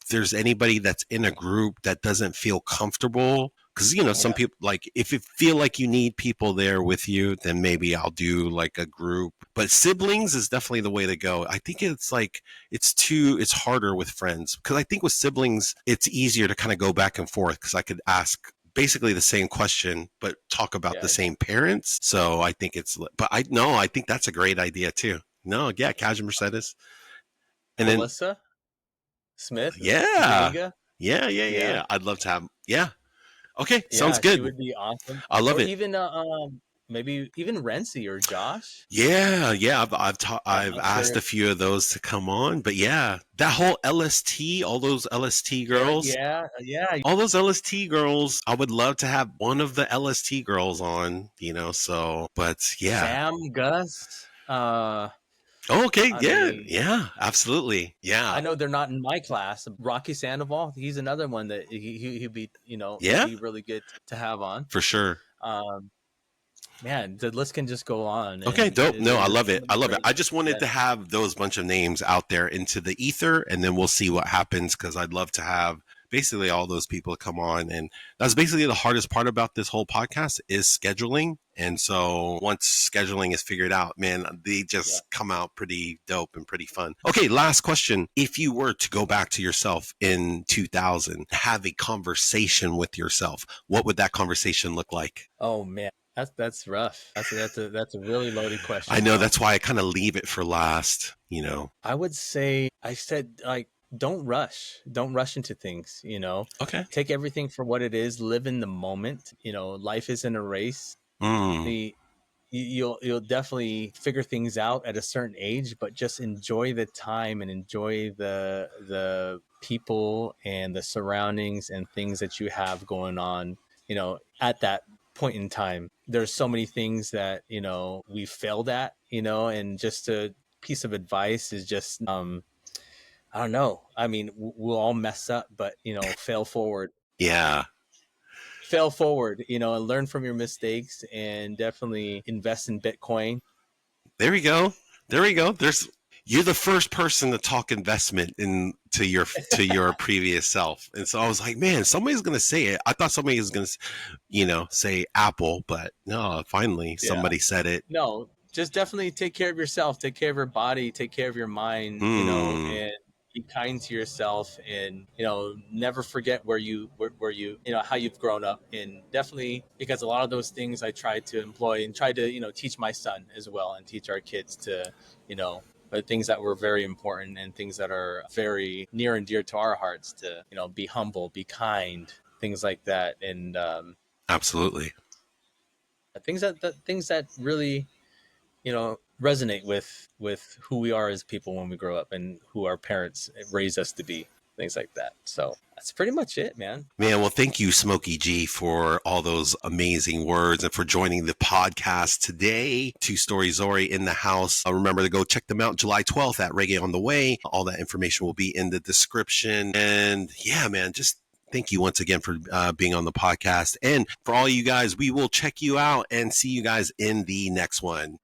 there's anybody that's in a group that doesn't feel comfortable. Because some Yeah, people like if you feel like you need people there with you, then maybe I'll do like a group. But siblings is definitely the way to go. I think it's like it's harder with friends because I think with siblings it's easier to kind of go back and forth because I could ask basically the same question, but talk about Yeah. the same parents. So I think I think that's a great idea too. No, yeah, Kaja Mercedes. And then, Melissa Smith, yeah, Janiga. Yeah. yeah. I'd love to have, yeah. Okay, sounds Yeah, she good. would be awesome. I love Or it. even maybe even Renzi or Josh. Yeah, yeah. I'm I've not asked sure. a few of those to come on, but yeah, that whole LST, all those LST girls, Yeah. all those LST girls, I would love to have one of the LST girls on, so, but yeah. Sam, Gus. Oh, okay, I yeah, mean, yeah, absolutely. I Yeah. know they're not in my class. Rocky Sandoval, he's another one that he'd be, he'd Yeah, be really good to have on. for sure. Um, Man, the list can just go on, Okay, and dope. No, I there's love so it. I many love it. great I just wanted to guests. have those bunch of names out there into the ether, and then we'll see what happens because I'd love to have basically all those people come on. And that's basically the hardest part about this whole podcast is scheduling. And so once scheduling is figured out, man, they Yeah. just come out pretty dope and pretty fun. Okay, last question. If you were to go back to yourself in 2000, have a conversation with yourself, what would that conversation look like? Oh man, that's rough. That's a really loaded I question, know huh? that's why I kind of leave it for last. I would say I said like don't rush. Don't rush into things, Okay. Take everything for what it is, live in the moment. Life isn't a race. Mm, The you'll definitely figure things out at a certain age, but just enjoy the time and enjoy the people and the surroundings and things that you have going on, at that point in time. There's so many things that, we failed at, and just a piece of advice is just I don't know. I mean, we'll all mess up, but fail forward. yeah. Fail forward, and learn from your mistakes and definitely invest in Bitcoin. There we go. There we go. You're the first person to talk investment to your previous self. And so I was like, man, somebody's going to say it. I thought somebody was going to, say Apple, but no, finally Yeah. somebody said it. No, just definitely take care of yourself, take care of your body, take care of your mind, Hmm. and be kind to yourself, and never forget where you how you've grown up. And definitely, because a lot of those things I try to employ and try to teach my son as well, and teach our kids to but things that were very important and things that are very near and dear to our hearts, to be humble, be kind, things like that. And Absolutely. things that really resonate with who we are as people when we grow up, and who our parents raised us to be, things like that. So that's pretty much it, man. Man, well, thank you, Smokey G, for all those amazing words and for joining the podcast today. Two Story Zori in the house. Remember to go check them out July 12th at Reggae on the Way. All that information will be in the description. And yeah, man, just thank you once again for being on the podcast. And for all you guys, we will check you out and see you guys in the next one.